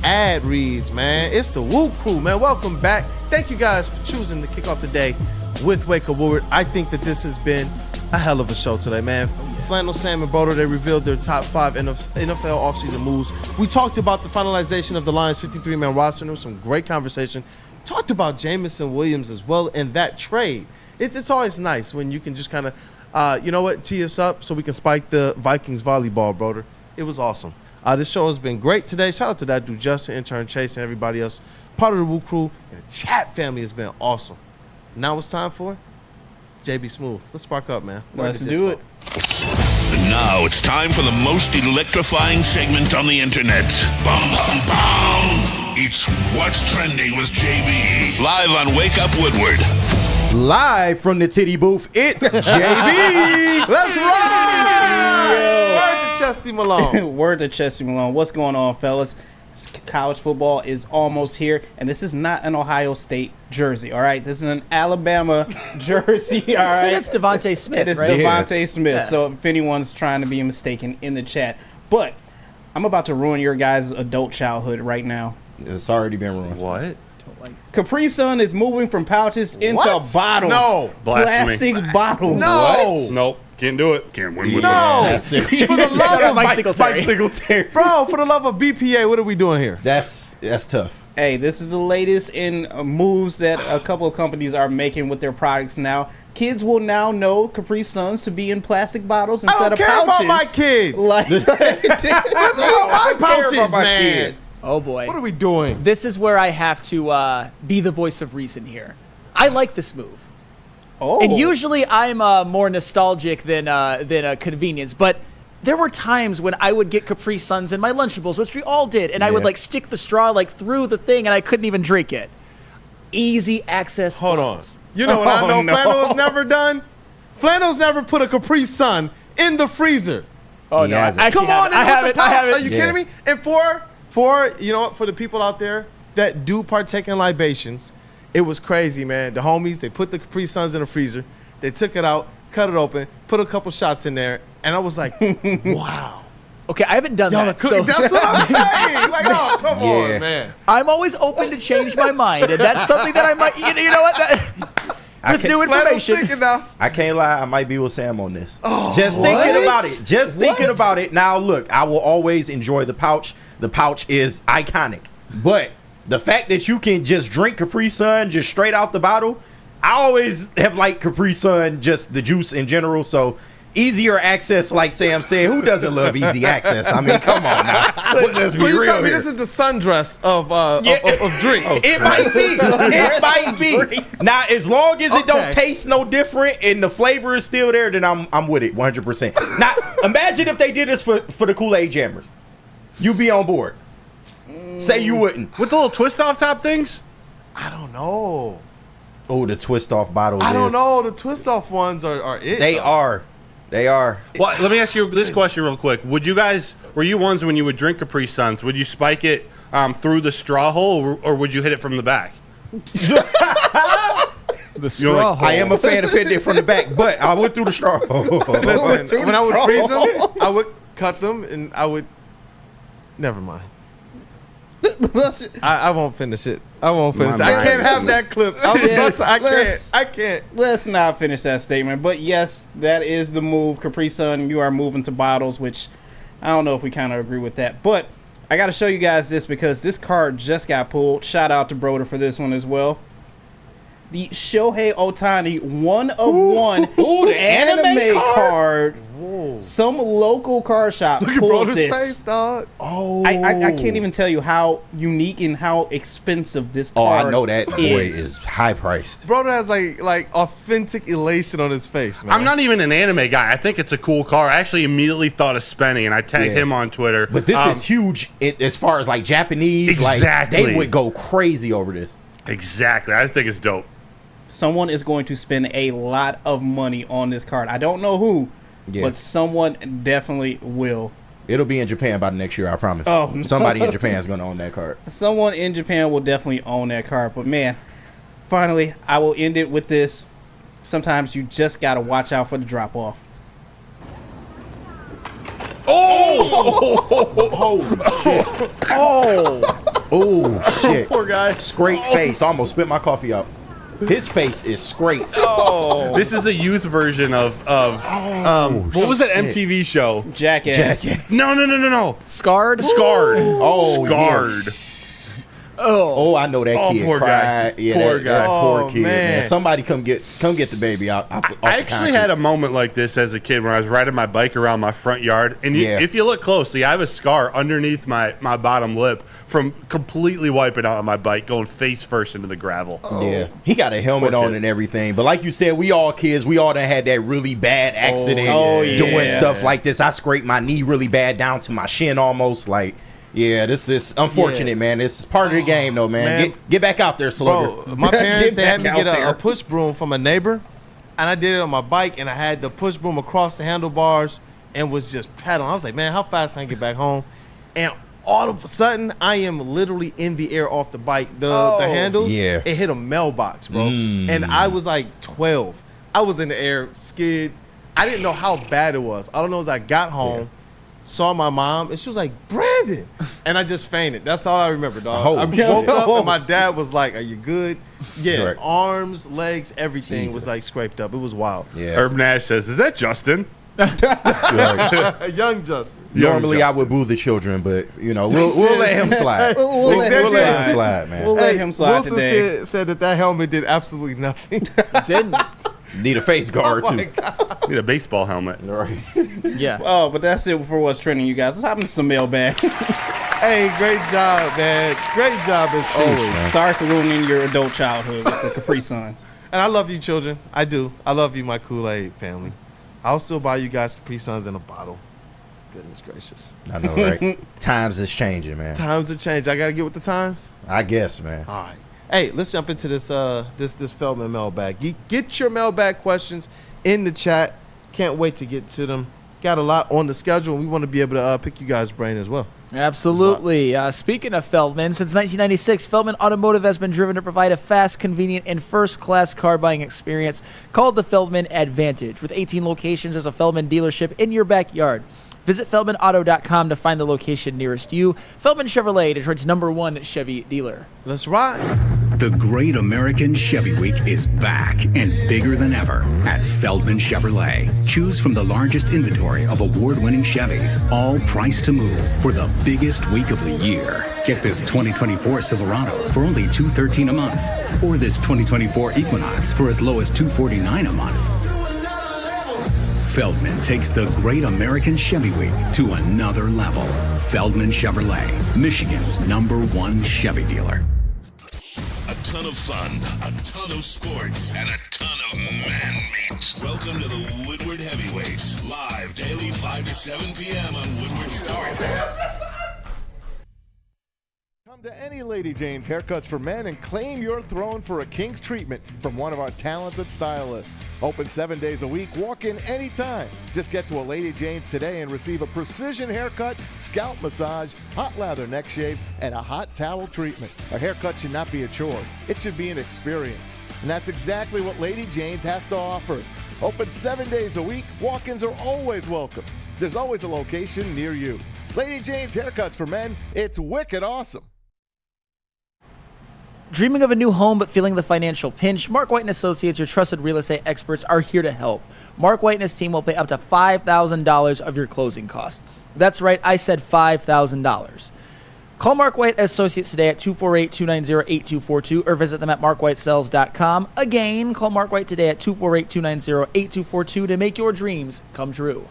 ad reads, man. It's the WUW Crew, man. Welcome back. Thank you guys for choosing to kick off the day with Wake Up Woodward. I think that this has been a hell of a show today, man. Flannel, Sam, and Broder, they revealed their top 5 NFL offseason moves. We talked about the finalization of the Lions' 53-man roster, and there was some great conversation. Talked about Jameson Williams as well in that trade. It's always nice when you can just kind of, you know what, tee us up so we can spike the Vikings volleyball, Broder. It was awesome. This show has been great today. Shout out to that dude, Justin, intern Chase, and everybody else. Part of the WUW Crew and the chat family has been awesome. Now it's time for JB Smooth. Let's spark up, man. Let's do it. And now it's time for the most electrifying segment on the internet. Bum, bum, bum. It's What's Trending with JB. Live on Wake Up Woodward. Live from the titty booth, it's JB. Let's ride! Word to Chesty Malone. Word to Chesty Malone. What's going on, fellas? College football is almost here, and this is not an Ohio State jersey, all right? This is an Alabama jersey, all right? It's Devontae Smith, It is right? Devontae Smith, Yeah. so if anyone's trying to be mistaken in the chat. But I'm about to ruin your guys' adult childhood right now. It's already been ruined. What? Capri Sun is moving from pouches into What? bottles. No. Blasphemy. Plastic bottles. No. What? Nope. Can't do it. Can't win with No. it. For the love of Mike Singletary. Bro, for the love of BPA, what are we doing here? That's tough. Hey, this is the latest in moves that a couple of companies are making with their products now. Kids will now know Capri Suns to be in plastic bottles I instead don't of care pouches. about my kids. Like, That's about my pouches, man. kids. Oh, boy. What are we doing? This is where I have to be the voice of reason here. I like this move. Oh. And usually I'm more nostalgic than a convenience, but there were times when I would get Capri Suns in my Lunchables, which we all did, and I would like stick the straw like through the thing, and I couldn't even drink it. Easy access. Hold bottles. on. You know what I know no. Flannel's never done? Flannel's never put a Capri Sun in the freezer. Oh, He no. hasn't. Actually, Come on, I and have with it. the I pouch. have it. Are you kidding me? And for you know what, for the people out there that do partake in libations, it was crazy, man. The homies, they put the Capri Suns in the freezer. They took it out, cut it open, put a couple shots in there, and I was like, wow. Okay, I haven't done that. So that's what I'm saying. Like, oh, come Yeah. on, man. I'm always open to change my mind, and that's something that I might. You know what? With new Flannel's information. thinking now. I can't lie, I might be with Sam on this. Oh, Just what? thinking about it. Just thinking What? about it. Now, look, I will always enjoy the pouch. The pouch is iconic. But the fact that you can just drink Capri Sun just straight out the bottle, I always have liked Capri Sun, just the juice in general. So easier access, like Sam said. Who doesn't love easy access? I mean, come on now. Let's just be So you real tell me here. this is the sundress of drinks. It might be. It might be. Now, as long as it don't Okay. taste no different and the flavor is still there, then I'm with it 100%. Now, imagine if they did this for the Kool-Aid Jammers. You'd be on board. Say you wouldn't. With the little twist off top things? I don't know. Oh, the twist off bottles. I don't know. The twist off ones are it. They though. are. They are. Well, let me ask you this question real quick. Were you ones when you would drink Capri Suns, would you spike it through the straw hole or would you hit it from the back? The straw hole. I am a fan of hitting it from the back, but I went through the straw hole. Listen, when I would freeze them, I would cut them and I would. Never mind. I won't finish it. I won't finish it. I can't have that clip. I can't. Let's not finish that statement. But yes, that is the move. Capri Sun, you are moving to bottles, which I don't know if we kind of agree with that. But I got to show you guys this because this card just got pulled. Shout out to Broder for this one as well. The Shohei Ohtani 1/1 the anime card. Whoa. Some local card shop Look at pulled Broder's this. face, dog. Oh, I can't even tell you how unique and how expensive this Oh, card I know that boy is high priced. Broder has like authentic elation on his face, man. I'm not even an anime guy. I think it's a cool car. I actually immediately thought of Spenny, and I tagged him on Twitter. But this is huge as far as like Japanese. Exactly. Like, they would go crazy over this. Exactly. I think it's dope. Someone is going to spend a lot of money on this card. I don't know who, but someone definitely will. It'll be in Japan by the next year, I promise. Oh, no. Somebody in Japan is going to own that card. Someone in Japan will definitely own that card. But man, finally, I will end it with this. Sometimes you just got to watch out for the drop off. Oh shit. Oh shit. Poor guy. Scraped face. I almost spit my coffee out. His face is scraped. Oh, this is a youth version of what was that MTV show? Jackass. No. Scarred. Oh, Scarred. Yeah. Oh, I know that kid. Poor cried. guy. Yeah, Poor guy. Poor kid, man. Somebody come get the baby out. I actually had a moment like this as a kid when I was riding my bike around my front yard. And if you look closely, I have a scar underneath my bottom lip from completely wiping out on my bike, going face first into the gravel. Yeah, he got a helmet on and everything. But like you said, we all kids. We all done had that really bad accident doing stuff like this. I scraped my knee really bad down to my shin almost. Like, yeah, this is unfortunate, man. This is part of the game, though, man. Get back out there, Slugger. Bro, my parents, they had me back get out a push broom from a neighbor, and I did it on my bike, and I had the push broom across the handlebars and was just pedaling. I was like, man, how fast can I get back home? And all of a sudden, I am literally in the air off the bike. The handle, it hit a mailbox, bro. And I was like 12. I was in the air, skid. I didn't know how bad it was. All I know is I got home, saw my mom, and she was like, Brandon. And I just fainted. That's all I remember, dog. I woke up, and my dad was like, are you good? Yeah, arms, legs, everything was like scraped up. It was wild. Yeah. Herb Nash says, is that Justin? Young Justin. Normally, I would boo the children, but we'll let him slide. We'll let him slide, man. We'll let him slide Wilson today. said that helmet did absolutely nothing. It didn't. Need a face guard too. Need a baseball helmet. Right. Yeah. Oh, but that's it for what's trending, you guys. Let's hop into some mailbag. Hey, great job, man. Great job as always. Sorry for ruining your adult childhood with the Capri Suns. And I love you, children. I do. I love you, my Kool-Aid family. I'll still buy you guys Capri Suns in a bottle. Goodness gracious. I know, right? Times is changing, man. Times have changed. I got to get with the times? I guess, man. All right. Hey, let's jump into this this Feldman mailbag. Get your mailbag questions in the chat. Can't wait to get to them. Got a lot on the schedule, and we want to be able to pick you guys' brain as well. Absolutely. Speaking of Feldman, since 1996, Feldman Automotive has been driven to provide a fast, convenient, and first-class car buying experience called the Feldman Advantage. With 18 locations, there's a Feldman dealership in your backyard. Visit FeldmanAuto.com to find the location nearest you. Feldman Chevrolet, Detroit's #1 Chevy dealer. Let's ride. The Great American Chevy Week is back and bigger than ever at Feldman Chevrolet. Choose from the largest inventory of award-winning Chevys, all priced to move for the biggest week of the year. Get this 2024 Silverado for only $213 a month, or this 2024 Equinox for as low as $249 a month. Feldman takes the Great American Chevy Week to another level. Feldman Chevrolet, Michigan's #1 Chevy dealer. A ton of fun, a ton of sports, and a ton of man meat. Welcome to the Woodward Heavyweights, live daily 5 to 7 p.m. on Woodward Sports. Come to any Lady Jane's Haircuts for Men and claim your throne for a king's treatment from one of our talented stylists. Open 7 days a week, walk in anytime. Just get to a Lady Jane's today and receive a precision haircut, scalp massage, hot lather neck shave, and a hot towel treatment. A haircut should not be a chore. It should be an experience. And that's exactly what Lady Jane's has to offer. Open 7 days a week, walk-ins are always welcome. There's always a location near you. Lady Jane's Haircuts for Men, it's wicked awesome. Dreaming of a new home but feeling the financial pinch? Mark White & Associates, your trusted real estate experts, are here to help. Mark White and his team will pay up to $5,000 of your closing costs. That's right, I said $5,000. Call Mark White Associates today at 248-290-8242 or visit them at markwhitesales.com. Again, call Mark White today at 248-290-8242 to make your dreams come true.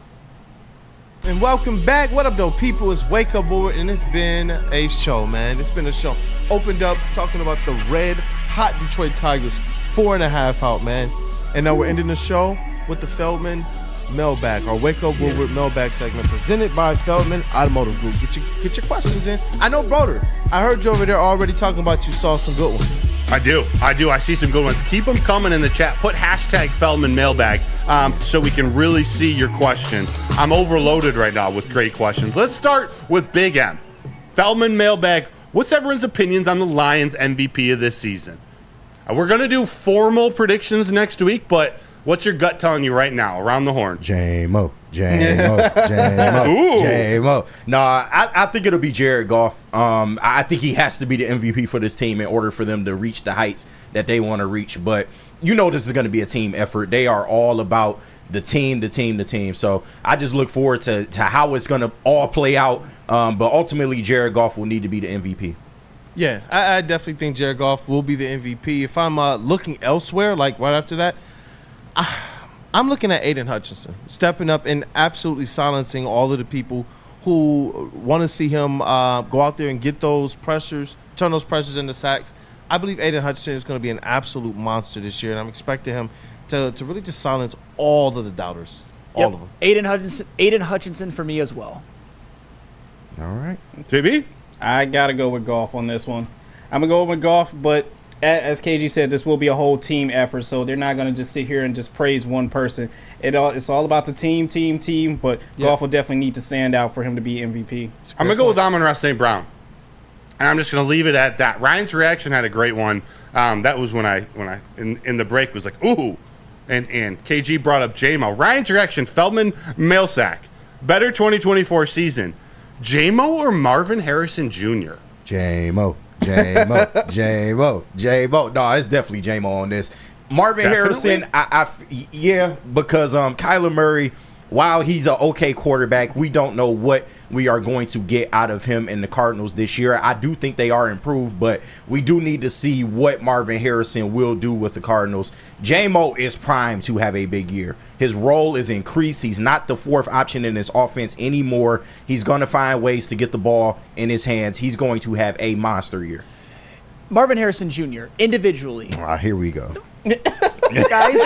And welcome back. What up, though, people? It's Wake Up Woodward, and it's been a show, man. It's been a show. Opened up talking about the red hot Detroit Tigers, 4.5 out, man. And now we're ending the show with the Feldman Mailbag, our Wake Up Woodward Mailbag segment presented by Feldman Automotive Group. Get your questions in. I know, Broder, I heard you over there already talking about you saw some good ones. I do. I see some good ones. Keep them coming in the chat. Put hashtag Feldman Mailbag so we can really see your question. I'm overloaded right now with great questions. Let's start with Big M. Feldman Mailbag. What's everyone's opinions on the Lions MVP of this season? We're going to do formal predictions next week, but what's your gut telling you right now around the horn? Jamo. No, I think it'll be Jared Goff. I think he has to be the MVP for this team in order for them to reach the heights that they want to reach. But you know this is going to be a team effort. They are all about the team. So I just look forward to how it's going to all play out. But ultimately, Jared Goff will need to be the MVP. Yeah, I definitely think Jared Goff will be the MVP. If I'm looking elsewhere, like right after that, I'm looking at Aiden Hutchinson stepping up and absolutely silencing all of the people who want to see him go out there and get those pressures, turn those pressures into sacks. I believe Aiden Hutchinson is going to be an absolute monster this year, and I'm expecting him to really just silence all of the doubters, all of them. Aiden Hutchinson for me as well. All right. JB? I got to go with Goff on this one. I'm going to go with Goff, but as KG said, this will be a whole team effort, so they're not going to just sit here and just praise one person. It's all about the team, but Goff will definitely need to stand out for him to be MVP. I'm going to go with Amon-Ra St. Brown, and I'm just going to leave it at that. Ryan's reaction had a great one. That was when I in the break was like, ooh, and KG brought up Jamo. Ryan's reaction, Feldman mail sack. Better 2024 season, Jamo or Marvin Harrison Jr.? Jamo. No, it's definitely Jamo on this. Marvin Harrison, because Kyler Murray, while he's an okay quarterback, we don't know what we are going to get out of him in the Cardinals this year. I do think they are improved, but we do need to see what Marvin Harrison will do with the Cardinals. Jamo is primed to have a big year. His role is increased. He's not the fourth option in this offense anymore. He's going to find ways to get the ball in his hands. He's going to have a monster year. Marvin Harrison Jr., individually. Here we go. Guys,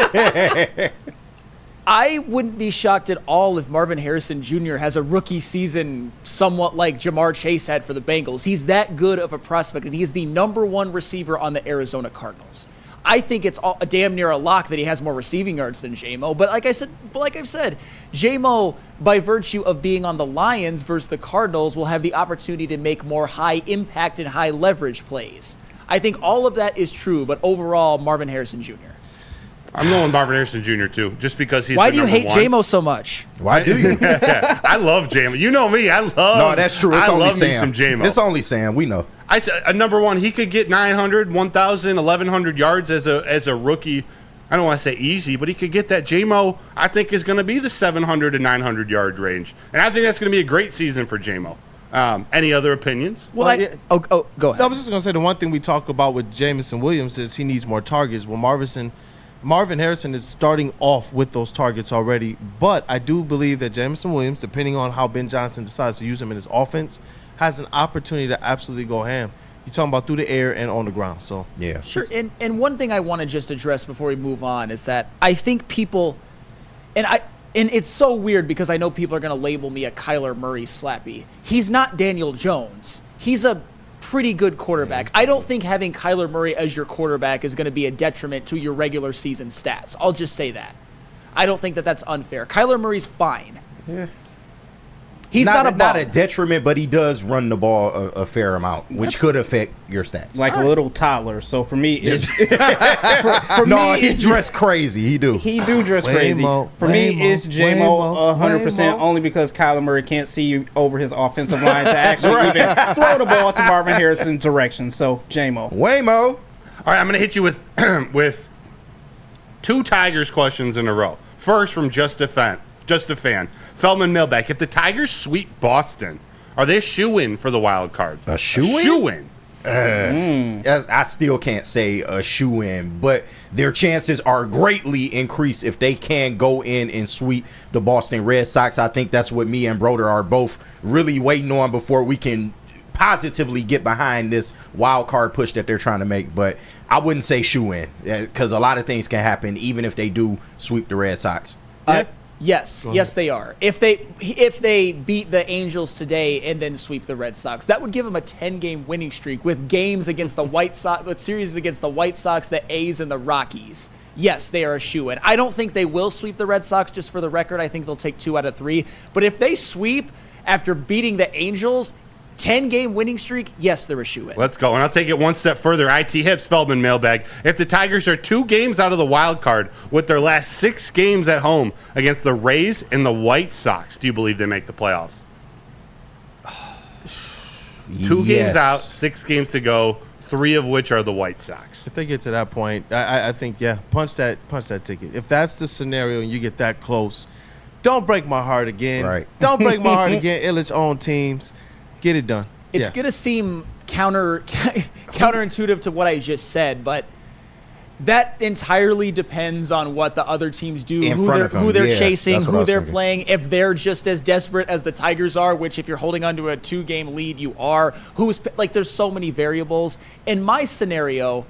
I wouldn't be shocked at all if Marvin Harrison Jr. has a rookie season somewhat like Jamar Chase had for the Bengals. He's that good of a prospect, and he is the #1 receiver on the Arizona Cardinals. I think it's a damn near a lock that he has more receiving yards than Jamo. But like I've said, Jamo, by virtue of being on the Lions versus the Cardinals, will have the opportunity to make more high impact and high leverage plays. I think all of that is true, but overall, Marvin Harrison Jr. I'm going Marvin Harrison Jr. too, just because he's. Why do you hate one. Jamo so much? Why do you? I love Jamo. You know me. I love. No, that's true. It's only love Sam. me some Jamo. It's only Sam. We know. I said #1. He could get 900, 1,000, 1,100 yards as a rookie. I don't want to say easy, but he could get that. Jamo, I think, is going to be the 700 to 900 yard range, and I think that's going to be a great season for Jamo. Any other opinions? Well, go ahead. No, I was just going to say the one thing we talk about with Jameson Williams is he needs more targets. Well, Marvin Harrison is starting off with those targets already, but I do believe that Jameson Williams, depending on how Ben Johnson decides to use him in his offense, has an opportunity to absolutely go ham. You're talking about through the air and on the ground. So yeah, sure. And one thing I want to just address before we move on is that I think people, and it's so weird because I know people are going to label me a Kyler Murray slappy. He's not Daniel Jones. He's a pretty good quarterback. I don't think having Kyler Murray as your quarterback is going to be a detriment to your regular season stats. I'll just say that. I don't think that that's unfair. Kyler Murray's fine. Yeah. He's not a detriment, but he does run the ball a fair amount, which could affect your stats. Like a little toddler. So for me, it's he dressed crazy. He do dress crazy. For me, it's Jamo 100%, only because Kyler Murray can't see you over his offensive line to actually even throw the ball to Marvin Harrison's direction. So Jamo. Waymo. All right, I'm going to hit you with two Tigers questions in a row. First from Just a Fan. Feldman Mailbag. If the Tigers sweep Boston, Are they shoo-in for the wild card? A shoo-in? Shoo-in. I still can't say a shoo-in, but their chances are greatly increased if they can go in and sweep the Boston Red Sox. I think that's what me and Broder are both really waiting on before we can positively get behind this wild card push that they're trying to make. But I wouldn't say shoo-in because a lot of things can happen even if they do sweep the Red Sox. Yes, they are. If they beat the Angels today and then sweep the Red Sox, that would give them a 10-game winning streak with games against the White Sox, with series against the White Sox, the A's, and the Rockies. Yes, they are a shoo-in. I don't think they will sweep the Red Sox, just for the record. I think they'll take 2 out of 3. But if they sweep after beating the Angels, 10-game winning streak, yes, they're a shoo-in. Let's go. And I'll take it one step further. IT Hips, Feldman mailbag. If the Tigers are 2 games out of the wild card with their last 6 games at home against the Rays and the White Sox, do you believe they make the playoffs? 2 games out, 6 games to go, 3 of which are the White Sox. If they get to that point, I think, punch that ticket. If that's the scenario and you get that close, don't break my heart again. Right. Don't break my heart again. Illich own teams. Get it done. It's going to seem counterintuitive to what I just said, but that entirely depends on what the other teams do, who they're chasing, who they're playing. If they're just as desperate as the Tigers are, which if you're holding on to a 2-game lead, you are. There's so many variables. In my scenario,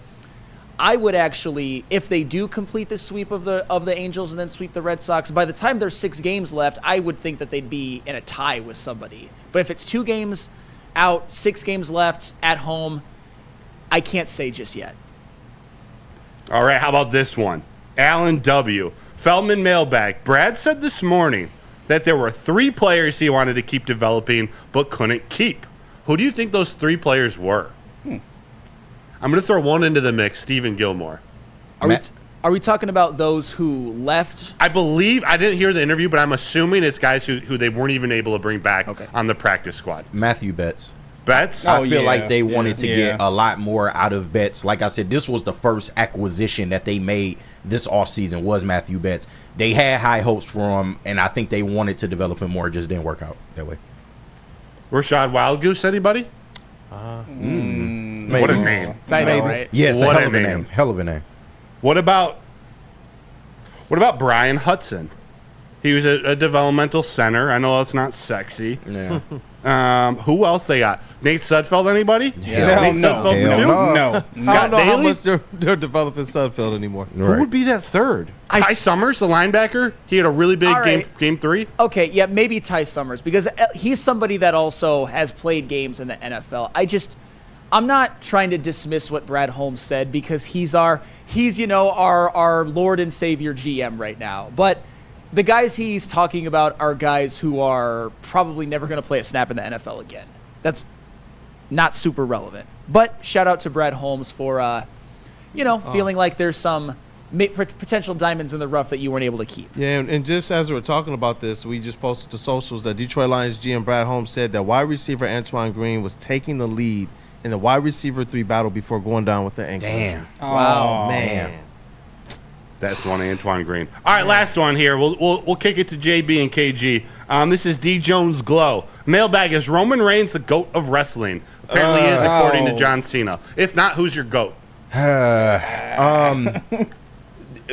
I would actually, if they do complete the sweep of the Angels and then sweep the Red Sox, by the time there's 6 games left, I would think that they'd be in a tie with somebody. But if it's 2 games out, 6 games left at home, I can't say just yet. All right, how about this one? Alan W. Feldman mailbag. Brad said this morning that there were 3 players he wanted to keep developing but couldn't keep. Who do you think those 3 players were? I'm going to throw one into the mix, Stephen Gilmore. Are we talking about those who left? I believe, I didn't hear the interview, but I'm assuming it's guys who they weren't even able to bring back on the practice squad. Matthew Betts. Betts? I feel like they wanted to get a lot more out of Betts. Like I said, this was the first acquisition that they made this offseason was Matthew Betts. They had high hopes for him, and I think they wanted to develop him more. It just didn't work out that way. Rashad Wild Goose, anybody? What a name. I know, right? Yes, hell of a name. Hell of a name. What about Brian Hudson? He was a developmental center. I know that's not sexy. Yeah. Who else they got? Nate Sudfeld, anybody? Yeah. Nate Sudfeld too? No. I don't know how much they're developing Sudfeld anymore. Who would be that third? Ty Summers, the linebacker? He had a really big game 3. Okay, yeah, maybe Ty Summers, because he's somebody that also has played games in the NFL. I'm not trying to dismiss what Brad Holmes said because he's our Lord and Savior GM right now. But the guys he's talking about are guys who are probably never going to play a snap in the NFL again. That's not super relevant. But shout out to Brad Holmes for, feeling like there's some potential diamonds in the rough that you weren't able to keep. Yeah, and just as we were talking about this, we just posted to socials that Detroit Lions GM Brad Holmes said that wide receiver Antoine Green was taking the lead in the wide receiver 3 battle before going down with the ankle. Damn. Wow, man. That's one, Antoine Green. All right, last one here. We'll kick it to JB and KG. This is D. Jones Glow. Mailbag, is Roman Reigns the GOAT of wrestling? Apparently he is, according to John Cena. If not, who's your GOAT?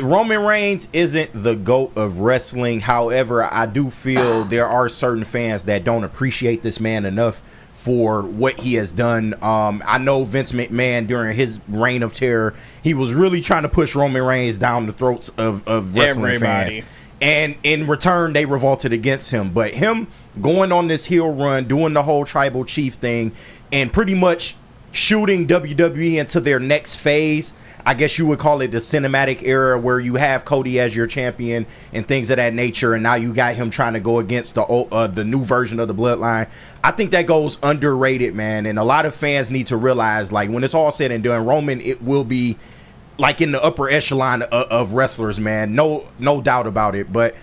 Roman Reigns isn't the GOAT of wrestling. However, I do feel there are certain fans that don't appreciate this man enough for what he has done. I know Vince McMahon during his reign of terror, he was really trying to push Roman Reigns down the throats of wrestling fans. And in return, they revolted against him. But him going on this heel run, doing the whole tribal chief thing, and pretty much shooting WWE into their next phase, I guess you would call it the cinematic era, where you have Cody as your champion and things of that nature, and now you got him trying to go against the new version of the Bloodline. I think that goes underrated, man, and a lot of fans need to realize, like, when it's all said and done, Roman, it will be like in the upper echelon of wrestlers, man. No doubt about it. But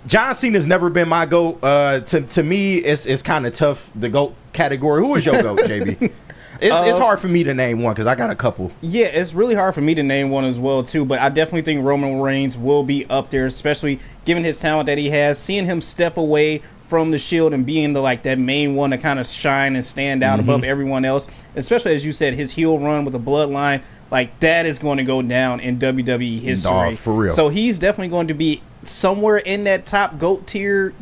John Cena's never been my GOAT. To me, it's kind of tough, the GOAT category. Who is your GOAT, JB? It's hard for me to name one because I got a couple. Yeah, it's really hard for me to name one as well, too. But I definitely think Roman Reigns will be up there, especially given his talent that he has. Seeing him step away from the Shield and being that main one to kind of shine and stand out above everyone else, especially as you said, his heel run with the bloodline, that is going to go down in WWE history. Nah, for real. So he's definitely going to be somewhere in that top GOAT tier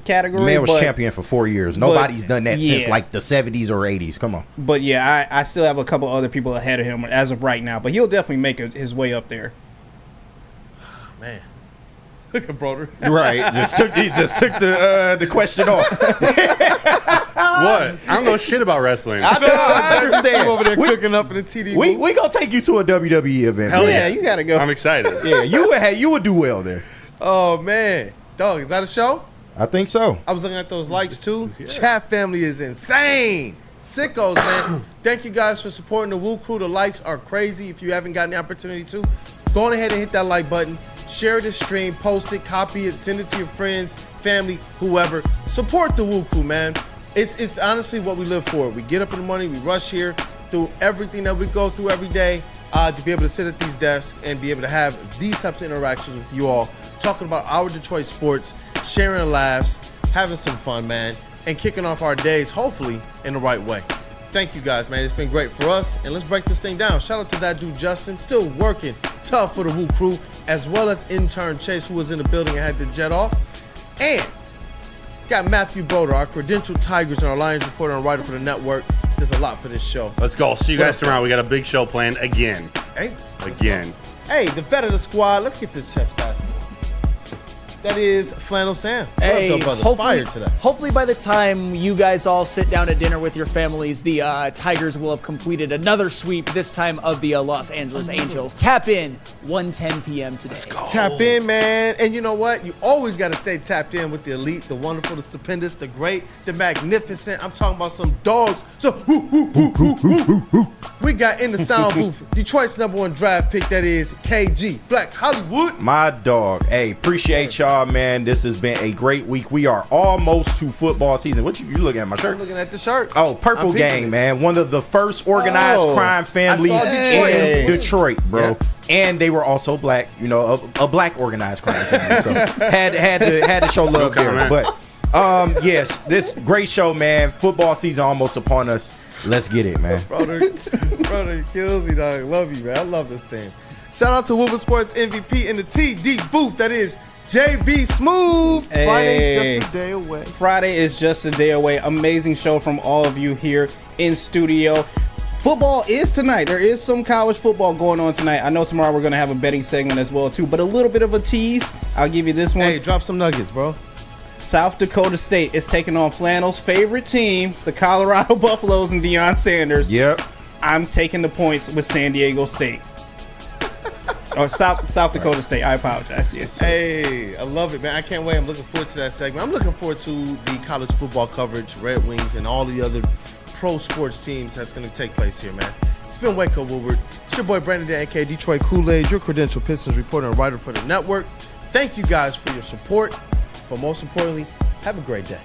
category. Man was champion for 4 years. Nobody's done that since the 70s or 80s. Come on. But yeah, I still have a couple other people ahead of him as of right now, but he'll definitely make his way up there. Man. Look at Broder. Right. He just took the question off. What? I don't know shit about wrestling. I understand. Over there cooking up in the TD booth. We gonna take you to a WWE event. Hell yeah, you gotta go. I'm excited. Yeah, you would do well there. Oh man, dog, is that a show? I think so. I was looking at those likes too. Chat family is insane. Sickos, man. Thank you guys for supporting the WUW Crew. The likes are crazy. If you haven't gotten the opportunity to, go on ahead and hit that like button. Share the stream, post it, copy it, send it to your friends, family, whoever. Support the WUW Crew, man. It's honestly what we live for. We get up in the morning, we rush here through everything that we go through every day to be able to sit at these desks and be able to have these types of interactions with you all, talking about our Detroit sports, sharing laughs, having some fun, man, and kicking off our days, hopefully, in the right way. Thank you guys, man. It's been great for us, and let's break this thing down. Shout out to that dude, Justin, still working tough for the WUW Crew, as well as intern Chase, who was in the building and had to jet off. And got Matthew Broder, our credentialed Tigers and our Lions reporter and writer for the network. There's a lot for this show. Let's go. See you guys tomorrow. We got a big show planned again. Hey. Again. Hey, the vet of the squad. Let's get this chest pass. That is Flannel Sam. Hey, Fire today. hopefully by the time you guys all sit down at dinner with your families, the Tigers will have completed another sweep, this time of the Los Angeles Angels. Tap in 1:10 p.m. today. Let's go. Tap in, man. And you know what? You always got to stay tapped in with the elite, the wonderful, the stupendous, the great, the magnificent. I'm talking about some dogs. So, we got in the sound booth Detroit's #1 draft pick, that is KG, Black Hollywood. My dog. Hey, appreciate y'all, man. This has been a great week. We are almost to football season. What you looking at, my shirt? I'm looking at the shirt. Oh, Purple Gang, man. One of the first organized crime families in Detroit, bro. Yep. And they were also black, a black organized crime family. So had to show love there. But yes, this great show, man. Football season almost upon us. Let's get it, man. Brother, he kills me, dog. Love you, man. I love this thing. Shout out to WUW Sports MVP in the TD booth. That is JB Smooth. Hey. Friday's just a day away. Friday is just a day away. Amazing show from all of you here in studio. Football is tonight. There is some college football going on tonight. I know tomorrow we're going to have a betting segment as well, too. But a little bit of a tease. I'll give you this one. Hey, drop some nuggets, bro. South Dakota State is taking on Flannel's favorite team, the Colorado Buffaloes and Deion Sanders. Yep. I'm taking the points with San Diego State. Or South Dakota State. I apologize. Yes. Hey, I love it, man. I can't wait. I'm looking forward to that segment. I'm looking forward to the college football coverage, Red Wings, and all the other pro sports teams that's going to take place here, man. It's been Waco Woodward. It's your boy Brandon, aka Detroit Kool-Aid, your credentialed Pistons reporter and writer for the network. Thank you guys for your support, but most importantly, have a great day.